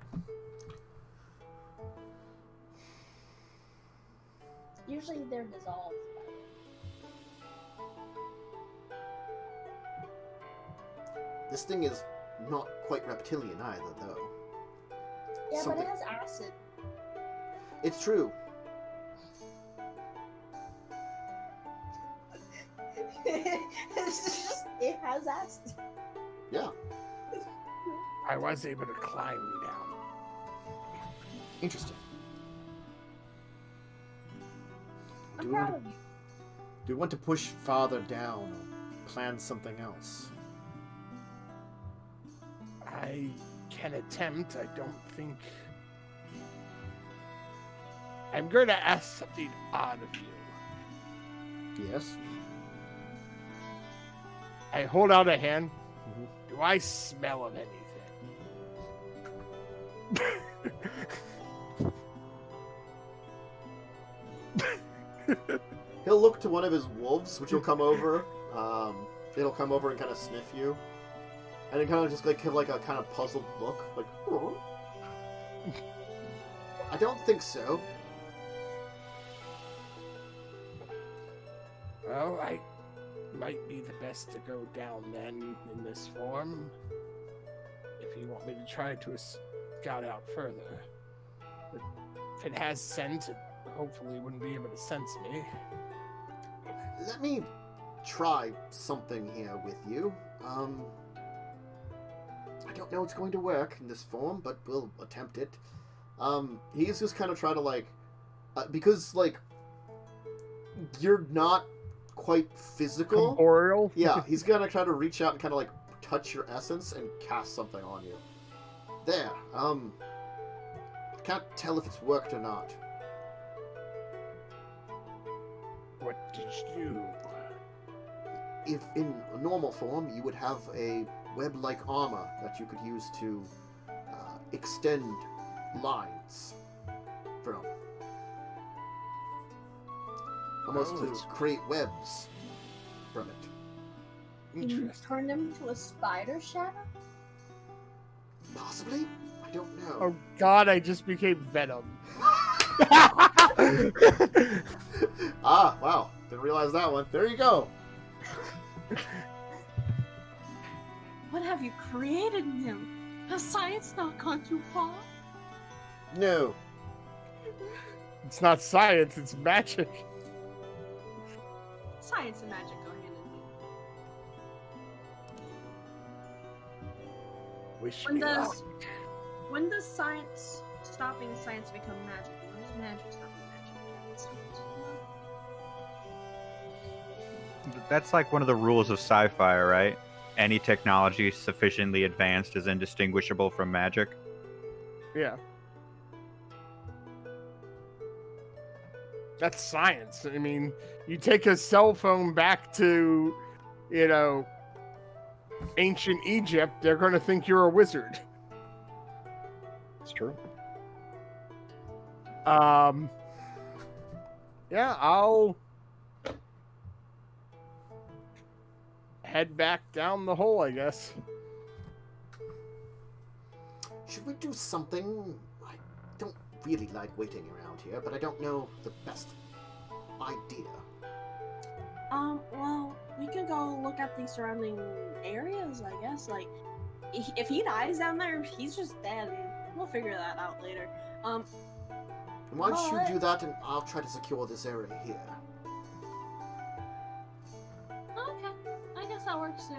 usually they're dissolved. This thing is not quite reptilian either, though. Yeah, Something- but it has acid. It's true. It's just, it has acid. Yeah. I was able to climb down. Interesting. I'm Do we proud want of you. Do we want to push farther down or plan something else? I can attempt. I don't think. I'm going to ask something odd of you. Yes. I hold out a hand. Mhm. Do I smell of anything? He'll look to one of his wolves, which will come over. It'll come over and kind of sniff you, and it kind of just like give like a kind of puzzled look, like. "Oh." I don't think so. Well, I might be the best to go down then in this form. If you want me to try to scout out further. But if it has scent, it hopefully wouldn't be able to sense me. Let me try something here with you. I don't know it's going to work in this form, but we'll attempt it. He's just kind of trying to like, because like, you're not quite physical. Corporeal? Yeah, he's gonna try to reach out and kind of like touch your essence and cast something on you. There. Can't tell if it's worked or not. What did you do? If in a normal form, you would have a web-like armor that you could use to extend lines from. Almost Oh, to it's- create webs from it. Can you Interesting. turn them into a spider shadow? Possibly? I don't know. Oh god, I just became Venom. Ah, wow. Didn't realize that one. There you go. What have you created in him? Has science not gone too far? No. It's not science, it's magic. Science and magic go hand in hand. Wish When me luck. when does science stopping science become magic? When does magic stopping magic? That's like one of the rules of sci-fi, right? Any technology sufficiently advanced is indistinguishable from magic. Yeah. That's science. I mean, you take a cell phone back to, ancient Egypt, they're going to think you're a wizard. It's true. Yeah, I'll head back down the hole, I guess. Should we do something? I don't really like waiting around here, but I don't know the best idea. Well, we could go look at the surrounding areas, I guess. Like, if he dies down there, he's just dead. And We'll figure that out later. Why don't But- you do that and I'll try to secure this area here. Okay, I guess that works too.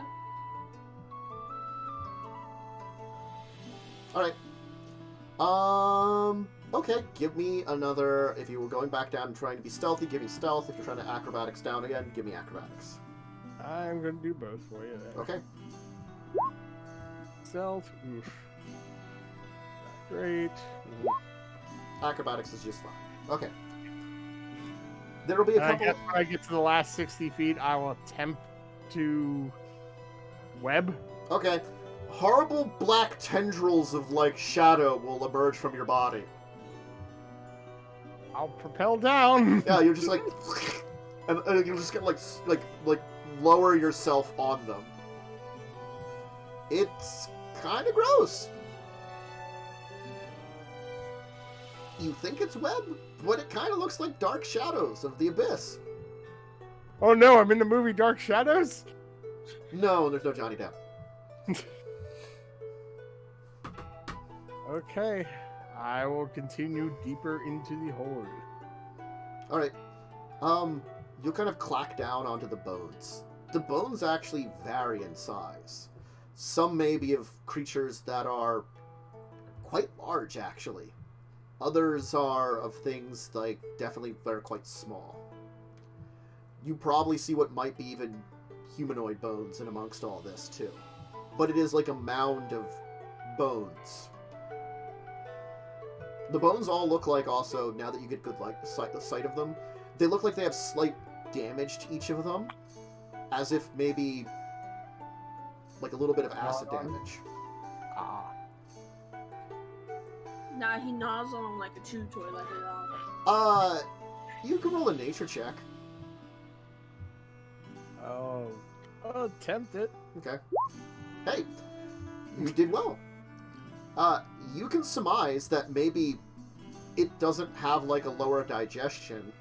Alright. Okay, give me another, if you were going back down and trying to be stealthy, give me stealth. If you're trying to acrobatics down again, give me acrobatics. I'm gonna do both for you there. Okay. Stealth. Oof. Not great. Acrobatics is just fine. Okay. There'll be a I couple... guess when I get to the last 60 feet, I will attempt to web. Okay. Horrible black tendrils of, like, shadow will emerge from your body. I'll propel down. Yeah, you're just like... and you're just gonna, like, lower yourself on them. It's kind of gross. You think it's web, but it kind of looks like dark shadows of the abyss. Oh no, I'm in the movie Dark Shadows? No, there's no Johnny Depp. Okay, I will continue deeper into the horde. Alright. You'll kind of clack down onto the bones. The bones actually vary in size. Some may be of creatures that are quite large, actually. Others are of things, like, definitely that are quite small. You probably see what might be even humanoid bones in amongst all this, too. But it is like a mound of bones. The bones all look like, also, now that you get good the sight of them, they look like they have slight damage to each of them. As if maybe, like, a little bit of acid damage. Ah. Nah, he gnaws on him like a chew toy, like a dog. You can roll a nature check. Oh. Attempt it. Okay. Hey, you did well. You can surmise that maybe it doesn't have, like, a lower digestion.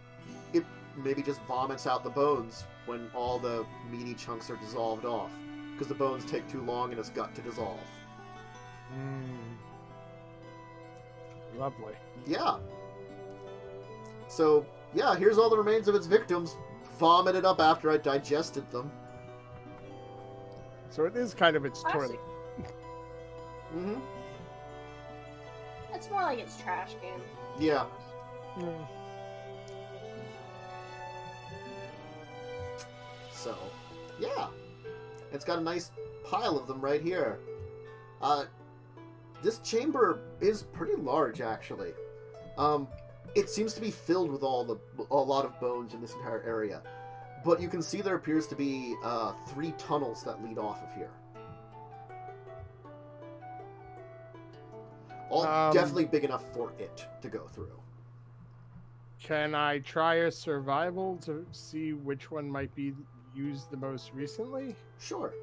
It maybe just vomits out the bones when all the meaty chunks are dissolved off. Because the bones take too long in its gut to dissolve. Lovely. Yeah. So, yeah, here's all the remains of its victims, vomited up after I digested them. So it is kind of its Classic. toilet. Mm-hmm. It's more like its trash can. Yeah. Mm. So, yeah. It's got a nice pile of them right here. This chamber is pretty large, actually. It seems to be filled with a lot of bones in this entire area. But you can see there appears to be 3 tunnels that lead off of here. All definitely big enough for it to go through. Can I try a survival to see which one might be used the most recently? Sure.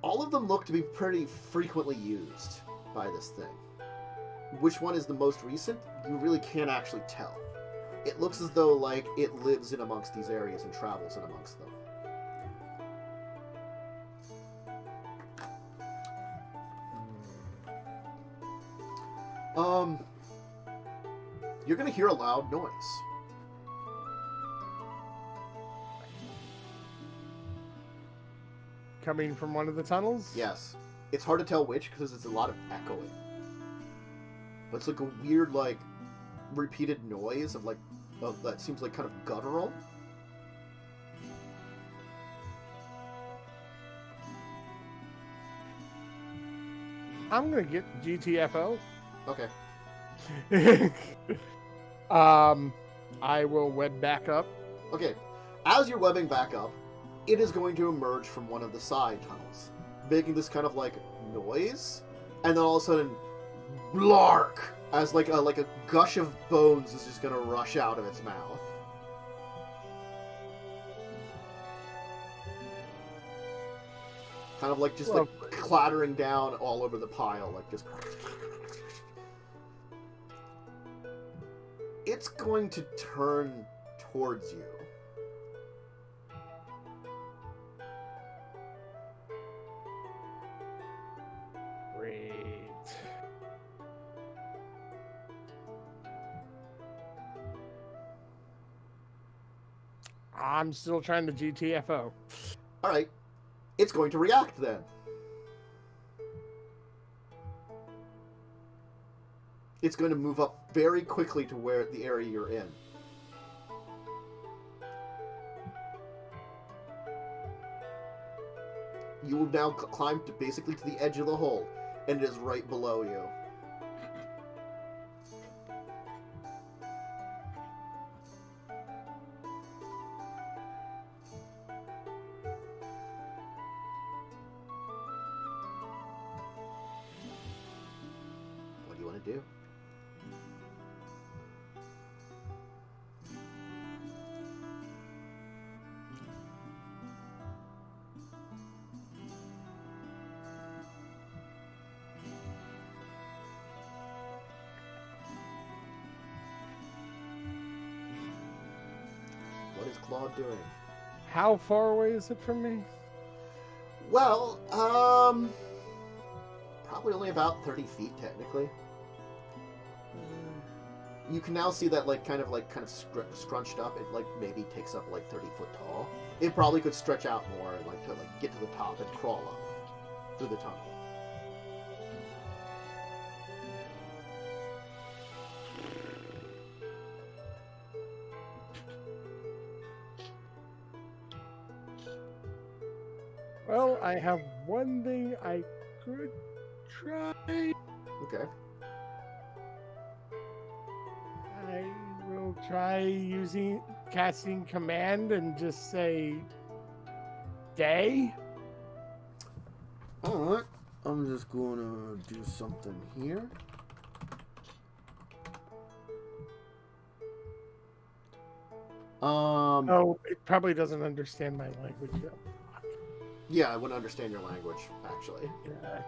All of them look to be pretty frequently used by this thing. Which one is the most recent? You really can't actually tell. It looks as though, like, it lives in amongst these areas and travels in amongst them. You're gonna hear a loud noise. Coming from one of the tunnels? Yes. It's hard to tell which because it's a lot of echoing. But it's like a weird, like, repeated noise of that seems like kind of guttural. I'm gonna get GTFO. Okay. I will web back up. Okay. As you're webbing back up, it is going to emerge from one of the side tunnels, making this kind of like noise, and then all of a sudden, blark! As like a gush of bones is just gonna rush out of its mouth. Kind of like just like clattering down all over the pile, like just. It's going to turn towards you. I'm still trying to GTFO. All right, it's going to react then. It's going to move up very quickly to where the area you're in. You will now climb to basically to the edge of the hole, and it is right below you. What do you want to do? What is Claude doing? How far away is it from me? Well, probably only about 30 feet technically. You can now see that kind of scrunched up. It maybe takes up 30 foot tall. It probably could stretch out more and to get to the top and crawl up through the tunnel. Well, I have one thing I could try. Okay. I will try casting command and just say day. Alright. I'm just gonna do something here. Oh, it probably doesn't understand my language yet. Yeah, I wouldn't understand your language, actually.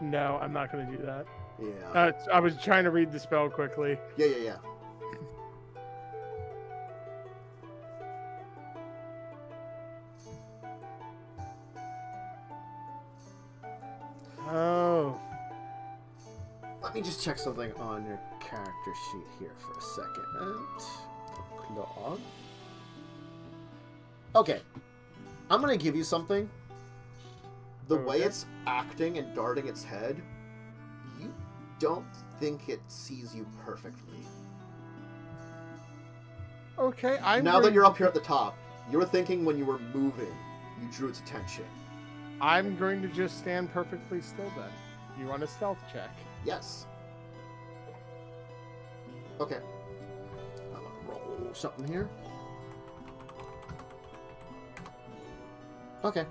No, I'm not going to do that. Yeah. I was trying to read the spell quickly. Yeah. Oh. Let me just check something on your character sheet here for a second. Claud. Okay. I'm going to give you something. The way it's acting and darting its head, you don't think it sees you perfectly. Okay, now that you're up here at the top, you were thinking when you were moving, you drew its attention. I'm going to just stand perfectly still then. You want a stealth check? Yes. Okay. I'm gonna roll something here. Okay.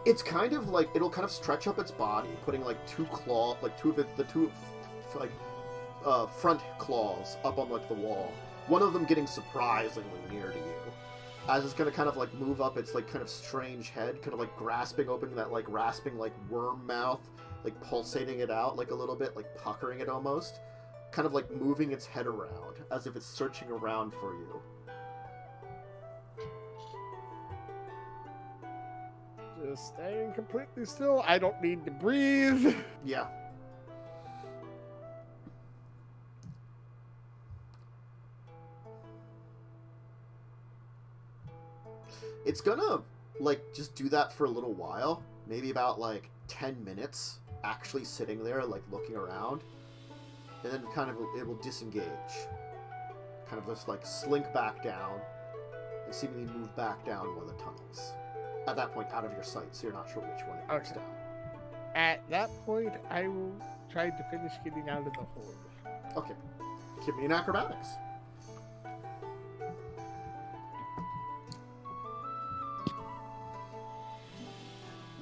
It's kind of it'll kind of stretch up its body, putting two front claws up on the wall. One of them getting surprisingly near to you, as it's gonna kind of move up its kind of strange head, kind of grasping open that rasping worm mouth, pulsating it out a little bit, puckering it almost, kind of moving its head around as if it's searching around for you. Just staying completely still. I don't need to breathe. Yeah. It's gonna just do that for a little while, maybe about 10 minutes, actually sitting there looking around, and then kind of it will disengage, kind of just slink back down and seemingly move back down one of the tunnels. At that point, out of your sight, so you're not sure which one it moves down. At that point, I will try to finish getting out of the hole. Okay. Give me an acrobatics.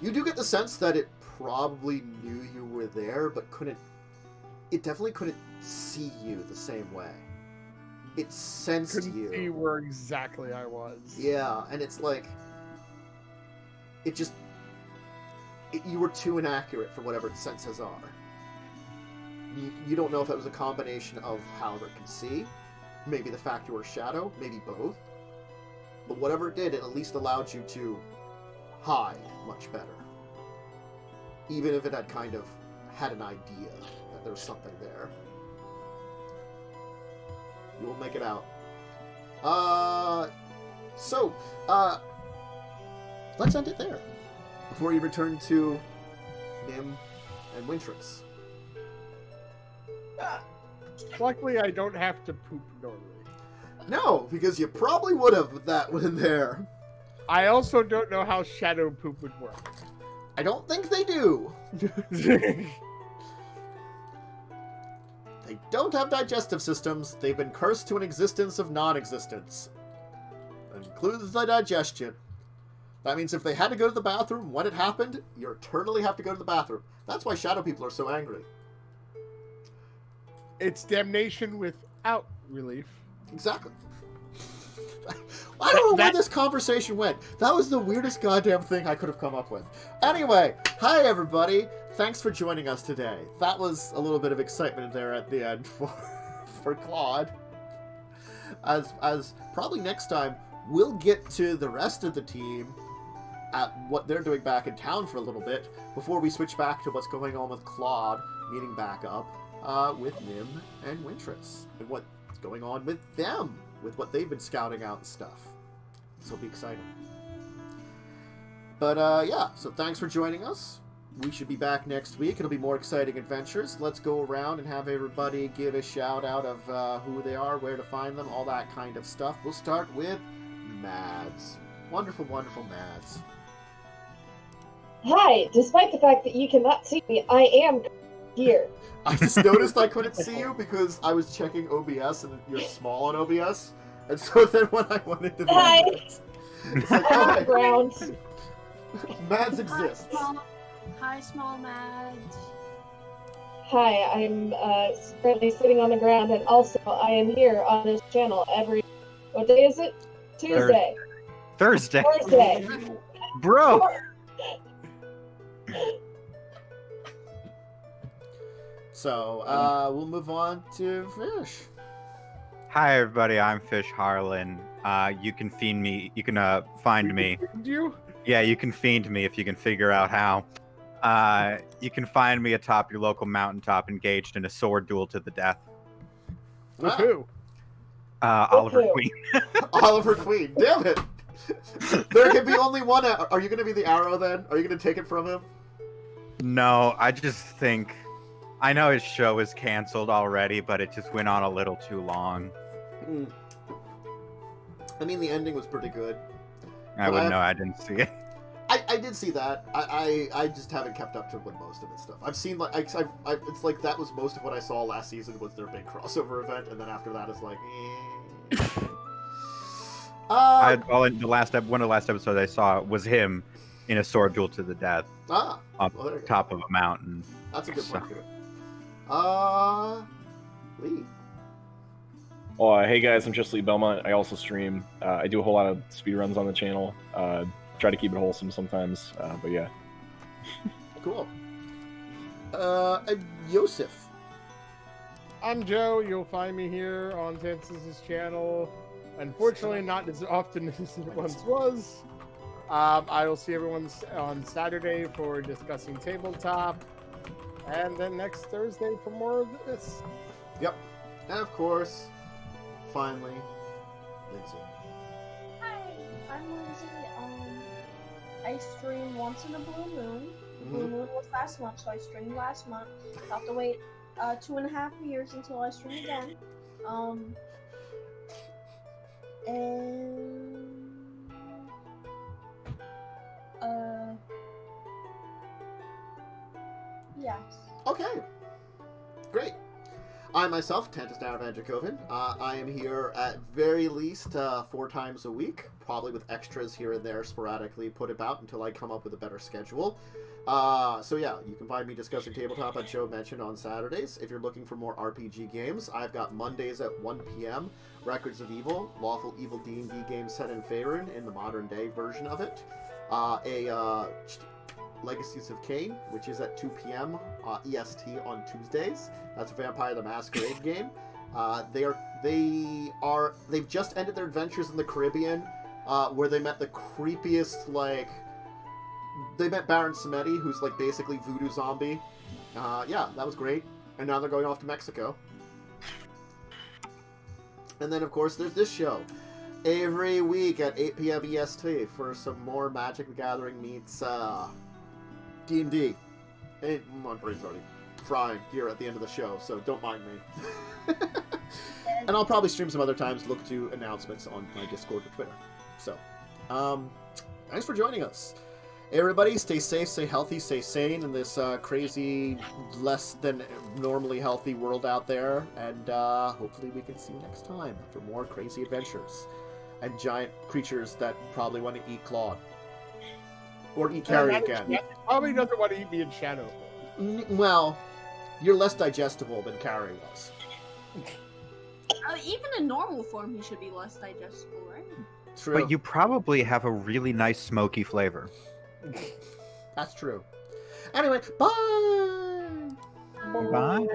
You do get the sense that it probably knew you were there, but it definitely couldn't see you the same way. It sensed you. Couldn't see where exactly I was. Yeah, and it's you were too inaccurate for whatever its senses are. You don't know if it was a combination of how it can see, maybe the fact you were a shadow, maybe both. But whatever it did, it at least allowed you to hide much better. Even if it had kind of had an idea that there was something there. You will make it out. Let's end it there before you return to Nim and Wintrix. Luckily, I don't have to poop normally. No, because you probably would have with that one there. I also don't know how shadow poop would work. I don't think they do. They don't have digestive systems. They've been cursed to an existence of non-existence. That includes the digestion. That means if they had to go to the bathroom when it happened, you eternally have to go to the bathroom. That's why shadow people are so angry. It's damnation without relief. Exactly. I don't know where this conversation went. That was the weirdest goddamn thing I could have come up with. Anyway, hi everybody. Thanks for joining us today. That was a little bit of excitement there at the end for Claude. As probably next time, we'll get to the rest of the team at what they're doing back in town for a little bit before we switch back to what's going on with Claude meeting back up with Nim and Wintrix and what's going on with them, with what they've been scouting out and stuff. So it'll be exciting. But yeah, so thanks for joining us. We should be back next week. It'll be more exciting adventures. Let's go around and have everybody give a shout out of who they are, where to find them, all that kind of stuff. We'll start with Mads. Wonderful, wonderful Mads. Hi, despite the fact that you cannot see me, I am here. I just noticed I couldn't see you because I was checking OBS and you're small on OBS. And so then when I went into the Hi. it's like, I'm on oh, the ground. Mads exists. Hi, small Mads. Hi, I'm currently sitting on the ground, and also I am here on this channel every... What day is it? Tuesday. Thursday. Thursday. Bro! So, we'll move on to Fish. Hi everybody, I'm Fish Harlan. You can fiend me. You can find me. You? Yeah, you can fiend me if you can figure out how. You can find me atop your local mountaintop, engaged in a sword duel to the death. With who? Oliver who? Queen. Oliver Queen. Damn it. There can be only one. Are you going to be the arrow then? Are you going to take it from him? No, I just think. I know his show is canceled already, but it just went on a little too long. I mean, the ending was pretty good. I wouldn't know. I didn't see it. I did see that. I just haven't kept up to with most of its stuff. I've seen like it's like that was most of what I saw last season was their big crossover event, and then after that is like. One of the last episodes I saw was him in a sword duel to the death up top of a mountain. That's a good one. Lee. Oh, hey guys, I'm just Lee Belmont. I also stream. I do a whole lot of speedruns on the channel. Try to keep it wholesome sometimes, but yeah. Cool. Yosef. I'm Joe. You'll find me here on Census's channel. Unfortunately, not as often as it once was. I will see everyone on Saturday for discussing tabletop, and then next Thursday for more of this. Yep. And of course, finally, Lindsay. Hi, I'm Lindsay. I stream once in a blue moon. Blue moon was last month, so I streamed last month. I'll have to wait 2.5 years until I stream again. Yes. Okay. Great. I myself, Tantus Van Dracovin. I am here at very least 4 times a week, probably with extras here and there sporadically put about until I come up with a better schedule. So yeah, you can find me discussing tabletop, as Joe mentioned, on Saturdays. If you're looking for more RPG games, I've got Mondays at 1 p.m. Records of Evil, Lawful Evil D&D game set in Faerun in the modern day version of it. Legacies of Kain, which is at 2 p.m. EST on Tuesdays. That's a Vampire the Masquerade game. They've just ended their adventures in the Caribbean, where they met the creepiest, like, they met Baron Samedi, who's like basically voodoo zombie. Yeah, that was great. And now they're going off to Mexico. And then of course there's this show. every week at 8 p.m. EST for some more Magic the Gathering meets D&D. Hey, my brain's already frying here at the end of the show, so don't mind me. And I'll probably stream some other times, look to announcements on my Discord or Twitter. So, thanks for joining us. Hey everybody, stay safe, stay healthy, stay sane in this crazy, less than normally healthy world out there, and hopefully we can see you next time for more crazy adventures and giant creatures that probably want to eat Claud. Or eat Carrie again. Probably doesn't want to eat me in shadow. Well, you're less digestible than Carrie was. Even in normal form, he should be less digestible, right? True. But you probably have a really nice smoky flavor. That's true. Anyway, bye! Bye.